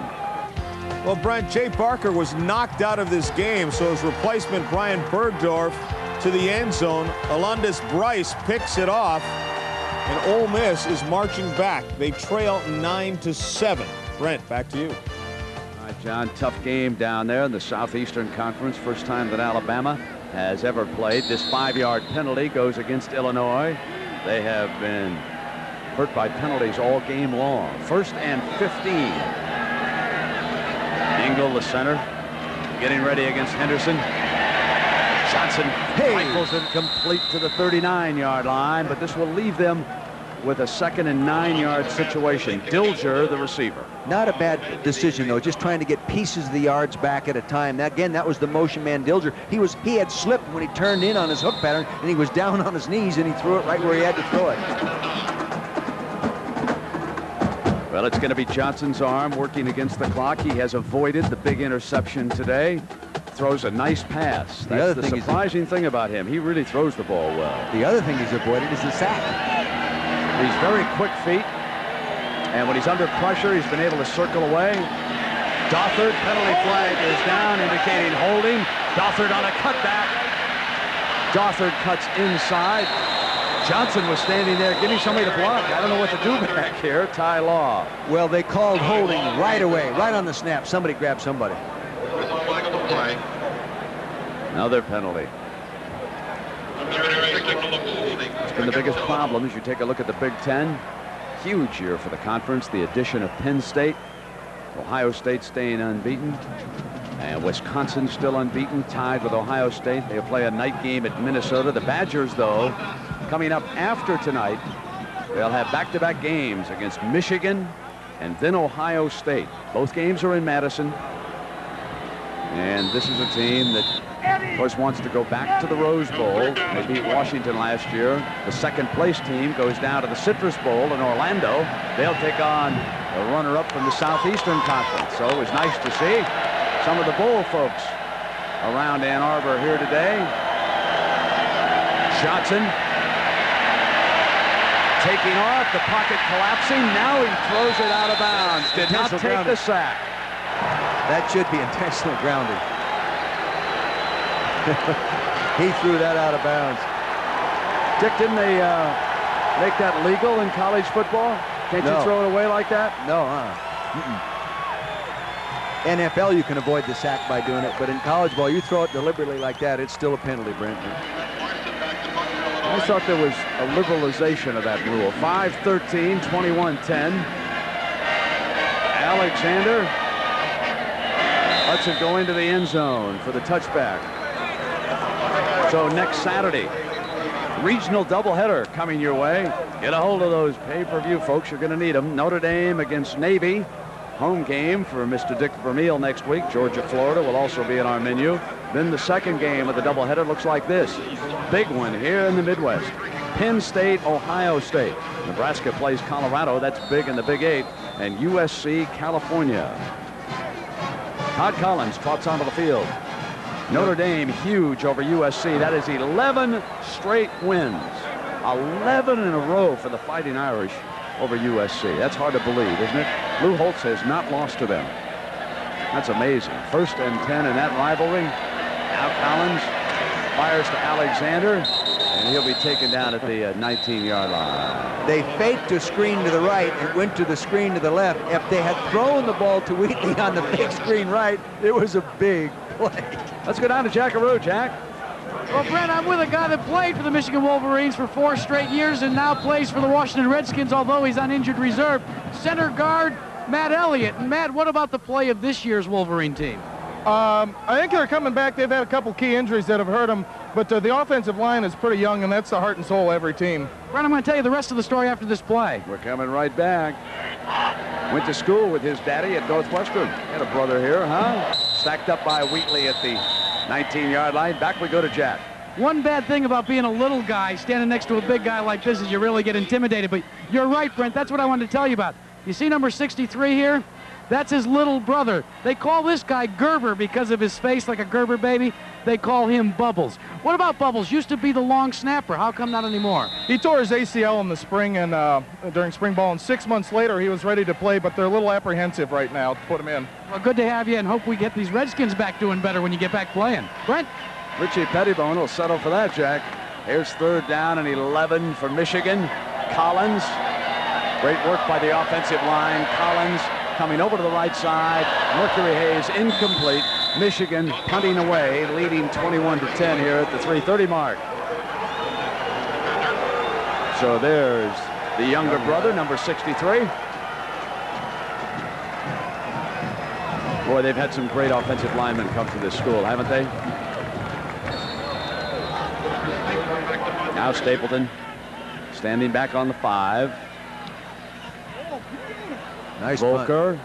Well, Brent, Jay Barker was knocked out of this game, so his replacement, Brian Bergdorf, to the end zone. Alundis Bryce picks it off, and Ole Miss is marching back. They trail 9-7. Brent, back to you. All right, John, tough game down there in the Southeastern Conference. First time that Alabama has ever played. This 5-yard penalty goes against Illinois. They have been hurt by penalties all game long. 1st and 15. Engel, the center, getting ready against Henderson. Johnson rifles it complete to the 39-yard line, but this will leave them with a 2nd and 9-yard situation. Dilger, the receiver. Not a bad decision, though, just trying to get pieces of the yards back at a time. Now, again, that was the motion man, Dilger. He had slipped when he turned in on his hook pattern, and he was down on his knees, and he threw it right where he had to throw it. Well, it's going to be Johnson's arm working against the clock. He has avoided the big interception today. Throws a nice pass. That's the surprising thing about him. He really throws the ball well. The other thing he's avoided is the sack. He's very quick feet, and when he's under pressure, he's been able to circle away. Dothard, penalty flag is down, indicating holding. Dothard on a cutback. Dothard cuts inside. Johnson was standing there giving somebody to block. I don't know what to do back here. Ty Law. Well, they called holding right away, right on the snap. Somebody grabbed somebody. Another penalty. It's been the biggest problem as you take a look at the Big Ten. Huge year for the conference. The addition of Penn State. Ohio State staying unbeaten. And Wisconsin still unbeaten, tied with Ohio State. They'll play a night game at Minnesota. The Badgers, though, coming up after tonight, they'll have back-to-back games against Michigan and then Ohio State. Both games are in Madison. And this is a team that, of course, wants to go back to the Rose Bowl. They beat Washington last year. The second-place team goes down to the Citrus Bowl in Orlando. They'll take on a runner-up from the Southeastern Conference. So it was nice to see some of the Bowl folks around Ann Arbor here today. Johnson taking off, the pocket collapsing. Now he throws it out of bounds. Did not take the sack. That should be intentional grounding. He threw that out of bounds. Dick, didn't they make that legal in college football? Can't you throw it away like that? No, NFL, you can avoid the sack by doing it, but in college ball, you throw it deliberately like that, it's still a penalty, Brent. I thought there was a liberalization of that rule. 5-13, 21-10. Alexander lets it go into the end zone for the touchback. So next Saturday, regional doubleheader coming your way. Get a hold of those pay-per-view, folks. You're going to need them. Notre Dame against Navy. Home game for Mr. Dick Vermeil next week. Georgia, Florida will also be in our menu. Then the second game of the doubleheader looks like this. Big one here in the Midwest. Penn State, Ohio State. Nebraska plays Colorado. That's big in the Big 8. And USC, California. Todd Collins trots onto the field. Notre Dame huge over USC. That is 11 straight wins. 11 in a row for the Fighting Irish over USC. That's hard to believe, isn't it? Lou Holtz has not lost to them. That's amazing. 1st and 10 in that rivalry. Now Collins fires to Alexander, and he'll be taken down at the 19-yard line. They faked a screen to the right and went to the screen to the left. If they had thrown the ball to Wheatley on the fake screen right, it was a big play. Let's go down to Jackaroo, Jack. Well, Brent, I'm with a guy that played for the Michigan Wolverines for 4 straight years and now plays for the Washington Redskins, although he's on injured reserve. Center guard Matt Elliott. And Matt, what about the play of this year's Wolverine team? I think they're coming back. They've had a couple key injuries that have hurt them, but the offensive line is pretty young, and that's the heart and soul of every team. Brent, I'm going to tell you the rest of the story after this play. We're coming right back. Went to school with his daddy at Northwestern. Had a brother here, huh? Stacked up by Wheatley at the 19-yard line. Back we go to Jack. One bad thing about being a little guy standing next to a big guy like this is you really get intimidated. But you're right, Brent. That's what I wanted to tell you about. You see number 63 here? That's his little brother. They call this guy Gerber because of his face like a Gerber baby. They call him Bubbles. What about Bubbles? Used to be the long snapper. How come not anymore? He tore his ACL in the spring and during spring ball, and 6 months later he was ready to play, but they're a little apprehensive right now to put him in. Well, good to have you, and hope we get these Redskins back doing better when you get back playing. Brent? Richie Pettibone will settle for that, Jack. Here's 3rd down and 11 for Michigan. Collins. Great work by the offensive line. Collins coming over to the right side. Mercury Hayes incomplete. Michigan punting away, leading 21-10 here at the 3:30 mark. So there's the younger brother, number 63. Boy, they've had some great offensive linemen come to this school, haven't they? Now Stapleton standing back on the 5. Nice Volker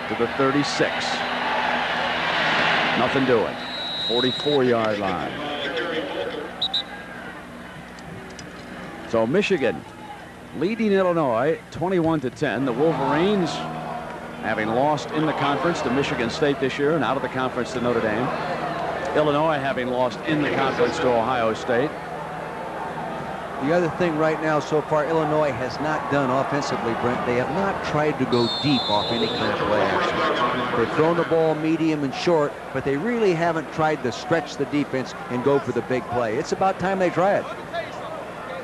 to the 36. Nothing doing. 44-yard line. So Michigan leading Illinois 21-10. The Wolverines having lost in the conference to Michigan State this year and out of the conference to Notre Dame. Illinois having lost in the conference to Ohio State. The other thing right now so far Illinois has not done offensively, Brent, they have not tried to go deep off any kind of play action. They've thrown the ball medium and short, but they really haven't tried to stretch the defense and go for the big play. It's about time they try it.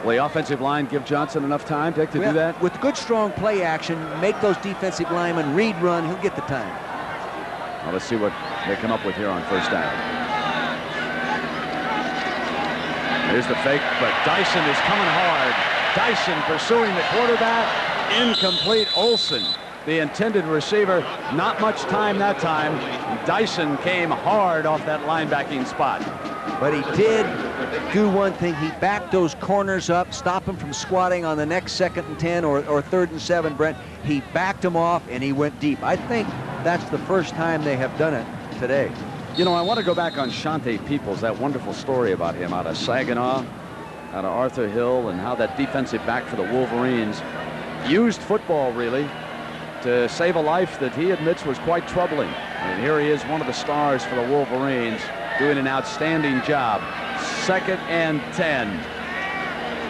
Will the offensive line give Johnson enough time, Dick, to do that? With good, strong play action, make those defensive linemen read run, he'll get the time. Well, let's see what they come up with here on 1st down. Here's the fake, but Dyson is coming hard. Dyson pursuing the quarterback. Incomplete. Olsen, the intended receiver. Not much time that time. Dyson came hard off that linebacking spot. But he did do one thing. He backed those corners up, stop him from squatting on the next 2nd and 10 or 3rd and 7, Brent. He backed him off, and he went deep. I think that's the first time they have done it today. You know, I want to go back on Shante Peoples, that wonderful story about him out of Saginaw, out of Arthur Hill, and how that defensive back for the Wolverines used football, really, to save a life that he admits was quite troubling. And here he is, one of the stars for the Wolverines, doing an outstanding job. 2nd and 10.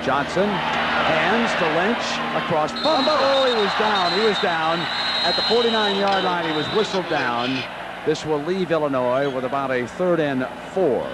Johnson, hands to Lynch, across. Oh, he was down. He was down. At the 49-yard line, he was whistled down. This will leave Illinois with about a 3rd and 4.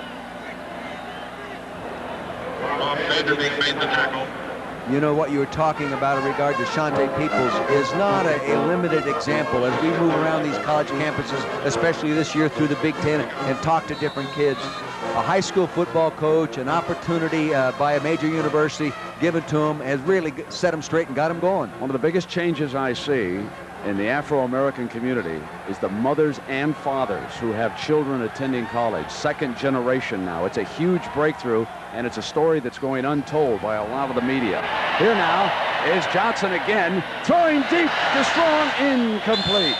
You know what you were talking about in regard to Shante Peoples is not a limited example. As we move around these college campuses, especially this year through the Big Ten, and talk to different kids, a high school football coach, an opportunity by a major university given to him has really set him straight and got him going. One of the biggest changes I see in the Afro-American community is the mothers and fathers who have children attending college. 2nd generation now. It's a huge breakthrough, and it's a story that's going untold by a lot of the media. Here now is Johnson again, throwing deep to Strong, incomplete.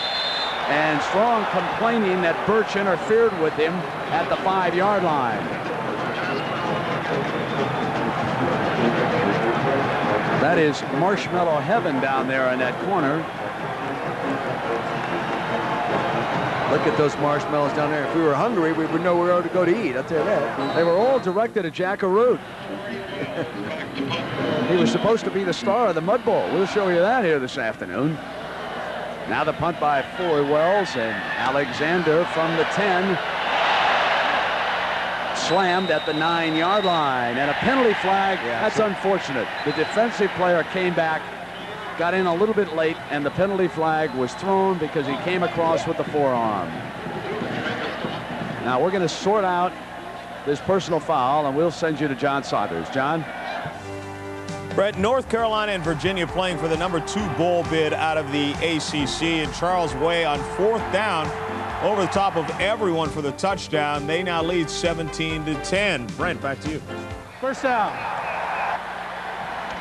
And Strong complaining that Birch interfered with him at the 5-yard line. That is marshmallow heaven down there in that corner. Look at those marshmallows down there. If we were hungry, we would know where to go to eat. I'll tell you that. They were all directed at Jack Arute. He was supposed to be the star of the Mud Bowl. We'll show you that here this afternoon. Now the punt by Floyd Wells, and Alexander from the 10. Slammed at the 9-yard line, and a penalty flag. That's unfortunate. The defensive player came back, got in a little bit late, and the penalty flag was thrown because he came across with the forearm. Now we're going to sort out this personal foul, and we'll send you to John Saunders. John? Brett, North Carolina and Virginia playing for the #2 bowl bid out of the ACC, and Charles Way on 4th down over the top of everyone for the touchdown. They now lead 17-10. Brent, back to you. First down.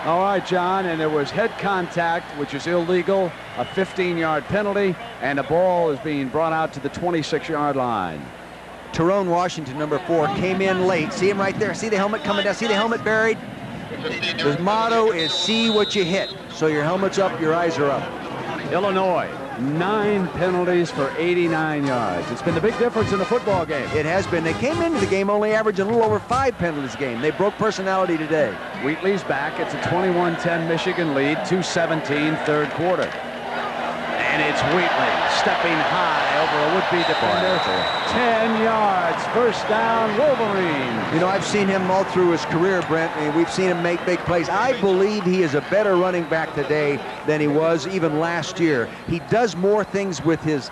All right, John, and there was head contact, which is illegal, a 15-yard penalty, and the ball is being brought out to the 26-yard line. Tyrone Washington, number 4, came in late. See him right there? See the helmet coming down? See the helmet buried? His motto is see what you hit. So your helmet's up, your eyes are up. Illinois, 9 penalties for 89 yards. It's been the big difference in the football game. It has been. They came into the game only averaging a little over 5 penalties a game. They broke personality today. Wheatley's back. It's a 21-10 Michigan lead, 2:17 third quarter. And it's Wheatley stepping high over a would-be defender. 10 yards, first down, Wolverine. You know, I've seen him all through his career, Brent, and we've seen him make big plays. I believe he is a better running back today than he was even last year. He does more things with his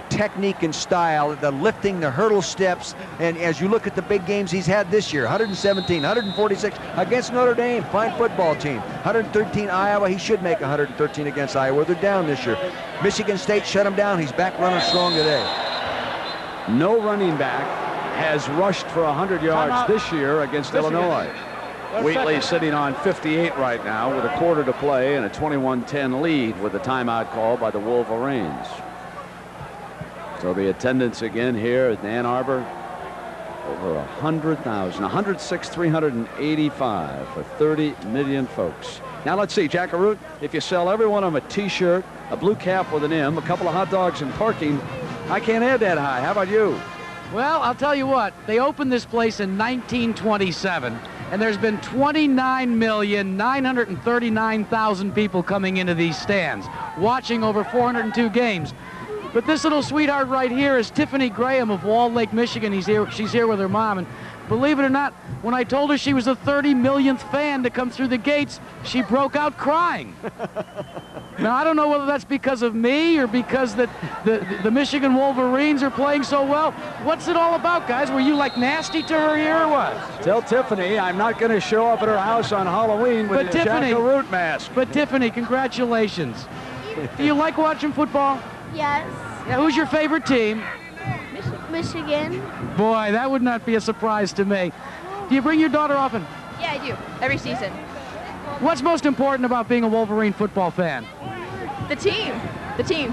technique and style, the lifting, the hurdle steps, and as you look at the big games he's had this year, 117, 146 against Notre Dame, fine football team. 113 Iowa, he should make 113 against Iowa. They're down this year. Michigan State shut him down. He's back running strong today. No running back has rushed for 100 yards this year against Illinois. Wheatley sitting on 58 right now with a quarter to play and a 21-10 lead with a timeout call by the Wolverines. So the attendance again here at Ann Arbor, over 100,000, 106,385 for 30 million folks. Now let's see, Jack Arute, if you sell every one of them a T-shirt, a blue cap with an M, a couple of hot dogs and parking, I can't add that high. How about you? Well, I'll tell you what, they opened this place in 1927, and there's been 29,939,000 people coming into these stands, watching over 402 games. But this little sweetheart right here is Tiffany Graham of Walled Lake, Michigan. She's here with her mom, and believe it or not, when I told her she was the 30 millionth fan to come through the gates, she broke out crying. Now, I don't know whether that's because of me or because that the Michigan Wolverines are playing so well. What's it all about, guys? Were you like nasty to her here or what? Tell Tiffany I'm not going to show up at her house on Halloween with a Jack Arute mask. But Tiffany, congratulations. Do you like watching football? Yes. Yeah, who's your favorite team? Michigan. Boy, that would not be a surprise to me. Do you bring your daughter often? Yeah, I do. Every season. What's most important about being a Wolverine football fan? The team. The team.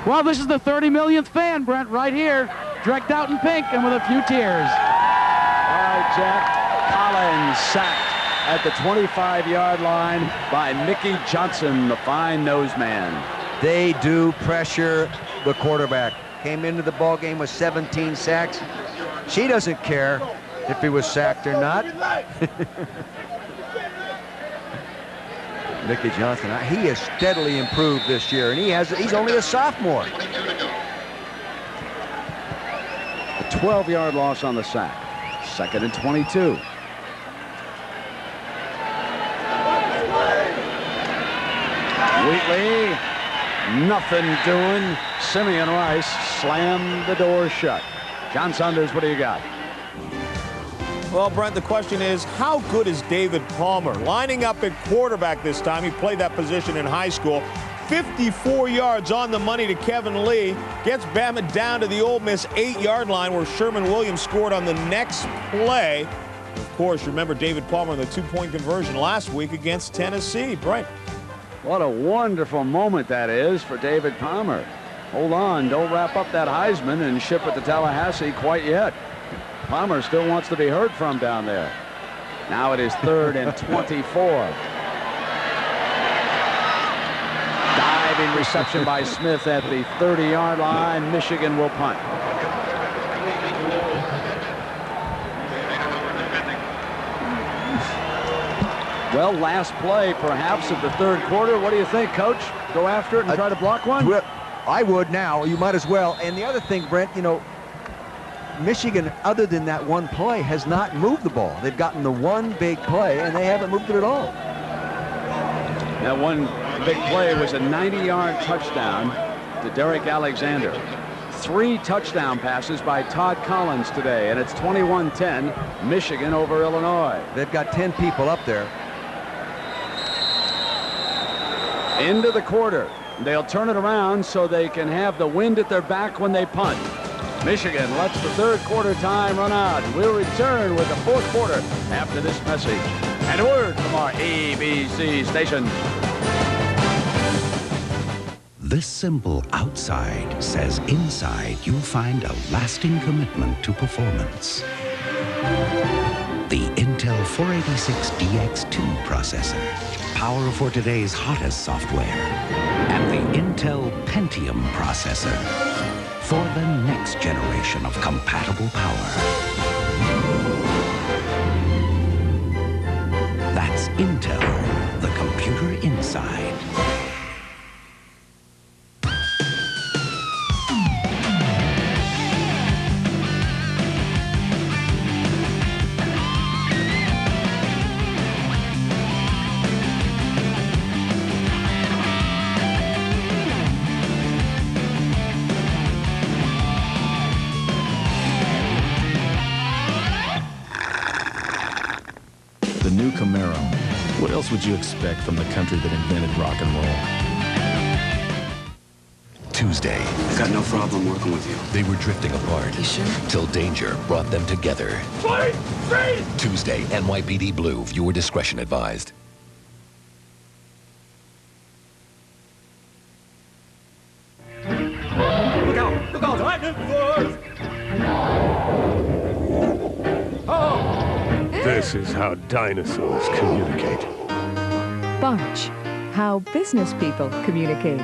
Well, this is the 30 millionth fan, Brent, right here. Drecked out in pink and with a few tears. All right, Jack. Collins sacked at the 25-yard line by Mickey Johnson, the fine nose man. They do pressure the quarterback. Came into the ball game with 17 sacks. She doesn't care if he was sacked or not. Mickey Johnson, he has steadily improved this year, and he's only a sophomore. A 12-yard loss on the sack. 2nd and 22. Wheatley, nothing doing. Simeon Rice slammed the door shut. John Saunders, what do you got? Well, Brent, the question is, how good is David Palmer? Lining up at quarterback this time. He played that position in high school. 54 yards on the money to Kevin Lee. Gets Bama down to the Ole Miss 8-yard line where Sherman Williams scored on the next play. Of course, remember David Palmer in the 2-point conversion last week against Tennessee. Brent. What a wonderful moment that is for David Palmer. Hold on, don't wrap up that Heisman and ship it to Tallahassee quite yet. Palmer still wants to be heard from down there. Now it is 3rd and 24. Diving reception by Smith at the 30-yard line. Michigan will punt. Well, last play, perhaps, of the third quarter. What do you think, Coach? Go after it and try to block one? I would now. You might as well. And the other thing, Brent, you know, Michigan, other than that one play, has not moved the ball. They've gotten the one big play, and they haven't moved it at all. That one big play was a 90-yard touchdown to Derek Alexander. 3 touchdown passes by Todd Collins today, and it's 21-10, Michigan over Illinois. They've got 10 people up there. Into the quarter. They'll turn it around so they can have the wind at their back when they punt. Michigan lets the third quarter time run out. We'll return with the fourth quarter after this message. And a word from our ABC station. This simple outside says inside you'll find a lasting commitment to performance. The Intel 486DX2 processor, power for today's hottest software, and the Intel Pentium processor for the next generation of compatible power. That's Intel, the computer inside. Camaro. What else would you expect from the country that invented rock and roll? Tuesday. I got no problem working with you. They were drifting apart. You sure? Till danger brought them together. Freeze! Tuesday, NYPD Blue. Viewer discretion advised. Look out! Look out! Lightning force! This is how dinosaurs communicate. Barch, how business people communicate.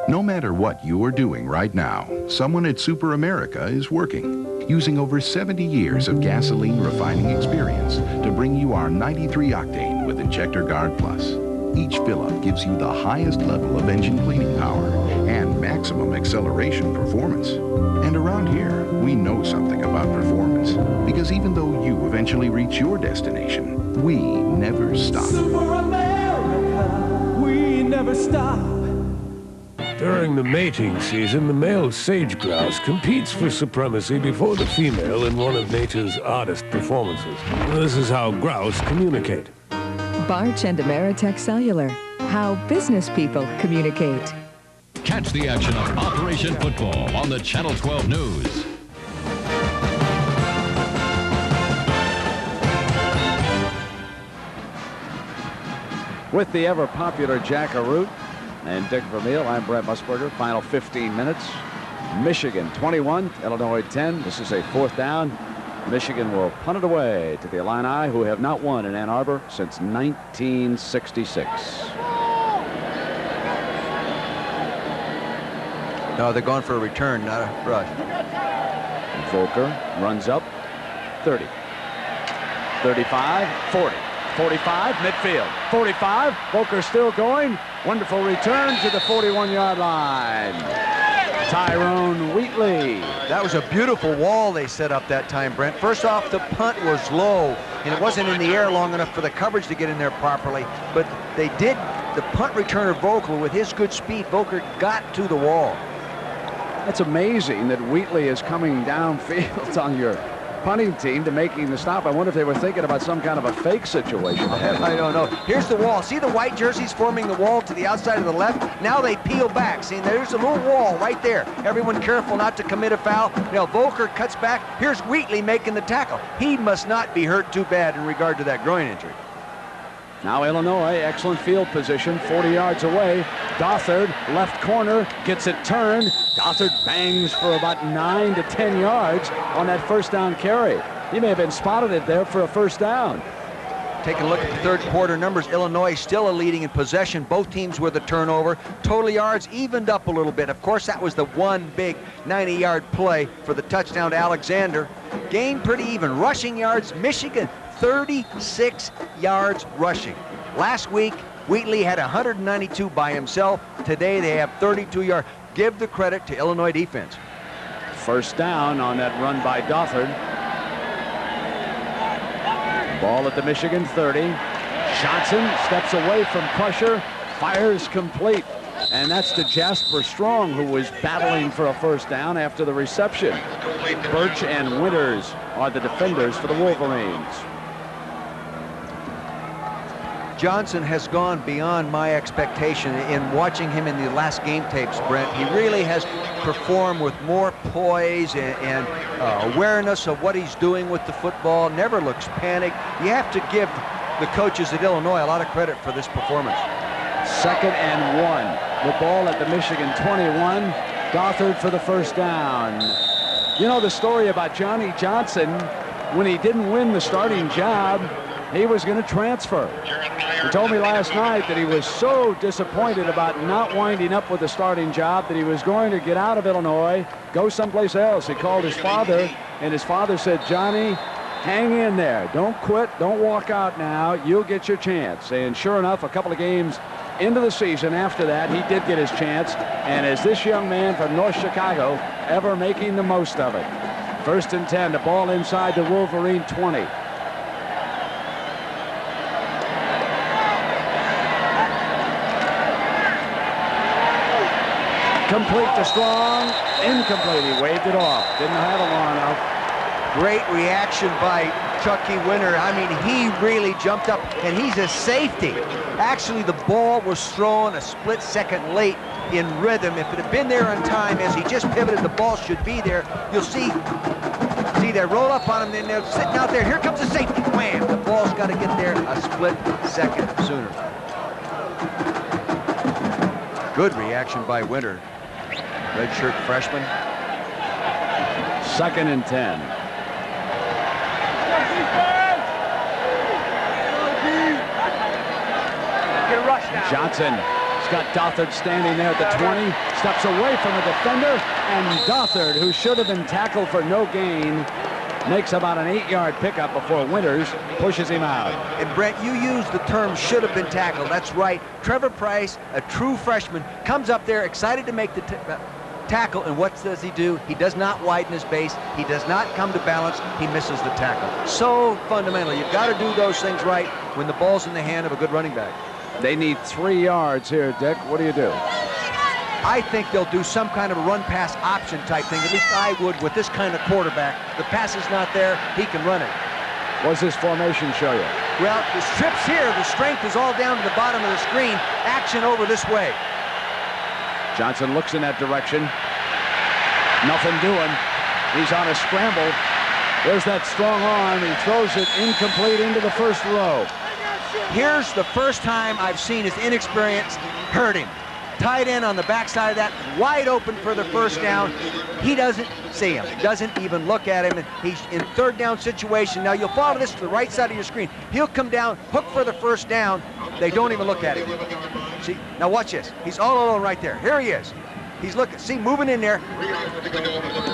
No matter what you are doing right now, someone at Super America is working, using over 70 years of gasoline refining experience to bring you our 93 octane with Injector Guard Plus. Each fill-up gives you the highest level of engine cleaning power and maximum acceleration performance. And around here, we know something about performance, because even though you eventually reach your destination, we never stop. Super America, we never stop. During the mating season, the male sage grouse competes for supremacy before the female in one of nature's oddest performances. This is how grouse communicate. Barch and Ameritech Cellular, how business people communicate. Catch the action of Operation Football on the Channel 12 News. With the ever-popular Jack Arute and Dick Vermeil, I'm Brent Musburger. Final 15 minutes. Michigan 21, Illinois 10. This is a fourth down. Michigan will punt it away to the Illini, who have not won in Ann Arbor since 1966. No, they're going for a return, not a rush. Volker runs up. 30. 35. 40. 45. Midfield. 45. Volker still going. Wonderful return to the 41-yard line. Tyrone Wheatley. That was a beautiful wall they set up that time, Brent. First off, the punt was low, and it wasn't in the air long enough for the coverage to get in there properly. But they did, the punt returner Volker, with his good speed, Volker got to the wall. That's amazing that Wheatley is coming downfield on your punting team to making the stop. I wonder if they were thinking about some kind of a fake situation. I don't know. Here's the wall. See the white jerseys forming the wall to the outside of the left? Now they peel back. See, there's a little wall right there. Everyone careful not to commit a foul. Now Volker cuts back. Here's Wheatley making the tackle. He must not be hurt too bad in regard to that groin injury. Now Illinois, excellent field position, 40 yards away. Gothard, left corner, gets it turned. Gothard bangs for about 9 to 10 yards on that first down carry. He may have been spotted it there for a first down. Taking a look at the third quarter numbers, Illinois still leading in possession. Both teams with a turnover. Total yards evened up a little bit. Of course, that was the one big 90-yard play for the touchdown to Alexander. Game pretty even. Rushing yards, Michigan 36 yards rushing. Last week, Wheatley had 192 by himself. Today, they have 32 yards. Give the credit to Illinois defense. First down on that run by Dothard. Ball at the Michigan 30. Johnson steps away from pressure, fires complete. And that's to Jasper Strong, who was battling for a first down after the reception. Birch and Winters are the defenders for the Wolverines. Johnson has gone beyond my expectation in watching him in the last game tapes, Brent. He really has performed with more poise and awareness of what he's doing with the football, never looks panicked. You have to give the coaches at Illinois a lot of credit for this performance. 2nd and 1. The ball at the Michigan 21. Dothard for the first down. You know the story about Johnny Johnson, when he didn't win the starting job, he was going to transfer. He told me last night that he was so disappointed about not winding up with the starting job that he was going to get out of Illinois, go someplace else. He called his father, and his father said, "Johnny, hang in there. Don't quit. Don't walk out now. You'll get your chance." And sure enough, a couple of games into the season after that, he did get his chance. And is this young man from North Chicago ever making the most of it? 1st and 10, the ball inside the Wolverine 20. Complete to Strong, incomplete. He waved it off. Didn't have it long enough. Great reaction by Chucky Winter. I mean, he really jumped up, and he's a safety. Actually, the ball was thrown a split second late in rhythm. If it had been there on time, as he just pivoted, the ball should be there. You'll see they roll up on him, then they're sitting out there. Here comes the safety. Wham! The ball's got to get there a split second sooner. Good reaction by Winter. Redshirt freshman. 2nd and 10. Johnson. He's got Dothard standing there at the 20. Steps away from a defender. And Dothard, who should have been tackled for no gain, makes about an 8-yard pickup before Winters pushes him out. And Brent, you used the term should have been tackled. That's right. Trevor Price, a true freshman, comes up there excited to make the tackle, and what does he do? He does not widen his base. He does not come to balance. He misses the tackle. So fundamental. You've got to do those things right when the ball's in the hand of a good running back. They need 3 yards here, Dick. What do you do? I think they'll do some kind of a run-pass option type thing. At least I would with this kind of quarterback. The pass is not there. He can run it. What's this formation show you? Well, the strips here, the strength is all down to the bottom of the screen. Action over this way. Johnson looks in that direction. Nothing doing. He's on a scramble. There's that strong arm. He throws it incomplete into the first row. Here's the first time I've seen his inexperience hurt him. Tight end on the backside of that, wide open for the first down. He doesn't see him, doesn't even look at him. He's in 3rd down situation. Now you'll follow this to the right side of your screen. He'll come down, hook for the first down. They don't even look at him. See, now watch this. He's all alone right there. Here he is. He's looking, see, moving in there.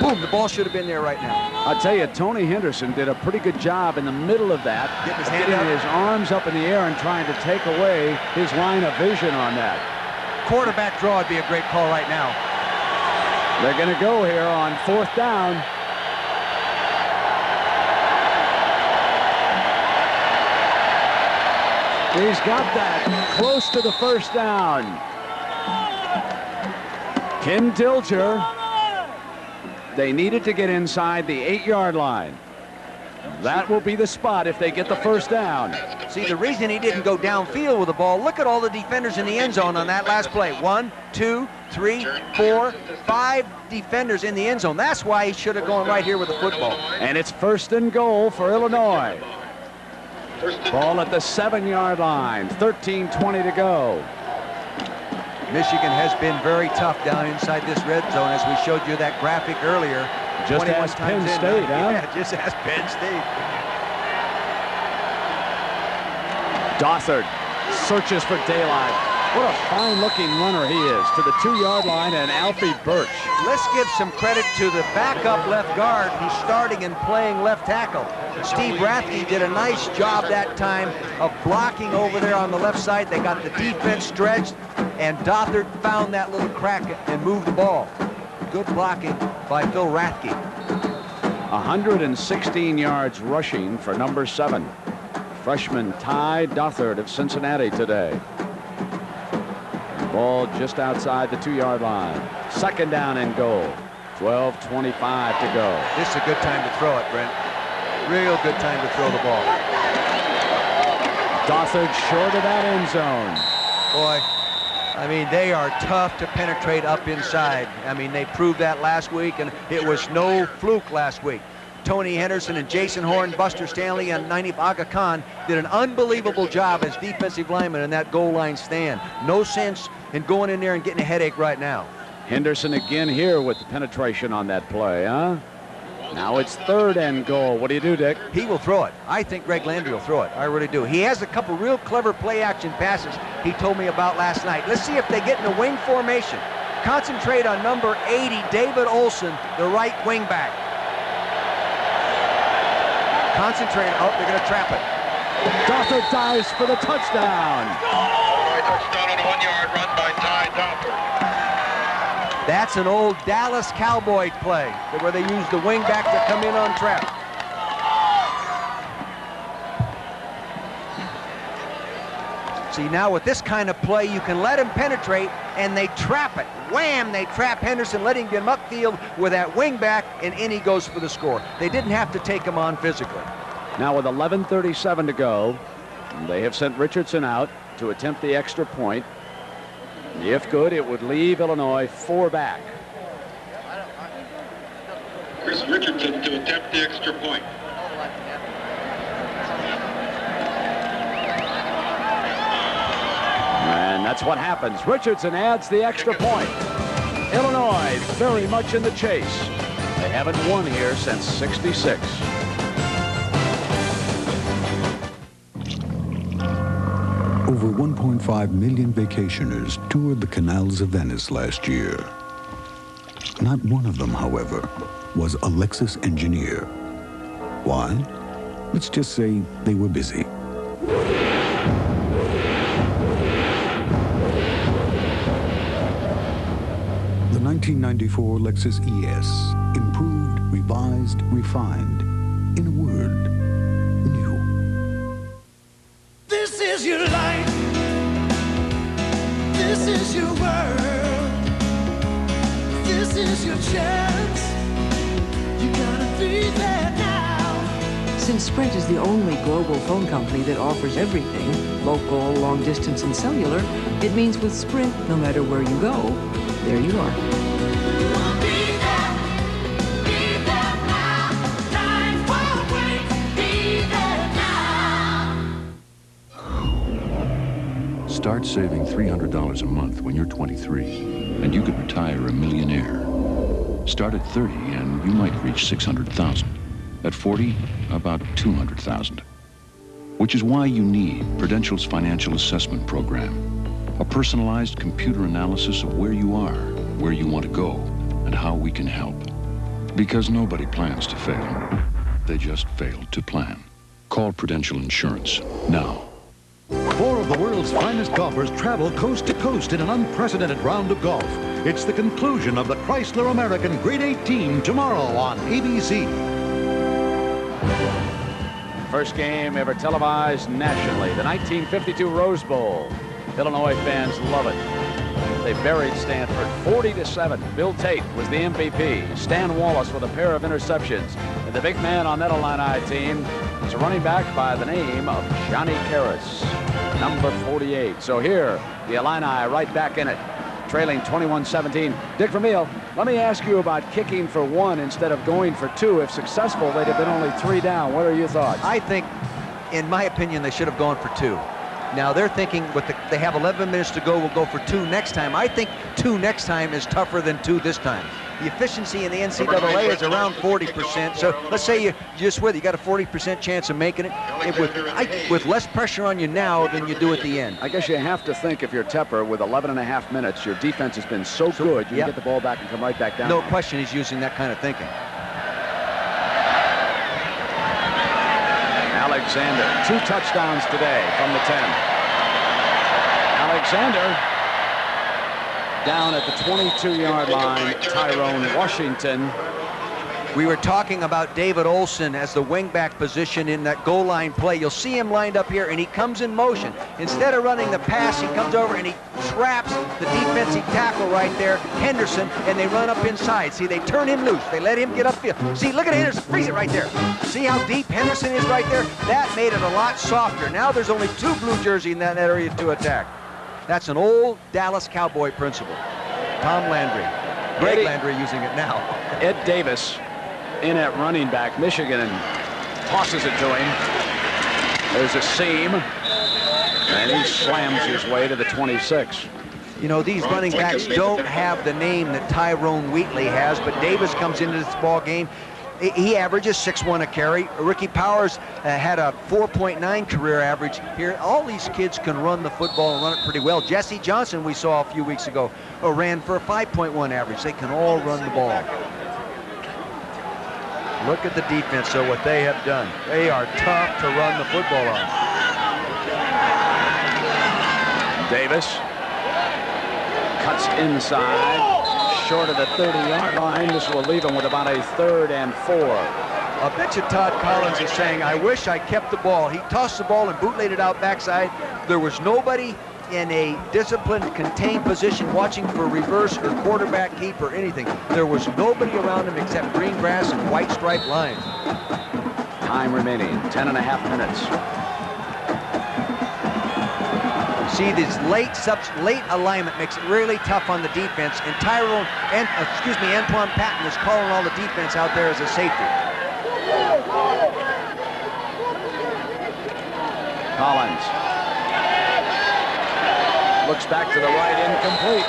Boom, the ball should have been there right now. I'll tell you, Tony Henderson did a pretty good job in the middle of that. Getting his arms up in the air and trying to take away his line of vision on that. Quarterback draw would be a great call right now. They're going to go here on 4th down. He's got that close to the first down. Ken Dilger. They needed to get inside the 8-yard line. That will be the spot if they get the first down. See, the reason he didn't go downfield with the ball, look at all the defenders in the end zone on that last play. 1, 2, 3, 4, 5 defenders in the end zone. That's why he should have gone right here with the football. And it's 1st and goal for Illinois. Ball at the 7-yard line, 13:20 to go. Michigan has been very tough down inside this red zone, as we showed you that graphic earlier. Just ask Penn State, huh? Yeah, just ask Penn State. Dothert searches for daylight. What a fine-looking runner he is to the 2-yard line, and Alfie Birch. Let's give some credit to the backup left guard who's starting and playing left tackle. Steve Rathke did a nice job that time of blocking over there on the left side. They got the defense stretched, and Dothert found that little crack and moved the ball. Good blocking by Phil Rathke. 116 yards rushing for number 7. Freshman Ty Dothert of Cincinnati today. Ball just outside the 2-yard line. Second down and goal. 12:25 to go. This is a good time to throw it, Brent. Real good time to throw the ball. Dothert short of that end zone. Boy, I mean, they are tough to penetrate up inside. I mean, they proved that last week, and it was no fluke last week. Tony Henderson and Jason Horn, Buster Stanley, and Naif Aga Khan did an unbelievable job as defensive linemen in that goal line stand. No sense in going in there and getting a headache right now. Henderson again here with the penetration on that play, huh? Now it's third and goal. What do you do, Dick? He will throw it. I think Greg Landry will throw it. I really do. He has a couple real clever play-action passes he told me about last night. Let's see if they get in a wing formation. Concentrate on number 80, David Olson, the right wing back. Concentrate. Oh, they're going to trap it. Dothert dives for the touchdown. Touchdown on a 1-yard run by Ty Dothert. That's an old Dallas Cowboy play where they use the wing back to come in on trap. See, now with this kind of play, you can let him penetrate, and they trap it. Wham! They trap Henderson, letting him get him upfield with that wing back, and in he goes for the score. They didn't have to take him on physically. Now with 11:37 to go, they have sent Richardson out to attempt the extra point. If good, it would leave Illinois 4 back. Chris Richardson to attempt the extra point. And that's what happens. Richardson adds the extra point. Illinois very much in the chase. They haven't won here since '66. Over 1.5 million vacationers toured the canals of Venice last year. Not one of them, however, was a Lexus engineer. Why? Let's just say they were busy. The 1994 Lexus ES, improved, revised, refined. In a word, new. This is your life. This is your world. This is your chance. You gotta be there now. Since Sprint is the only global phone company that offers everything, local, long distance, and cellular, it means with Sprint, no matter where you go, there you are. Start saving $300 a month when you're 23, and you could retire a millionaire. Start at 30, and you might reach 600,000. At 40, about 200,000. Which is why you need Prudential's Financial Assessment Program. A personalized computer analysis of where you are, where you want to go, and how we can help. Because nobody plans to fail. They just failed to plan. Call Prudential Insurance now. 4 of the world's finest golfers travel coast to coast in an unprecedented round of golf. It's the conclusion of the Chrysler American Grade 18 tomorrow on ABC. First game ever televised nationally, the 1952 Rose Bowl. Illinois fans love it. They buried Stanford 40-7. Bill Tate was the MVP. Stan Wallace with a pair of interceptions. And the big man on that Illini team is a running back by the name of Johnny Karras, number 48. So here, the Illini right back in it, trailing 21-17. Dick Vermeil, let me ask you about kicking for 1 instead of going for 2. If successful, they'd have been only 3 down. What are your thoughts? I think, in my opinion, they should have gone for 2. Now they're thinking they have 11 minutes to go, we'll go for 2 next time. I think 2 next time is tougher than 2 this time. The efficiency in the NCAA is around 40%. So let's say you just with it, you got a 40% chance of making it with less pressure on you now than you do at the end. I guess you have to think if you're Tepper with 11.5 minutes, your defense has been so good, you can get the ball back and come right back down. No question he's using that kind of thinking. Alexander, 2 touchdowns today from the 10. Alexander down at the 22-yard line. Tyrone Washington. We were talking about David Olson as the wingback position in that goal line play. You'll see him lined up here, and he comes in motion. Instead of running the pass, he comes over and he traps the defensive tackle right there, Henderson, and they run up inside. See, they turn him loose. They let him get upfield. See, look at Henderson. Freeze it right there. See how deep Henderson is right there? That made it a lot softer. Now there's only 2 blue jerseys in that area to attack. That's an old Dallas Cowboy principle. Tom Landry. Greg Landry using it now. Ed Davis in at running back. Michigan tosses it to him. There's a seam, and he slams his way to the 26. You know, these running backs don't have the name that Tyrone Wheatley has, but Davis comes into this ball game. He averages 6.1 a carry. Ricky Powers had a 4.9 career average here. All these kids can run the football and run it pretty well. Jesse Johnson, we saw a few weeks ago, ran for a 5.1 average. They can all run the ball. Look at the defense, so what they have done. They are tough to run the football on. Davis cuts inside. Short of the 30-yard line. This will leave him with about a 3rd and 4. I bet you Todd Collins is saying, I wish I kept the ball. He tossed the ball and bootlaid it out backside. There was nobody in a disciplined, contained position watching for reverse or quarterback keep or anything. There was nobody around him except green grass and white striped lines. Time remaining, 10.5 minutes. See, this late alignment makes it really tough on the defense, and Antoine Patton is calling all the defense out there as a safety. Collins looks back to the right, incomplete.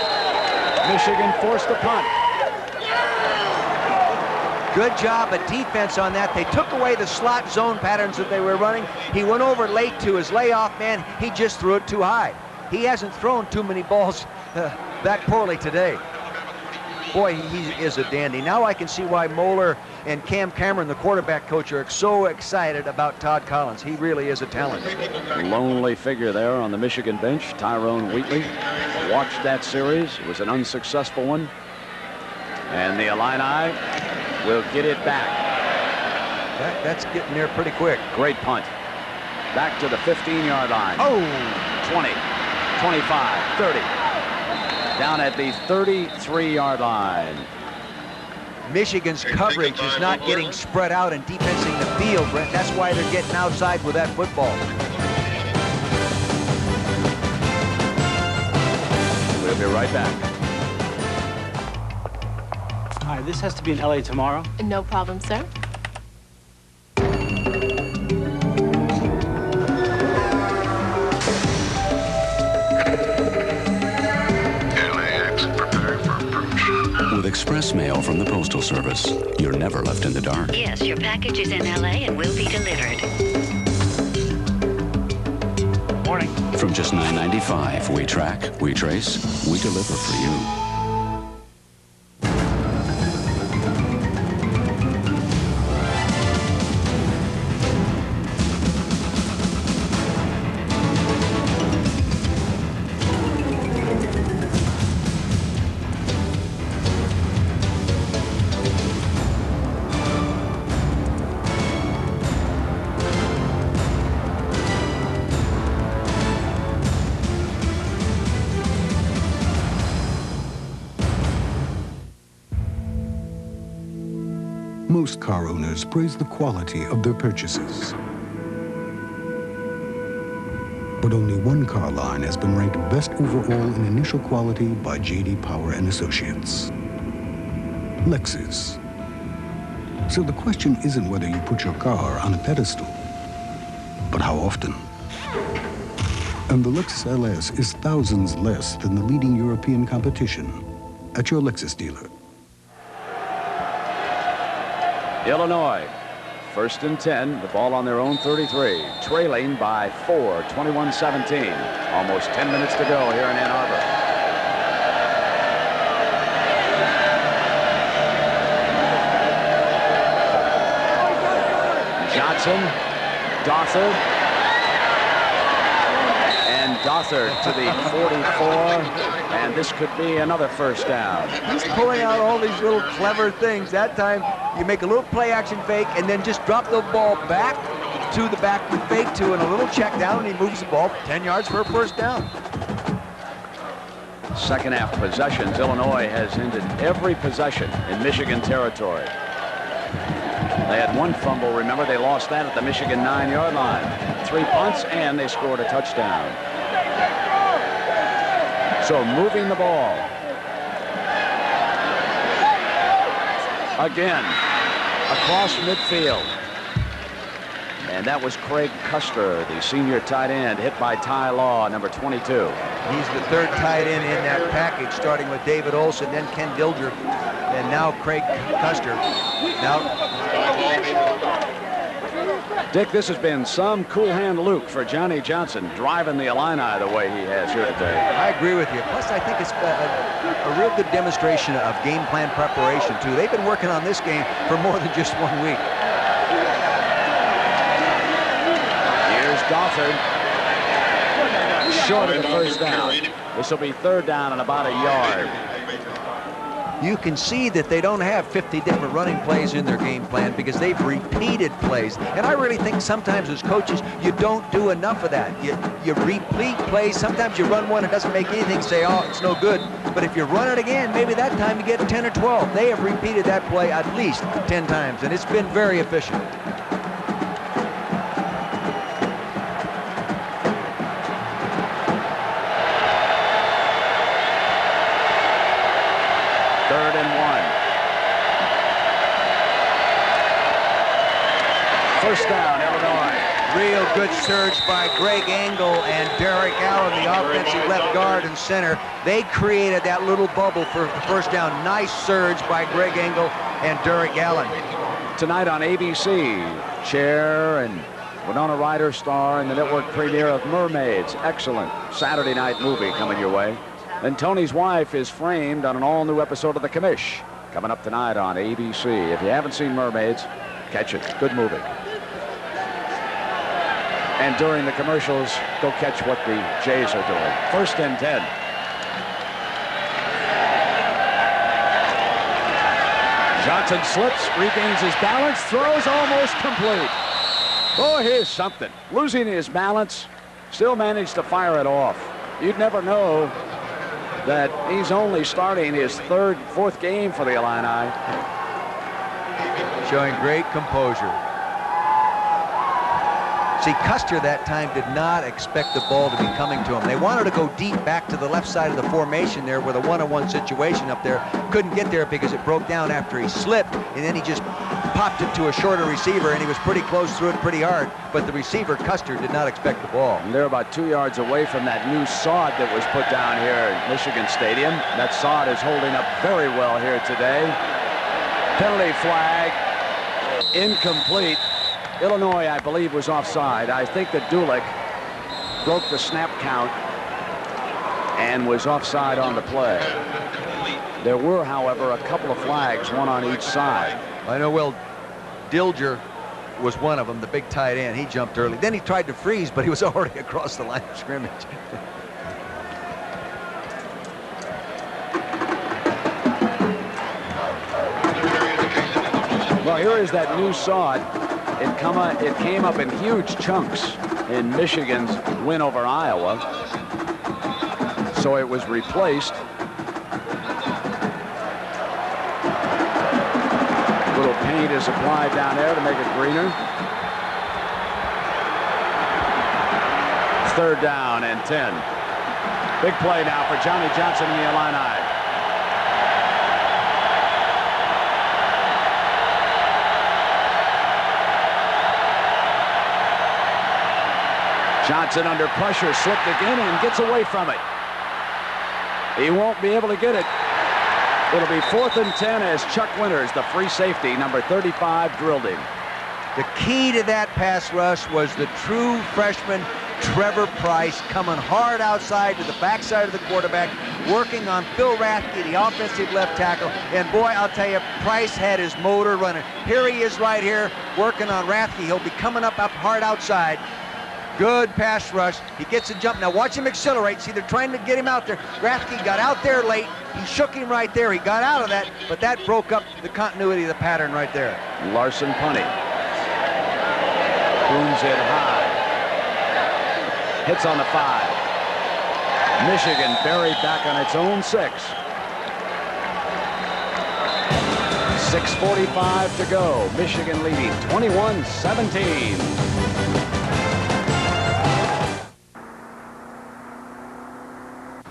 Michigan forced the punt. Good job of defense on that. They took away the slot zone patterns that they were running. He went over late to his layoff man. He just threw it too high. He hasn't thrown too many balls that poorly today. Boy, he is a dandy. Now I can see why Moeller and Cam Cameron, the quarterback coach, are so excited about Todd Collins. He really is a talent. Lonely figure there on the Michigan bench, Tyrone Wheatley. Watched that series. It was an unsuccessful one. And the Illini will get it back. That's getting there pretty quick. Great punt. Back to the 15-yard line. Oh! 20, 25, 30. Down at the 33-yard line. Michigan's coverage is not getting spread out and defensing the field, Brent. That's why they're getting outside with that football. We'll be right back. Hi, this has to be in LA tomorrow. No problem, sir. With express mail from the Postal Service, you're never left in the dark. Yes, your package is in LA and will be delivered. Morning. From just $9.95, we track, we trace, we deliver for you. Most car owners praise the quality of their purchases. But only one car line has been ranked best overall in initial quality by J.D. Power and Associates. Lexus. So the question isn't whether you put your car on a pedestal, but how often. And the Lexus LS is thousands less than the leading European competition at your Lexus dealer. Illinois, 1st and 10, the ball on their own 33, trailing by 4, 21-17. Almost 10 minutes to go here in Ann Arbor. Johnson, Dothard, and Dothard to the 44, and this could be another first down. He's pulling out all these little clever things. That time, you make a little play-action fake and then just drop the ball back to the backward fake to and a little check down, and he moves the ball 10 yards for a first down. Second half possessions, Illinois has ended every possession in Michigan territory. They had one fumble, remember, they lost that at the Michigan 9-yard line. 3 punts, and they scored a touchdown. So moving the ball. Again, across midfield. And that was Craig Custer, the senior tight end, hit by Ty Law, number 22. He's the third tight end in that package, starting with David Olson, then Ken Dilger, and now Craig Custer. Now, Dick, this has been some cool hand Luke for Johnny Johnson, driving the Illini the way he has here today. I agree with you. Plus, I think it's a real good demonstration of game plan preparation, too. They've been working on this game for more than just 1 week. Here's Dothard. Short of the first down. This will be 3rd down and about a yard. You can see that they don't have 50 different running plays in their game plan because they've repeated plays. And I really think sometimes as coaches, you don't do enough of that. You repeat plays. Sometimes you run one, it doesn't make anything, say, oh, it's no good. But if you run it again, maybe that time you get 10 or 12. They have repeated that play at least 10 times, and it's been very efficient. First down, Illinois. Real good surge by Greg Engel and Derek Allen, the offensive left guard and center. They created that little bubble for the first down. Nice surge by Greg Engel and Derek Allen. Tonight on ABC, Cher and Winona Ryder star in the network premiere of Mermaids. Excellent Saturday night movie coming your way. And Tony's wife is framed on an all-new episode of The Commish coming up tonight on ABC. If you haven't seen Mermaids, catch it. Good movie. And during the commercials, go catch what the Jays are doing. 1st and 10. Johnson slips, regains his balance, throws almost complete. Oh, here's something. Losing his balance, still managed to fire it off. You'd never know that he's only starting his 3rd, 4th game for the Illini. Showing great composure. See, Custer that time did not expect the ball to be coming to him. They wanted to go deep back to the left side of the formation there with a one-on-one situation up there. Couldn't get there because it broke down after he slipped, and then he just popped it to a shorter receiver, and he was pretty close, threw it pretty hard. But the receiver, Custer, did not expect the ball. And they're about 2 yards away from that new sod that was put down here at Michigan Stadium. That sod is holding up very well here today. Penalty flag, incomplete. Illinois, I believe, was offside. I think that Dulick broke the snap count and was offside on the play. There were, however, a couple of flags, one on each side. I know, well, Dilger was one of them, the big tight end. He jumped early. Then he tried to freeze, but he was already across the line of scrimmage. Well, here is that new sod. It came up in huge chunks in Michigan's win over Iowa. So it was replaced. A little paint is applied down there to make it greener. 3rd down and 10. Big play now for Johnny Johnson and the Illini. Johnson under pressure, slipped again and gets away from it. He won't be able to get it. It'll be 4th and 10 as Chuck Winters, the free safety, number 35, drilled him. The key to that pass rush was the true freshman Trevor Price coming hard outside to the backside of the quarterback, working on Phil Rathke, the offensive left tackle. And boy, I'll tell you, Price had his motor running. Here he is right here working on Rathke. He'll be coming up hard outside. Good pass rush. He gets a jump. Now watch him accelerate. See, they're trying to get him out there. Rathke got out there late. He shook him right there. He got out of that, but that broke up the continuity of the pattern right there. Larson punting. Booms it high. Hits on the 5. Michigan buried back on its own 6. 6:45 to go. Michigan leading 21-17.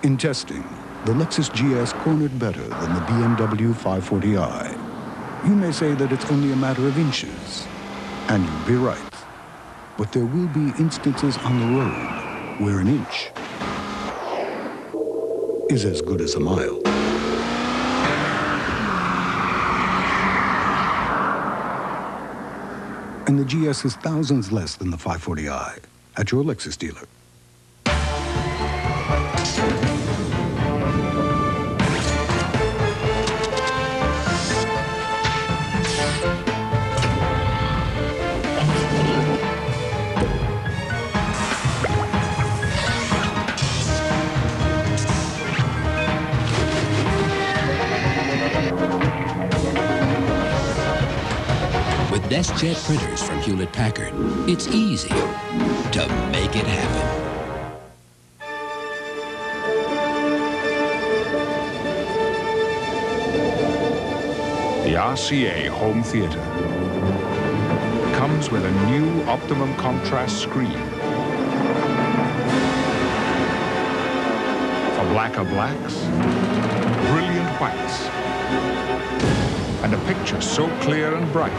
In testing, the Lexus GS cornered better than the BMW 540i. You may say that it's only a matter of inches, and you'd be right. But there will be instances on the road where an inch is as good as a mile. And the GS is thousands less than the 540i at your Lexus dealer. DeskJet printers from Hewlett-Packard. It's easy to make it happen. The RCA Home Theater comes with a new optimum contrast screen for blacker blacks, brilliant whites, and a picture so clear and bright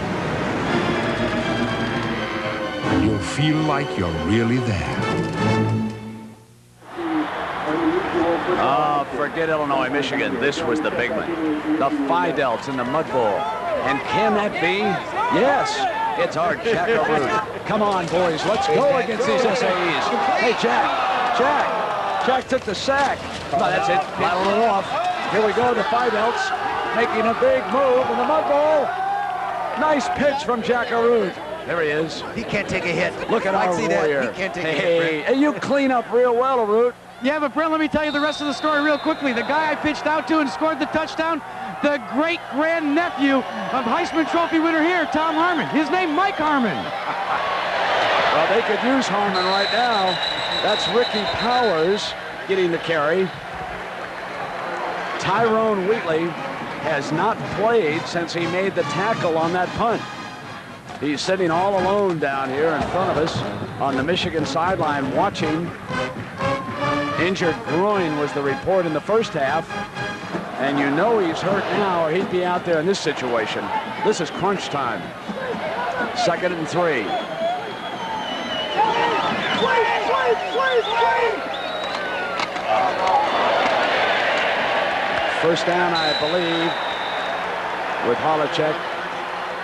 you'll feel like you're really there. Oh, forget Illinois, Michigan. This was the big one. The Phi Delts in the Mud Bowl. And can that be? Yes, it's our Jack Arute. Come on, boys, let's go against these SAEs. Hey, Jack took the sack. Oh, that's it, lateral off. Here we go, the Phi Delts making a big move in the Mud Bowl. Nice pitch from Jack Arute. There he is. He can't take a hit. Look at our warrior. He can't take a hit. Hey, you clean up real well, Arute. Yeah, but Brent, let me tell you the rest of the story real quickly. The guy I pitched out to and scored the touchdown, the great-grandnephew of Heisman Trophy winner here, Tom Harmon. His name, Mike Harmon. Well, they could use Harmon right now. That's Ricky Powers getting the carry. Tyrone Wheatley has not played since he made the tackle on that punt. He's sitting all alone down here in front of us on the Michigan sideline watching. Injured groin was the report in the first half. And you know he's hurt now or he'd be out there in this situation. This is crunch time. 2nd and 3. First down, I believe, with Holochek.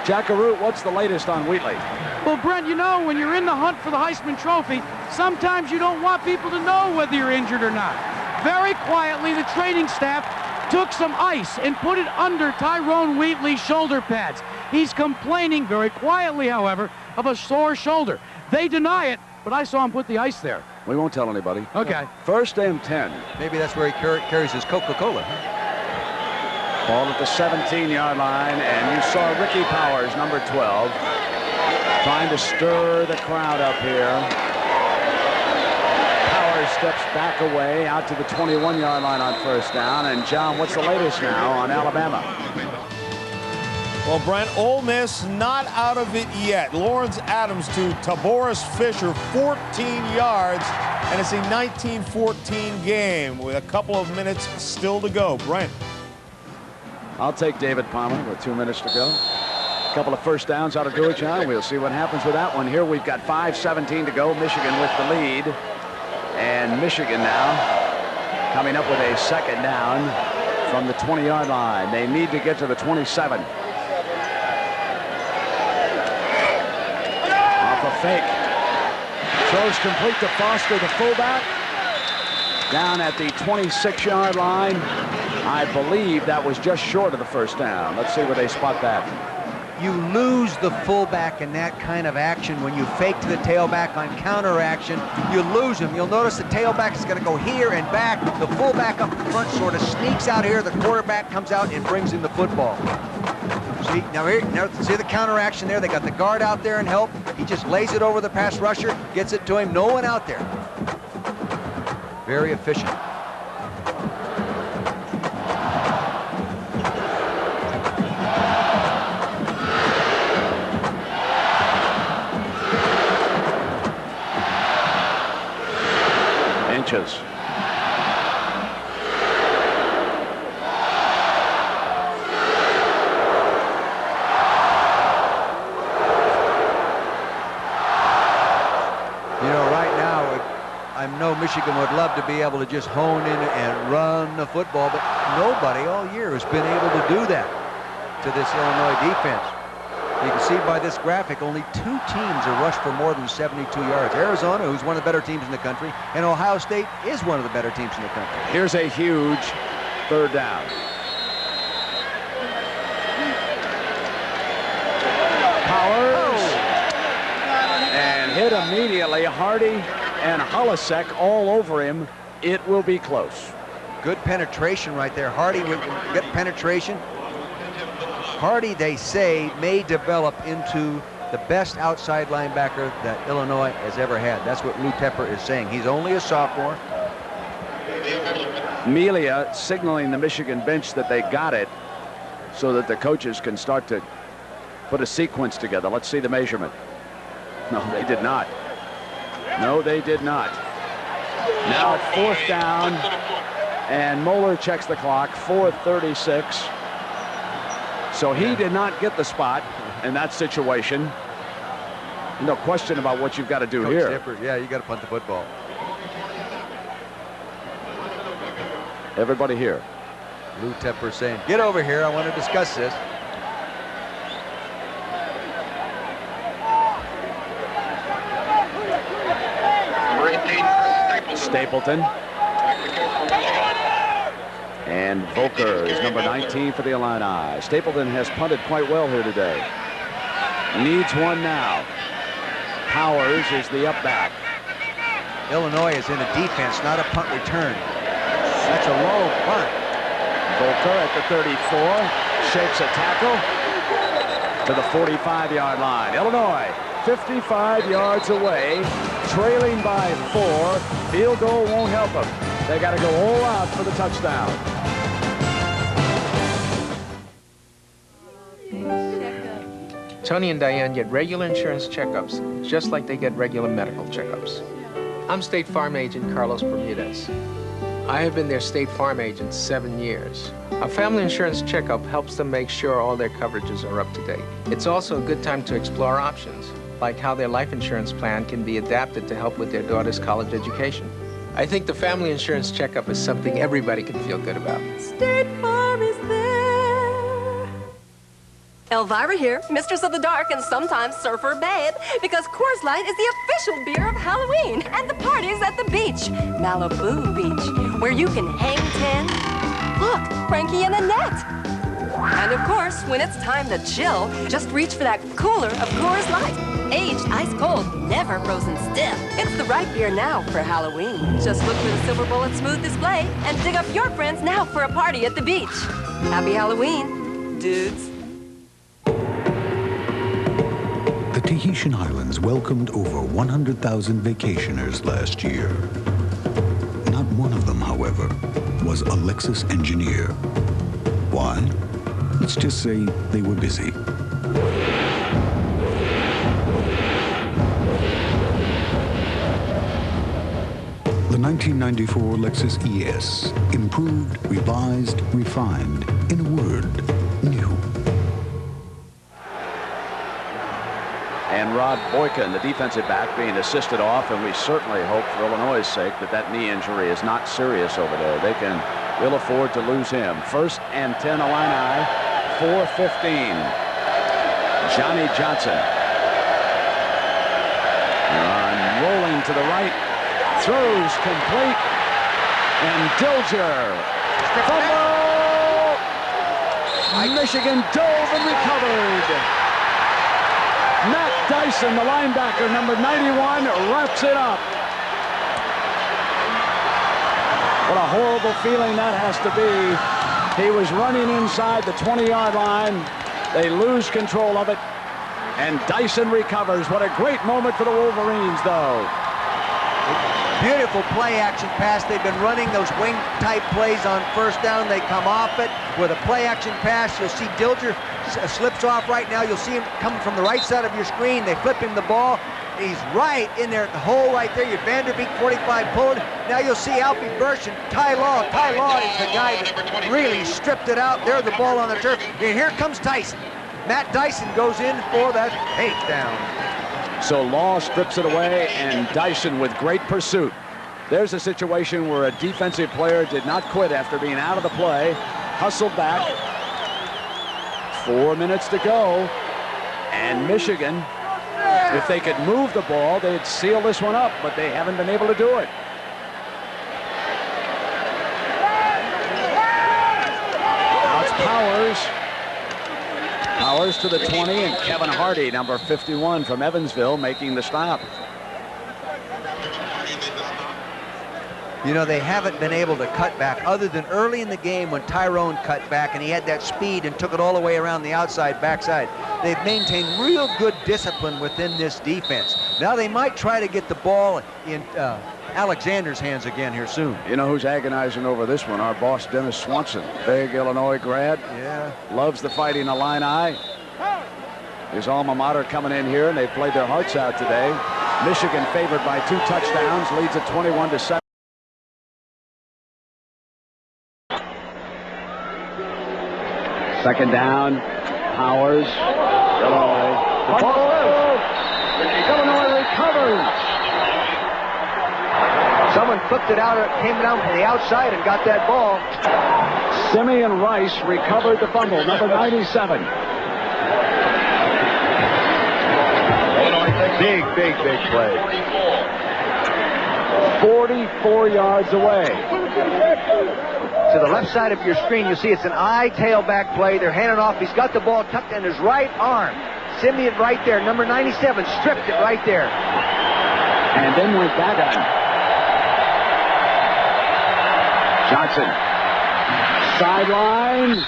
Jack Arute, what's the latest on Wheatley? Well, Brent, you know, when you're in the hunt for the Heisman Trophy, sometimes you don't want people to know whether you're injured or not. Very quietly, the training staff took some ice and put it under Tyrone Wheatley's shoulder pads. He's complaining very quietly, however, of a sore shoulder. They deny it, but I saw him put the ice there. We won't tell anybody. Okay. 1st and 10. Maybe that's where he carries his Coca-Cola. Ball at the 17-yard line, and you saw Ricky Powers, number 12, trying to stir the crowd up here. Powers steps back away out to the 21-yard line on 1st down. And John, what's the latest now on Alabama? Well, Brent, Ole Miss not out of it yet. Lawrence Adams to Taboris Fisher, 14 yards, and it's a 19-14 game with a couple of minutes still to go. Brent. I'll take David Palmer with 2 minutes to go. A couple of first downs ought to do it, John. We'll see what happens with that one. Here we've got 5:17 to go. Michigan with the lead. And Michigan now coming up with a 2nd down from the 20-yard line. They need to get to the 27. Off a fake. Throws complete to Foster, the fullback. Down at the 26-yard line. I believe that was just short of the first down. Let's see where they spot that. You lose the fullback in that kind of action when you fake to the tailback on counter action. You lose him. You'll notice the tailback is going to go here and back. The fullback up in front sort of sneaks out here. The quarterback comes out and brings in the football. See, now see the counter action there. They got the guard out there and help. He just lays it over the pass rusher, gets it to him. No one out there. Very efficient. Inches. You know, right now, I know Michigan would love to be able to just hone in and run the football, but nobody all year has been able to do that to this Illinois defense. You can see by this graphic, only 2 teams are rushed for more than 72 yards. Arizona, who's one of the better teams in the country, and Ohio State is one of the better teams in the country. Here's a huge third down. Powers. And hit immediately. Hardy and Holasek all over him. It will be close. Good penetration right there. Hardy will get penetration. Hardy, they say, may develop into the best outside linebacker that Illinois has ever had. That's what Lou Tepper is saying. He's only a sophomore. Melia signaling the Michigan bench that they got it so that the coaches can start to put a sequence together. Let's see the measurement. No, they did not. No, they did not. Now 4th down, and Moeller checks the clock, 4:36. So he did not get the spot in that situation. No question about what you've got to do Coach here. Tepper, yeah, you got to punt the football. Everybody here. Lou Tepper saying, get over here, I want to discuss this. Stapleton. And Volker is number 19 for the Illini. Stapleton has punted quite well here today. Needs one now. Powers is the up back. Illinois is in a defense, not a punt return. That's a low punt. Volker at the 34. Shakes a tackle to the 45-yard line. Illinois 55 yards away, trailing by 4. Field goal won't help them. They got to go all out for the touchdown. Tony and Diane get regular insurance checkups, just like they get regular medical checkups. I'm State Farm Agent Carlos Bermudez. I have been their State Farm agent 7 years. A family insurance checkup helps them make sure all their coverages are up to date. It's also a good time to explore options, like how their life insurance plan can be adapted to help with their daughter's college education. I think the family insurance checkup is something everybody can feel good about. State Farm is there. Elvira here, Mistress of the Dark and sometimes Surfer Babe, because Coors Light is the official beer of Halloween, and the party's at the beach, Malibu Beach, where you can hang 10. Look, Frankie and Annette. And of course, when it's time to chill, just reach for that cooler of Coors Light. Aged ice cold, never frozen stiff. It's the right beer now for Halloween. Just look for the Silver Bullet Smooth display and dig up your friends now for a party at the beach. Happy Halloween, dudes. The Tahitian Islands welcomed over 100,000 vacationers last year. Not one of them, however, was a Lexus engineer. Why? Let's just say they were busy. The 1994 Lexus ES, improved, revised, refined, in a word, new. And Rod Boykin, the defensive back, being assisted off, and we certainly hope for Illinois' sake that that knee injury is not serious over there. They can We'll afford to lose him. 1st and 10 Illini, 4:15. Johnny Johnson. Rolling to the right, throws complete, and Dilger. Fumble! Michigan dove and recovered. Matt Dyson, the linebacker, number 91, wraps it up. What a horrible feeling that has to be. He was running inside the 20-yard line. They lose control of it. And Dyson recovers. What a great moment for the Wolverines, though. Beautiful play-action pass. They've been running those wing-type plays on 1st down. They come off it with a play-action pass. You'll see Dilger slips off right now. You'll see him coming from the right side of your screen. They flip him the ball. He's right in there at the hole right there. Your Vanderbeek 45 pulling. Now you'll see Alfie Burch and Ty Law. Ty Law is the guy that really stripped it out. There's the ball on the turf. And here comes Tyson. Matt Dyson goes in for that takedown. So Law strips it away, and Dyson with great pursuit. There's a situation where a defensive player did not quit after being out of the play, hustled back. 4 minutes to go, and Michigan, if they could move the ball, they'd seal this one up, but they haven't been able to do it. Now it's Powers. Powers to the 20, and Kevin Hardy, number 51 from Evansville, making the stop. You know, they haven't been able to cut back other than early in the game when Tyrone cut back and he had that speed and took it all the way around the outside, backside. They've maintained real good discipline within this defense. Now they might try to get the ball in Alexander's hands again here soon. You know who's agonizing over this one? Our boss, Dennis Swanson. Big Illinois grad. Yeah. Loves the Fighting Illini. His alma mater coming in here, and they've played their hearts out today. Michigan favored by 2 touchdowns, leads at 21-7. Second down, Powers, Illinois. Illinois recovers. Someone flipped it out, came down from the outside and got that ball. Simeon Rice recovered the fumble, number 97. Big play. 44 yards away. To the left side of your screen, you'll see it's an eye tailback play. They're handing off. He's got the ball tucked in his right arm. Simeon right there, number 97, stripped it right there. And then went back on. Johnson. Sideline.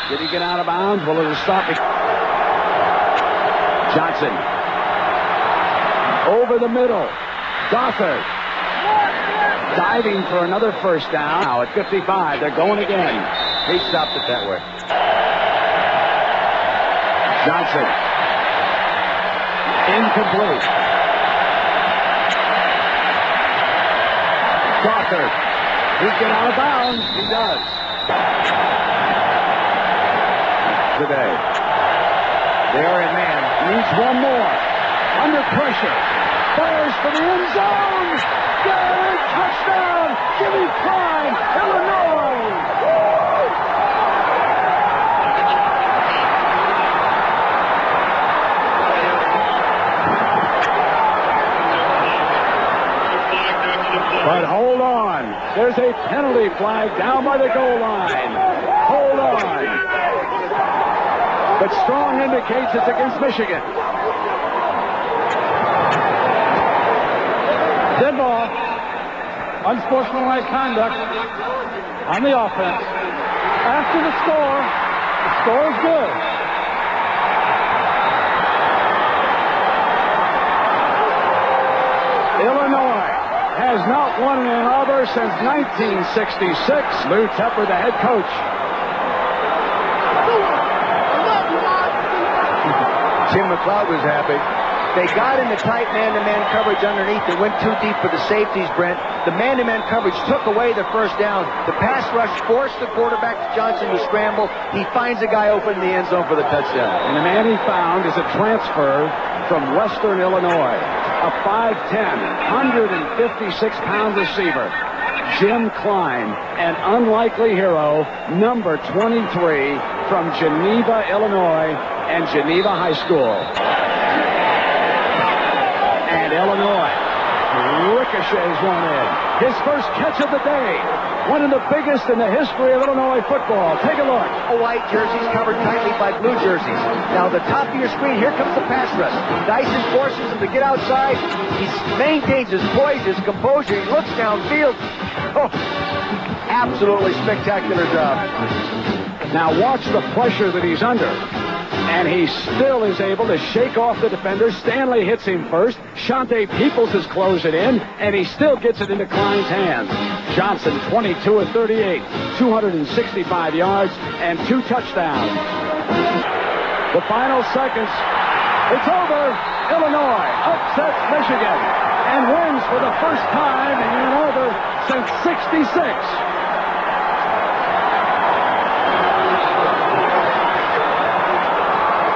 Did he get out of bounds? Well, it'll stop it. Johnson. Over the middle. Gothard. Diving for another 1st down. Now at 55, they're going again. He stopped it that way. Johnson. Incomplete. Gothard. He's get out of bounds. He does. Today. They are in man. Needs one more. Under pressure. Fires for the end zone. Good touchdown. Jimmy Prime, Illinois. But hold on. There's a penalty flag down by the goal line. Hold on. But Strong indicates it's against Michigan. Dead ball. Unsportsmanlike conduct on the offense. After the score is good. Illinois has not won in Ann Arbor since 1966. Lou Tepper, the head coach. Jim McLeod was happy. They got into tight man-to-man coverage underneath. They went too deep for the safeties, Brent. The man-to-man coverage took away the 1st down. The pass rush forced the quarterback Johnson to scramble. He finds a guy open in the end zone for the touchdown. And the man he found is a transfer from Western Illinois. A 5'10", 156-pound receiver. Jim Klein, an unlikely hero, number 23 from Geneva, Illinois, and Geneva High School. And Illinois ricochets one in. His first catch of the day. One of the biggest in the history of Illinois football. Take a look. White jerseys covered tightly by blue jerseys. Now the top of your screen, here comes the pass rush. Dyson forces him to get outside. He maintains his poise, his composure. He looks downfield. Oh, absolutely spectacular job. Now watch the pressure that he's under. And he still is able to shake off the defender. Stanley hits him first. Shante Peoples is closing in, and he still gets it into Klein's hands. Johnson, 22 of 38, 265 yards, and 2 touchdowns. The final seconds. It's over. Illinois upsets Michigan and wins for the first time in Ann Arbor since '66.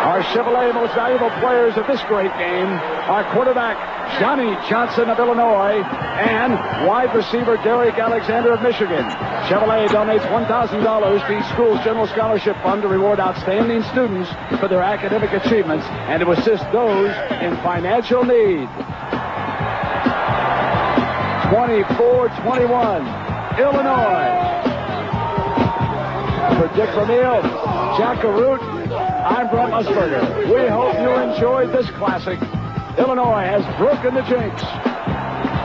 Our Chevrolet most valuable players of this great game are quarterback Johnny Johnson of Illinois and wide receiver Derek Alexander of Michigan. Chevrolet donates $1,000 to each school's general scholarship fund to reward outstanding students for their academic achievements and to assist those in financial need. 24-21, Illinois. For Dick Vermeil, Jack Arute, I'm Brent Musburger. We hope you enjoyed this classic. Illinois has broken the jinx.